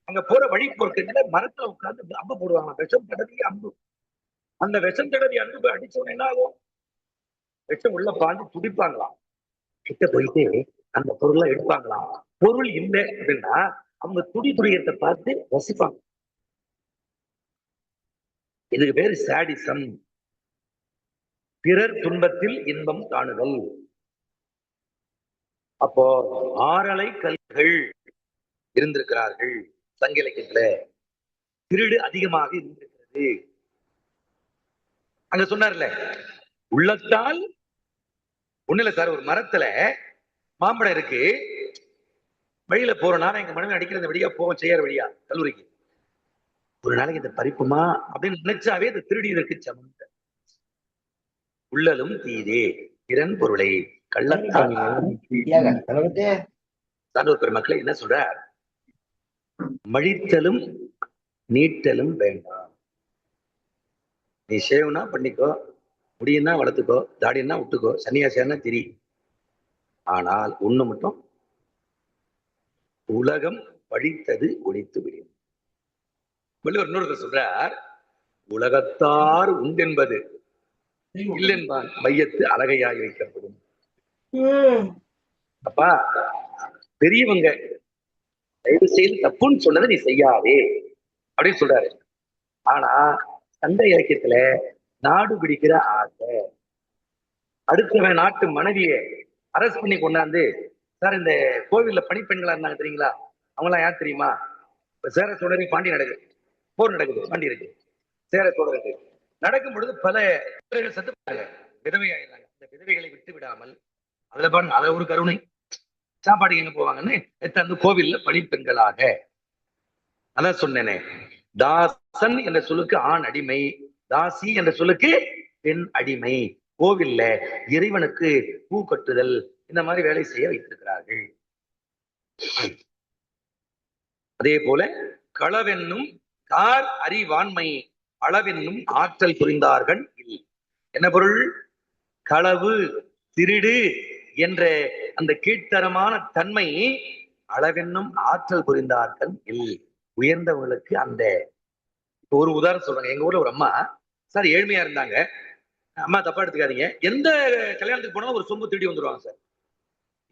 அங்க போற வழி பொருட்கள மரத்துல உட்கார்ந்து அம்பு போடுவாங்க. விஷம் தடவி அம்பு. அந்த விஷம் தடவி அம்பு அடிச்சோன்னு என்ன ஆகும்? விஷம் உள்ள பாஞ்சு துடிப்பாங்களாம். கிட்ட போயிட்டு அந்த பொருளை எடுப்பாங்களாம். பொருள் இல்லை அப்படின்னா அவங்க துடியத்தை பார்த்து ரசிப்பாங்க. இதுக்கு பேரு சாடிசம். பிறர் துன்பத்தில் இன்பம் காணுதல். அப்போ ஆறலை கல்கள் இருந்திருக்கிறார்கள் சங்க இலக்கியத்துல. திருடு அதிகமாக இருந்திருக்கிறது. அங்க சொன்னார்ல, உள்ளத்தால் ஒண்ணு இல்ல சார், ஒரு மரத்துல மாம்பழம் இருக்கு, வழியில போறோம்னா எங்க மனைவி அடிக்கிற வழியா போவோம், செய்யற வழியா கல்லூரிக்கு. ஒரு நாளைக்கு இந்த பறிப்புமா அப்படின்னு நினைச்சாவே இந்த திருடியதற்கு சமம். உள்ளலும் தீதே பிறன் பொருளை கள்ளத்தான். சான்றோர் பெருமக்களை என்ன சொல்றார்? மழித்தலும் நீட்டலும் வேண்டாம். நீ ஷேவ்னா பண்ணிக்கோ, முடியும்னா வளர்த்துக்கோ, தாடினா விட்டுக்கோ, சன்னியாசியானா திரி. ஆனால் ஒண்ணு மட்டும், உலகம் பழித்தது ஒழித்து விடும். வள்ளுவர் இன்னொரு சொல்றார், உலகத்தார் உண்டென்பது இல்லென்பான் மையத்து அழகையாய் வைக்கப்படும். அப்பா பெரியவங்க தயவு செய்து தப்புன்னு சொன்னதை நீ செய்யாதே அப்படின்னு சொல்றாரு. ஆனா சங்க இலக்கியத்துல நாடு பிடிக்கிற ஆசை, அடுத்தவன் நாட்டு மனைவியை அரஸ்ட் பண்ணி கொண்டாந்து, சார் இந்த கோவில்ல பணிப்பெண்களா இருந்தாங்க தெரியுங்களா, அவங்களாம் யார் தெரியுமா? இப்ப சேர சோழரி பாண்டி நடக்குது, போர் நடக்குது, பாண்டி இருக்கு, சேர சோழருக்கு நடக்கும் பொழுது பல சத்து விதவையாயிடுறாங்க. அந்த விதவைகளை விட்டு விடாமல் அதுல பாருங்க, அதை ஒரு கருணை, சாப்பாடு எங்க போவாங்கன்னு அந்த கோவில்ல பணிப்பெண்களாக. அதான் சொன்னேனே, தாசன் என்ற சொல்லுக்கு ஆண் அடிமை, தாசி என்ற சொல்லுக்கு பெண் அடிமை. கோவில்ல இறைவனுக்கு பூ கட்டுதல் இந்த மாதிரி வேலை செய்ய வைத்திருக்கிறார்கள். அதே போல களவென்னும் கார் அறிவாண்மை அளவென்னும் ஆற்றல் புரிந்தார்கள். என்ன பொருள்? களவு திருடு என்ற அந்த கீழ்த்தரமான தன்மை அளவென்னும் ஆற்றல் புரிந்தார்கள். உயர்ந்தவங்களுக்கு அந்த ஒரு உதாரணம் சொல்றாங்க. எங்க ஊர்ல ஒரு அம்மா சார் ஏழ்மையா இருந்தாங்க. அம்மா தப்பா எடுத்துக்காதீங்க, எந்த கல்யாணத்துக்கு போனாலும் ஒரு சொம்பு திருடி வந்துருவாங்க சார்.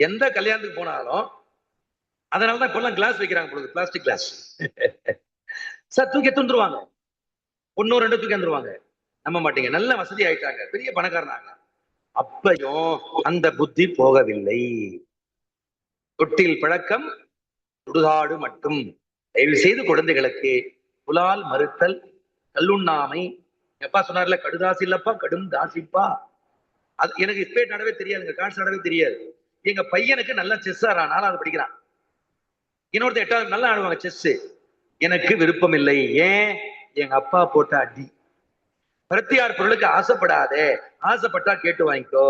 எந்த கல்யாணத்துக்கு போனாலும். அதனாலதான் இப்பெல்லாம் கிளாஸ் வைக்கிறாங்க பொழுது, பிளாஸ்டிக் கிளாஸ் சார் தூக்கி தந்துருவாங்க. ஒன்னு ரெண்டு தூக்கி வந்துருவாங்க. நம்ப மாட்டீங்க, நல்ல வசதி ஆயிட்டாங்க, பெரிய பணக்காரனாங்க. அப்பையும் அந்த புத்தி போகவில்லை. தொட்டில் பழக்கம் சுடுகாடு மட்டும். தயவு செய்து குழந்தைகளுக்கு புலால் மறுத்தல், கல்லுண்ணாமை. எப்பா சொன்னார்ல, கடுதாசி இல்லப்பா கடும் தாசிப்பா. அது எனக்கு ஸ்பேட் நடவே தெரியாதுங்க, கார்ட்ஸ் நடவே தெரியாது. எங்க பையனுக்கு நல்லா செஸ் ஆறானாலும் அது படிக்கிறான். இன்னொருத்த 8வது நல்லா ஆடுவாங்க செஸ். எனக்கு விருப்பம் இல்லை. ஏன்? எங்க அப்பா போட்ட அடி. பிரத்தியார் பொருளுக்கு ஆசைப்படாத, ஆசைப்பட்டா கேட்டு வாங்கிக்கோ.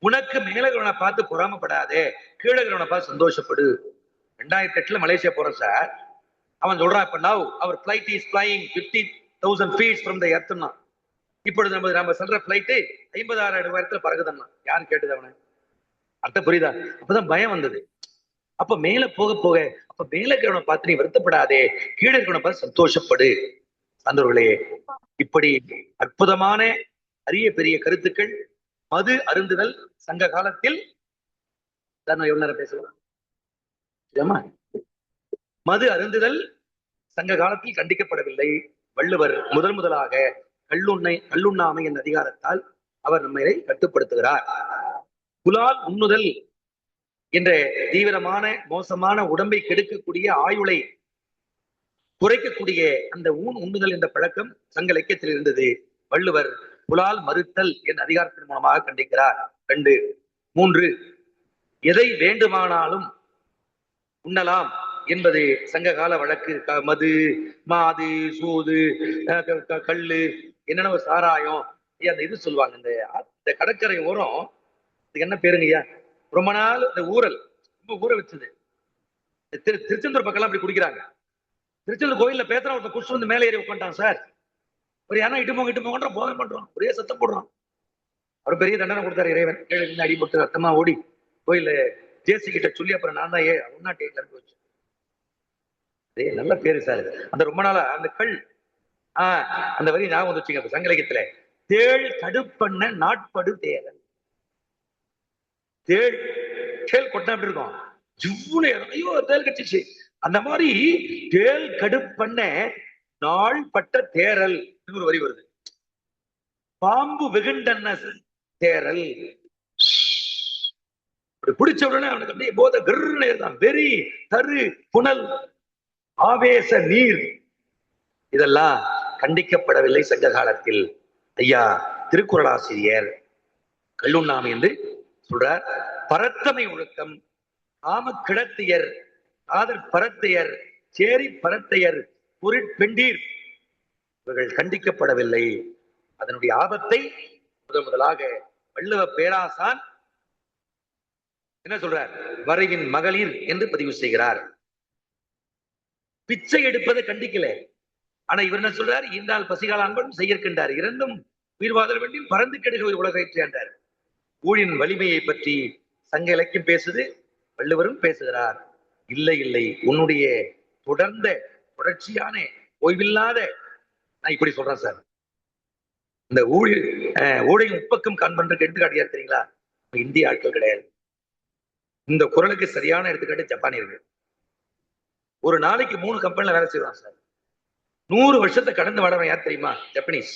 உனக்கு மேலகிறவனை பார்த்து பொறாமப்படாதே, கீழகிறவனை பார்த்து சந்தோஷப்படு. 2008 மலேசியா போறோம் சார். அவன் சொல்றான், இப்ப now our flight is flying 50,000 feet from the earth. இப்பொழுது நம்ம சொல்ற பிளைட் 56,000 உயரத்துல பறகுதன்னா. யாரு கேட்டது அவனை? அர்த்தம் புரியுதா? அப்பதான் பயம் வந்தது. அப்ப மேல போக போக, அப்ப மேல இருக்கிறவனை பார்த்து நீ வருத்தப்படாதே, கீழே இருக்கிறவனை பார்த்து சந்தோஷப்படு. சான்றோர்களே, இப்படி அற்புதமான அரிய பெரிய கருத்துக்கள். மது அருந்துதல் சங்க காலத்தில் எவ்வளவு நேரம் பேசலாம். மது அருந்துதல் சங்க காலத்தில் கண்டிக்கப்படவில்லை. வள்ளுவர் முதலாக கள்ளுண்ணாமை என்ற அதிகாரத்தால் அவர் நம்மை கட்டுப்படுத்துகிறார். புலால் உண்ணுதல் என்ற தீவிரமான மோசமான உடம்பை கெடுக்கக்கூடிய ஆயுளை குறைக்கக்கூடிய அந்த உண்ணுதல் என்ற பழக்கம் சங்க இலக்கியத்தில் இருந்தது. வள்ளுவர் புலால் மறுத்தல் என்ற அதிகாரத்தின் மூலமாக கண்டிக்கிறார். 2, 3 எதை வேண்டுமானாலும் உண்ணலாம் என்பது சங்ககால வழக்கு. மது, மாது, சூது, கல்லு, என்னென்ன சாராயம், அந்த இது சொல்லுவாங்க. இந்த கடற்கரை ஓரம் இதுக்கு என்ன பேருங்க ஐயா? ரொம்ப நாள் இந்த ஊரல் ரொம்ப ஊற வச்சது. திருச்செந்தூர் பக்கம் அப்படி குடிக்கிறாங்க. திருச்செந்தூர் கோயில்ல பேசுற ஒருத்தர் குடிச்சு வந்து மேலே ஏறி உட்காந்துட்டான் சார். ஒரு யானை இட்டு போகன்ற போதை பண்றோம், ஒரே சத்தம் போடுறோம். அவர் பெரிய தண்டனை கொடுத்தாரு இறைவன். கீழே இருந்து அடிபட்டு ரத்தமா ஓடி கோயில ஜேசி கிட்ட சொல்லி அப்புறம் நான் தான் ஒன்னாட்டேட்ல இருந்து வச்சு. நல்ல பேரு சார். அந்த ரொம்ப நாளா அந்த கல் அந்த வரி ஞாபகம் வச்சுங்க. சங்க இலக்கியத்துல தேள் கடுப்பண்ண நாட்படு தேரல். தேள் கொட்டா எப்படி இருக்கும்? ஜிவ்வுன்னு ஐயோ தேள் கட்சிச்சு. அந்த மாதிரி தேள் கடுப்பண்ண நாள் பட்ட தேரல் ஒரு வரி வருது. பாம்பு வெகுண்டன்ன தேரல். பிடிச்ச உடனே அவனுக்கு அப்படியே போத கர்தான். வெறி, தரு, புனல், ஆவேச நீர், இதெல்லாம் கண்டிக்கப்படவில்லை சங்க காலத்தில். ஐயா திருக்குறள் ஆசிரியர் கள்ளுண்ணாமை என்று சொல்றார். பரத்தமை ஒழுக்கம், ஆம கிடத்தியர், ஆதர் பரத்தையர், சேரி பரத்தையர், பொருட்பெண்டீர் இவர்கள் கண்டிக்கப்படவில்லை. அதனுடைய ஆபத்தை முதலாக வள்ளுவ பேராசான் என்ன சொல்றார்? வரைவின் மகளிர் என்று பதிவு செய்கிறார். பிச்சை எடுப்பதை கண்டிக்கல. ஆனா இவர் என்ன சொல்றார்? ஈந்தால் பசிகால் அன்பன் செய்யற்கின்றார், இரண்டும் உயிர் வாதல் வேண்டி பறந்து கெடுக உலகை என்றார். ஊழின் வலிமையை பற்றி சங்க இலக்கியம் பேசுது, வள்ளுவரும் பேசுகிறார். இல்லை, உன்னுடைய தொடர்ச்சியான ஓய்வில்லாத, நான் இப்படி சொல்றேன் சார், இந்த ஊழையும் உப்பக்கம் காண்பன்ற எடுத்துக்காட்டியா தெரியுங்களா? இந்திய ஆட்கள் கிடையாது. இந்த குரலுக்கு சரியான எடுத்துக்காட்டு ஜப்பானியர்கள். ஒரு நாளைக்கு 3 கம்பெனில வேலை செய்வான் சார். 100 வருஷத்தை கடந்து வாழவன் யார் தெரியுமா? ஜப்பனீஸ்.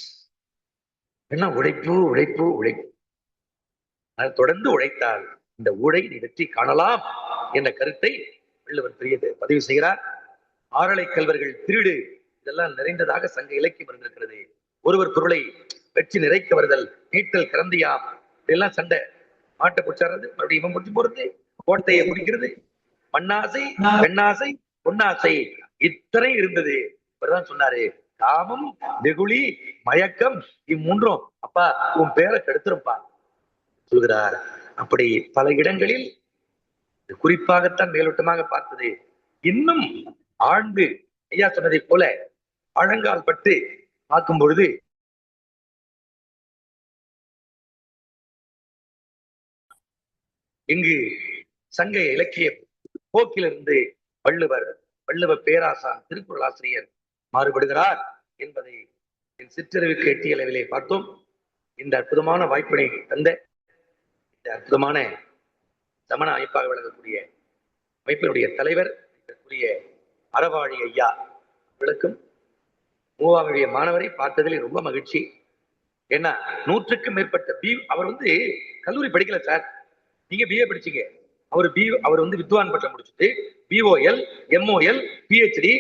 என்ன உழைப்பு உழைப்பு உழைப்பு. அது தொடர்ந்து உழைத்தால் இந்த ஊழை நீ வெற்றி காணலாம் என்ற கருத்தை வள்ளுவர் பெரிய பதிவு செய்கிறார். ஆறலை கல்வர்கள் திருடு இதெல்லாம் நிறைந்ததாக சங்க இலக்கியம் இருந்திருக்கிறது. ஒருவர் பொருளை வெற்றி நிறைக்க வருதல், நீட்டல் கரந்தியாம், இதெல்லாம் சண்டை. மாட்டை பிடிச்சாறது, மறுபடியும் இவன் முடிச்சு போறது, கோட்டையை குடிக்கிறது, மண்ணாசை, பெண்ணாசை, பொன்னாசை, இத்தனை இருந்தது. இவர்தான் சொன்னாரு, காமம், வெகுளி, மயக்கம், இம்மூன்றும் அப்பா உன் பேரை கெடுத்துருப்பா சொல்கிறார். அப்படி பல இடங்களில் குறிப்பாகத்தான் மேலோட்டமாக பார்த்தது. இன்னும் ஆழ்ந்து ஐயா சொன்னதை போல பழங்கால் பட்டு பார்க்கும் பொழுது இங்கு சங்க இலக்கிய போக்கிலிருந்து வள்ளுவ பேராசான் திருக்குறள் ஆசிரியர் மாறுபடுகிறார் என்பதை என் சிற்றறிவுக்கு எட்டிய அளவிலே பார்த்தோம். இந்த அற்புதமான வாய்ப்பினை தந்த இந்த அற்புதமான சமண அமைப்பாக விளங்கக்கூடிய அமைப்பினுடைய தலைவர் அறவாழி ஐயா அவர்களுக்கும் மூவாவுடைய மாணவரை பார்த்ததில் ரொம்ப மகிழ்ச்சி. ஏன்னா 100க்கும் மேற்பட்ட அவர் கல்லூரி படிக்கல சார், நீங்க பிஏ படிச்சீங்க. அவர் வித்வான் பட்டம் முடிச்சுட்டு POL, MOL, PhD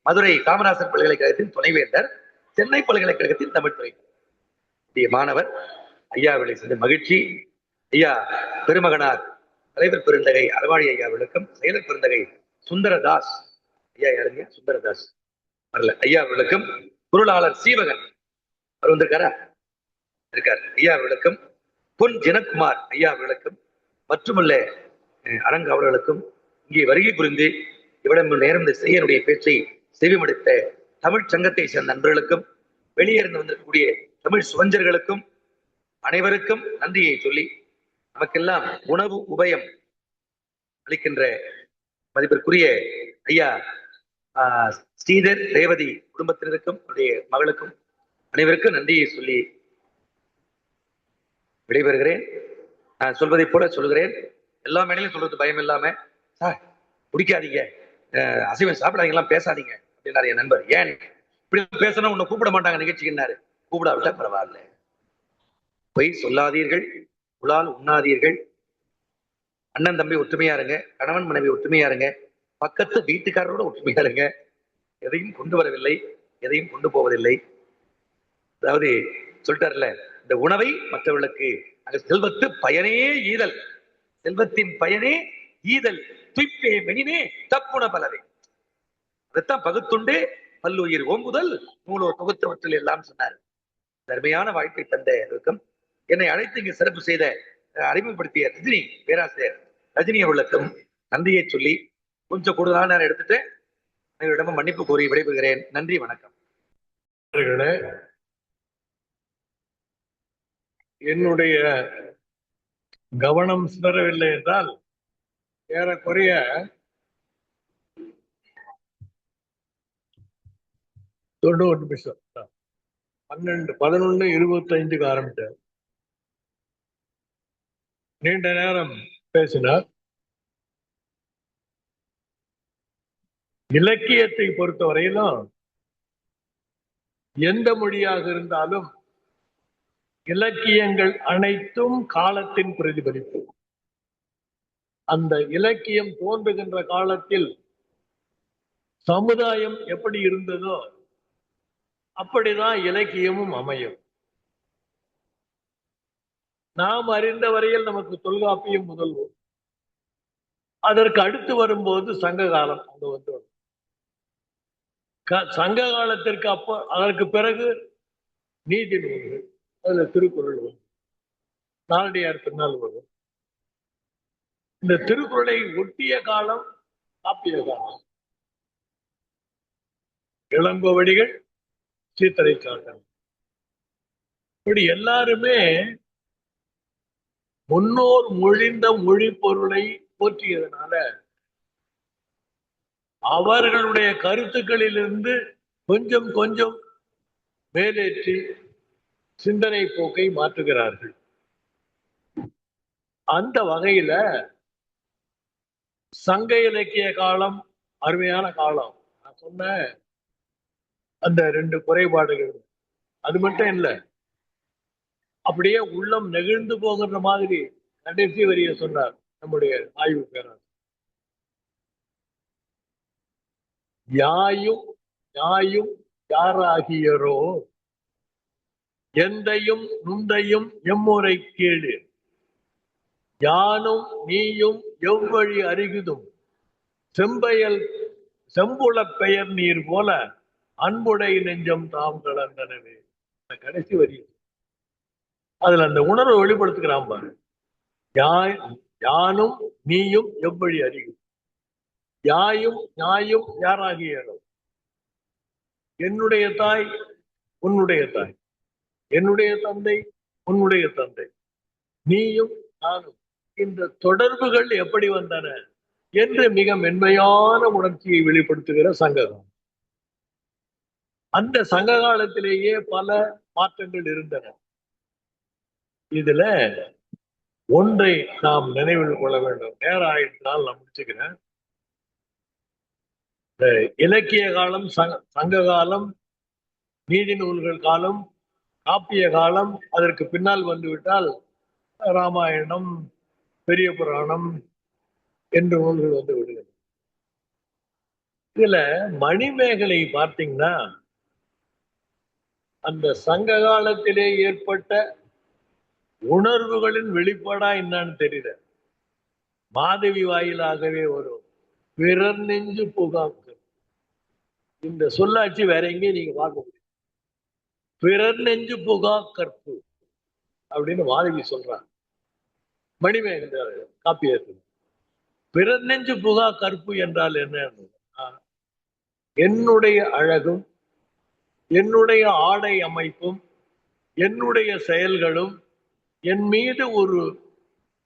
Madurai Kamarajar பல்கலைக்கழகத்தின் துணைவேந்தர், சென்னை பல்கலைக்கழகத்தின் தமிழ் துறை மாணவர். ஐயாவிலை சென்ற மகிழ்ச்சி. ஐயா பெருமகனார் தலைவர் பெருந்தகை அறவாழி ஐயா அவர்களுக்கும் செயலர் பெருந்தகை சுந்தரதாஸ் ஐயா யாருங்க? சுந்தரதாஸ் வரல. ஐயா அவர்களுக்கும் பொருளாளர் சீவகன் அவர் வந்திருக்காரா? இருக்கார் ஐயா அவர்களுக்கும், பொன் ஜனகுமார் ஐயா அவர்களுக்கும், மற்றுமல்ல அரங்கு அவர்களுக்கும், இங்கே வருகை புரிந்து இவ்விடம் நேரம் இந்த செய்யனுடைய பேச்சை செவிமடுத்த தமிழ் சங்கத்தை சேர்ந்த நண்பர்களுக்கும், வெளியேறந்து வந்திருக்கக்கூடிய தமிழ் சுவஞ்சர்களுக்கும் அனைவருக்கும் நன்றியை சொல்லி, நமக்கெல்லாம் உணவு உபயம் அளிக்கின்ற மதிப்பிற்குரிய ஐயா ஸ்ரீதர் ரேவதி குடும்பத்தினருக்கும் அவருடைய மகளுக்கும் அனைவருக்கும் நன்றியை சொல்லி விடைபெறுகிறேன். நான் சொல்வதை போல சொல்லுகிறேன். எல்லா மேடையிலும் சொல்றது பயம் இல்லாம, சார் குடிக்காதீங்க, அசைவம் சாப்பிடாதீங்கலாம் பேசாதீங்க அப்படின்னாரு என் நண்பர். ஏன் இப்படி பேசணும், உன்னை கூப்பிட மாட்டாங்க நிகழ்ச்சிக்குன்னாரு. கூப்பிடாவிட்டா பரவாயில்ல. பொய் சொல்லாதீர்கள், புலால் உண்ணாதீர்கள், அண்ணன் தம்பி ஒற்றுமையா இருங்க, கணவன் மனைவி ஒற்றுமையா இருங்க, பக்கத்து வீட்டுக்காரரோட ஒற்றுமையா இருங்க. எதையும் கொண்டு வரவில்லை, எதையும் கொண்டு போவதில்லை. அதாவது சொல்லிட்டார்ல, இந்த உணவை மற்றவர்களுக்கு செல்வத்து பயனே ஈதல், செல்வத்தின் பயனே ஈதல், துய்ப்பே மெனினே தப்புண பலவே. அதைத்தான் பகுத்துண்டு பல்லுயிர் ஓம்புதல் நூலோ தொகுத்தவற்றில் எல்லாம் சொன்னார். தர்மையான வாழ்க்கை தந்த இருக்கும் என்னை அழைத்து இங்கு சிறப்பு செய்த அறிமுகப்படுத்திய ரஜினி பேராசிரியர் ரஜினி அவர்களுக்கும் நன்றியை சொல்லி கொஞ்சம் கூடுதலான நேரம் எடுத்துட்டு அனைவரிடமும் மன்னிப்பு கோரி விடைபெறுகிறேன். நன்றி, வணக்கம். என்னுடைய கவனம் சிதறவில்லை என்றால் ஏறக்குறைய 90 நிமிஷம் 11:25 ஆரம்பித்தார். நீண்ட நேரம் பேசினார். இலக்கியத்தை பொறுத்தவரையிலும் எந்த மொழியாக இருந்தாலும் இலக்கியங்கள் அனைத்தும் காலத்தின் பிரதிபலிப்பு. அந்த இலக்கியம் தோன்றுகின்ற காலத்தில் சமுதாயம் எப்படி இருந்ததோ அப்படிதான் இலக்கியமும் அமையும். நாம் அறிந்த வரையில் நமக்கு தொல்காப்பியம் முதல்வோம். அதற்கு அடுத்து வரும்போது சங்க காலம் அங்க வந்து சங்க காலத்திற்கு அதற்கு பிறகு நீதி நூல்கள், அதுல திருக்குறள் வரும், நாலடியார் பின்னால் வரும். இந்த திருக்குறளை ஒட்டிய காலம் காப்பிய காலம். இளங்கோவடிகள், சீத்தரை சாட்டன், இப்படி எல்லாருமே முன்னோர் மொழிந்த மொழி பொருளை போற்றியதனால அவர்களுடைய கருத்துக்களிலிருந்து கொஞ்சம் கொஞ்சம் மேலேற்றி சிந்தனை போக்கை மாற்றுகிறார்கள். அந்த வகையில சங்க இலக்கிய காலம் அருமையான காலம். நான் சொன்ன அந்த 2 குறைபாடுகள் அது மட்டும் இல்லை, அப்படியே உள்ளம் நெகிழ்ந்து போகிற மாதிரி கடைசி வரிய சொன்னார் நம்முடைய ஆய்வு பேராளர். யாயும் யாயும் யாராகியரோ எந்தையும் நுந்தையும் எம்முறை கேளு, யானும் நீயும் எவ்வழி அறிகுதும் செம்பயல் செம்புல பெயர் நீர் போல அன்புடை நெஞ்சம் தாம் கலந்தனவே. கடைசி வரி அதுல அந்த உணர்வை வெளிப்படுத்துகிறான் பாரு. யானும் நீயும் எவ்வழி அறிகு, யாயும் ஞாயும் யாராகியோ, என்னுடைய தாய் உன்னுடைய தாய், என்னுடைய தந்தை உன்னுடைய தந்தை, நீயும் நானும், இந்த தொடர்புகள் எப்படி வந்தன என்று மிக மென்மையான உணர்ச்சியை வெளிப்படுத்துகிற சங்ககாலம். அந்த சங்க காலத்திலேயே பல மாற்றங்கள் இருந்தன. இதுல ஒன்றை நாம் நினைவில் கொள்ள வேண்டும். நேரம் ஆயிடுச்சுனால் நான் முடிச்சுக்கிறேன். இந்த இலக்கிய காலம், சங்க காலம், நீதி நூல்கள் காலம், காப்பிய காலம், அதற்கு பின்னால் வந்துவிட்டால் ராமாயணம், பெரிய புராணம் என்று நூல்கள் வந்து விடுகிறது. இதுல மணிமேகலை பார்த்தீங்கன்னா அந்த சங்க காலத்திலே ஏற்பட்ட உணர்வுகளின் வெளிப்பாடா என்னன்னு தெரியல. மாதவி வாயிலாகவே வரும் பிறர் நெஞ்சு புகாக்கு. இந்த சொல்லாட்சி வேற எங்கேயும் நீங்க பார்க்க முடியும். பிறர் நெஞ்சு புகா கற்பு. அப்படின்னு வாதகி சொல்றான். மணிமேகலை காப்பியத்தில் பிறர் நெஞ்சு புகா கற்பு என்றால் என்ன? என்னுடைய அழகும் என்னுடைய ஆடை அமைப்பும் என்னுடைய செயல்களும் என் மீது ஒரு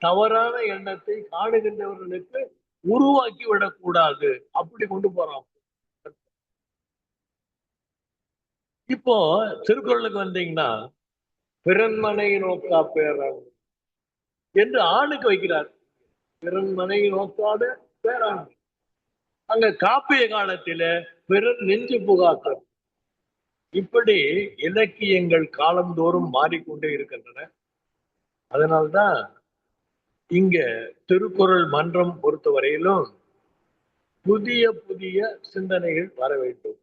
தவறான எண்ணத்தை காணுகின்றவர்களுக்கு உருவாக்கி விடக்கூடாது, அப்படி கொண்டு போறான். இப்போ திருக்குறளுக்கு வந்தீங்கன்னா பிறன்மனை நோக்கா பேரான் என்று ஆணுக்கு வைக்கிறார். பிறன்மனை நோக்காத பேரான். அங்க காப்பிய காலத்தில பிறர் நெஞ்சு புகாக்கள். இப்படி இலக்கியங்கள் காலந்தோறும் மாறிக்கொண்டே இருக்கின்றன. அதனால்தான் இங்க திருக்குறள் மன்றம் பொறுத்தவரையிலும் புதிய புதிய சிந்தனைகள் வர வேண்டும்.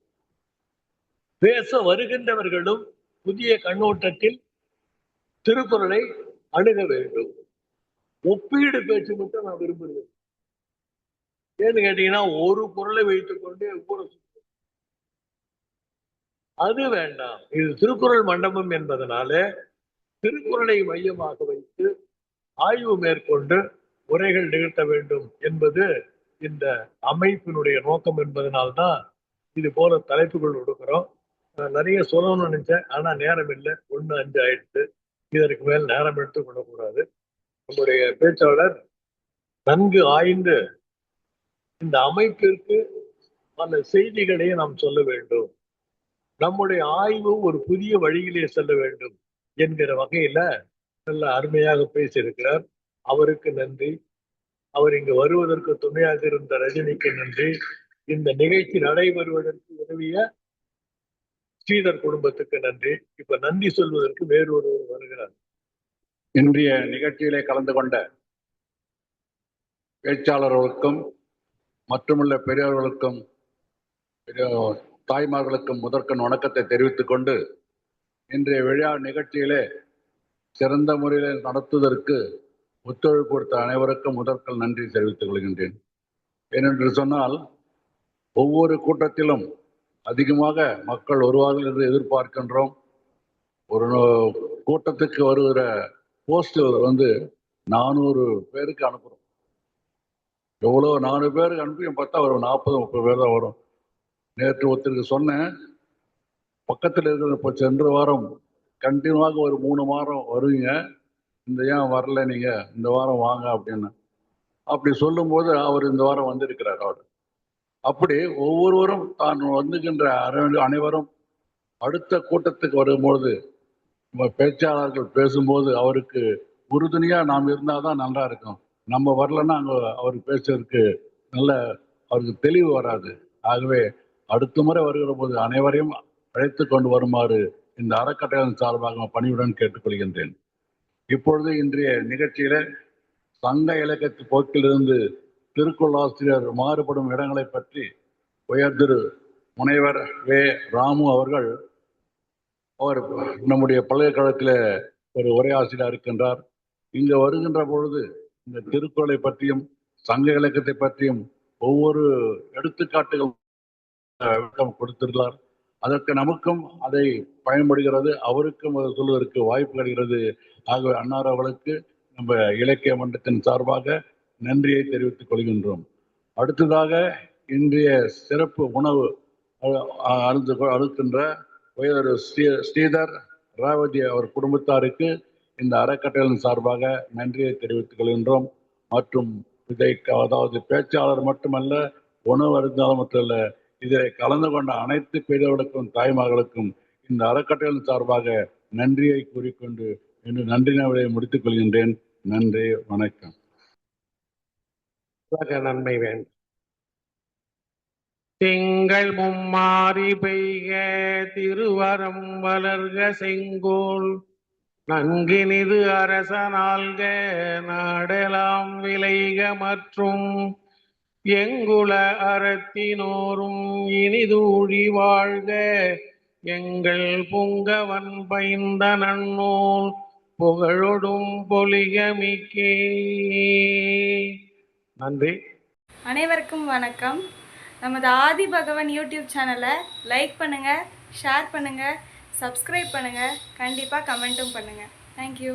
பேச வருகின்றவர்களும் புதிய கண்ணோட்டத்தில் திருக்குறளை அணுக வேண்டும். ஒப்பீடு பேச்சு மட்டும் நான் விரும்புகிறேன். ஏன்னு கேட்டீங்கன்னா ஒரு குறளை வைத்துக் கொண்டு அது வேண்டாம். இது திருக்குறள் மண்டபம் என்பதனால திருக்குறளை மையமாக வைத்து ஆய்வு மேற்கொண்டு உரைகள் நிகழ்த்த வேண்டும் என்பது இந்த அமைப்பினுடைய நோக்கம் என்பதனால்தான் இது போல தலைப்புகள் கொடுக்கிறோம். நிறைய சொல்லணும்னு நினைச்சேன், ஆனா நேரம் இல்லை. 1:05 ஆயிடுச்சு. இதற்கு மேல் நேரம் எடுத்துக் கொள்ளக்கூடாது. நம்முடைய பேச்சாளர் நன்கு ஆய்ந்து இந்த அமைப்பிற்கு பல செய்திகளை நாம் சொல்ல வேண்டும், நம்முடைய ஆய்வு ஒரு புதிய வழியிலே செல்ல வேண்டும் என்கிற வகையில நல்ல அருமையாக பேசியிருக்கிறார். அவருக்கு நன்றி. அவர் இங்கு வருவதற்கு துணையாக இருந்த ரஜினிக்கு நன்றி. இந்த நிகழ்ச்சி நடைபெறுவதற்கு உதவிய ஸ்ரீதர் குடும்பத்துக்கு நன்றி. இப்ப நன்றி சொல்வதற்கு வேறொருவர் வருகிறார். இன்றைய நிகழ்ச்சியிலே கலந்து கொண்ட பேச்சாளர்களுக்கும் மற்றுமுள்ள பெரியவர்களுக்கும் தாய்மார்களுக்கும் முதற்கண் வணக்கத்தை தெரிவித்துக் கொண்டு இன்றைய விழா நிகழ்ச்சியிலே சிறந்த முறையில் நடத்துவதற்கு ஒத்துழைப்பு கொடுத்த அனைவருக்கும் முதற்கண் நன்றி தெரிவித்துக் கொள்கின்றேன். ஏனென்று சொன்னால் ஒவ்வொரு கூட்டத்திலும் அதிகமாக மக்கள் வருவார்கள் என்று எதிர்பார்க்கின்றோம். ஒரு கூட்டத்துக்கு வருகிற போஸ்ட் 400 பேருக்கு அனுப்புகிறோம். எவ்வளோ 400 பேருக்கு அனுப்பி பார்த்தா ஒரு 40-30 பேர் தான் வரும். நேற்று ஒருத்தருக்கு சொன்னேன், பக்கத்தில் இருக்கிற இப்போ சென்ற வாரம் கண்டினியூவாக ஒரு 3 வாரம் வருவீங்க, இந்த ஏன் வரல நீங்கள், இந்த வாரம் வாங்க அப்படின்னு. அப்படி சொல்லும்போது அவர் இந்த வாரம் வந்திருக்கிறார். அவர் அப்படி ஒவ்வொருவரும் தான் வந்துகின்ற அனைவரும் அடுத்த கூட்டத்துக்கு வரும்பொழுது நம்ம பேச்சாளர்கள் பேசும்போது அவருக்கு உறுதுணையாக நாம் இருந்தால் தான் நல்லா இருக்கும். நம்ம வரலன்னா அங்கே அவர் பேசுறதுக்கு அவருக்கு தெளிவு வராது. ஆகவே அடுத்த முறை வருகிற போது அனைவரையும் அழைத்து கொண்டு வருமாறு இந்த அறக்கட்டளையின் சார்பாக பணியுடன் கேட்டுக்கொள்கின்றேன். இப்பொழுது இன்றைய நிகழ்ச்சியில சங்க இலக்கிய போக்கிலிருந்து திருக்குறளாசிரியர் மாறுபடும் இடங்களை பற்றி உயர் திரு முனைவர் வே. ராமு அவர்கள் நம்முடைய பல்கலைக்கழகத்தில் ஒரு உரையாசிரியர் இருக்கின்றார். இங்கு வருகின்ற பொழுது இந்த திருக்குறளை பற்றியும் சங்க இலக்கியத்தை பற்றியும் ஒவ்வொரு எடுத்துக்காட்டுகள் கொடுத்திருக்கிறார். அதற்கு நமக்கும் அதை பயன்படுகிறது, அவருக்கும் அதை சொல்வதற்கு வாய்ப்பு கிடைக்கிறது. ஆகவே அன்னார் அவர்களுக்கு நம்ம இலக்கிய மன்றத்தின் சார்பாக நன்றியை தெரிவித்துக் கொள்கின்றோம். அடுத்ததாக இன்றைய சிறப்பு உணவு அளிக்கின்ற உயர் ஸ்ரீதர் ராவதி அவர் குடும்பத்தாருக்கு இந்த அறக்கட்டளையின் சார்பாக நன்றியை தெரிவித்துக் கொள்கின்றோம். மற்றும் இதை அதாவது பேச்சாளர் மட்டுமல்ல, உணவு அருந்தாலும் மட்டுமல்ல, இதில் கலந்து கொண்ட அனைத்து பெரியவர்களுக்கும் தாய்மார்களுக்கும் இந்த அறக்கட்டளையின் சார்பாக நன்றியை கூறிக்கொண்டு இன்று நன்றி நாளை முடித்துக் கொள்கின்றேன். நன்றி, வணக்கம். நன்மை வேண்டும். திங்கள் மும்மாறி பெய்க, திருவரம் வளர்க செங்கோல், நன்கினிது அரசனால்க, நாடெலாம் விளைக, மற்றும் எங்குல அறத்தினோரும் இனிதூழி வாழ்க, எங்கள் புங்கவன் பைந்த நன்னூல் புகழொடும் பொலிகமிக்கே. நன்றி. அனைவருக்கும் வணக்கம். நமது ஆதி பகவன் யூடியூப் சேனலை லைக் பண்ணுங்கள், ஷேர் பண்ணுங்கள், சப்ஸ்கிரைப் பண்ணுங்கள், கண்டிப்பாக கமெண்ட்டும் பண்ணுங்கள். தேங்க்யூ.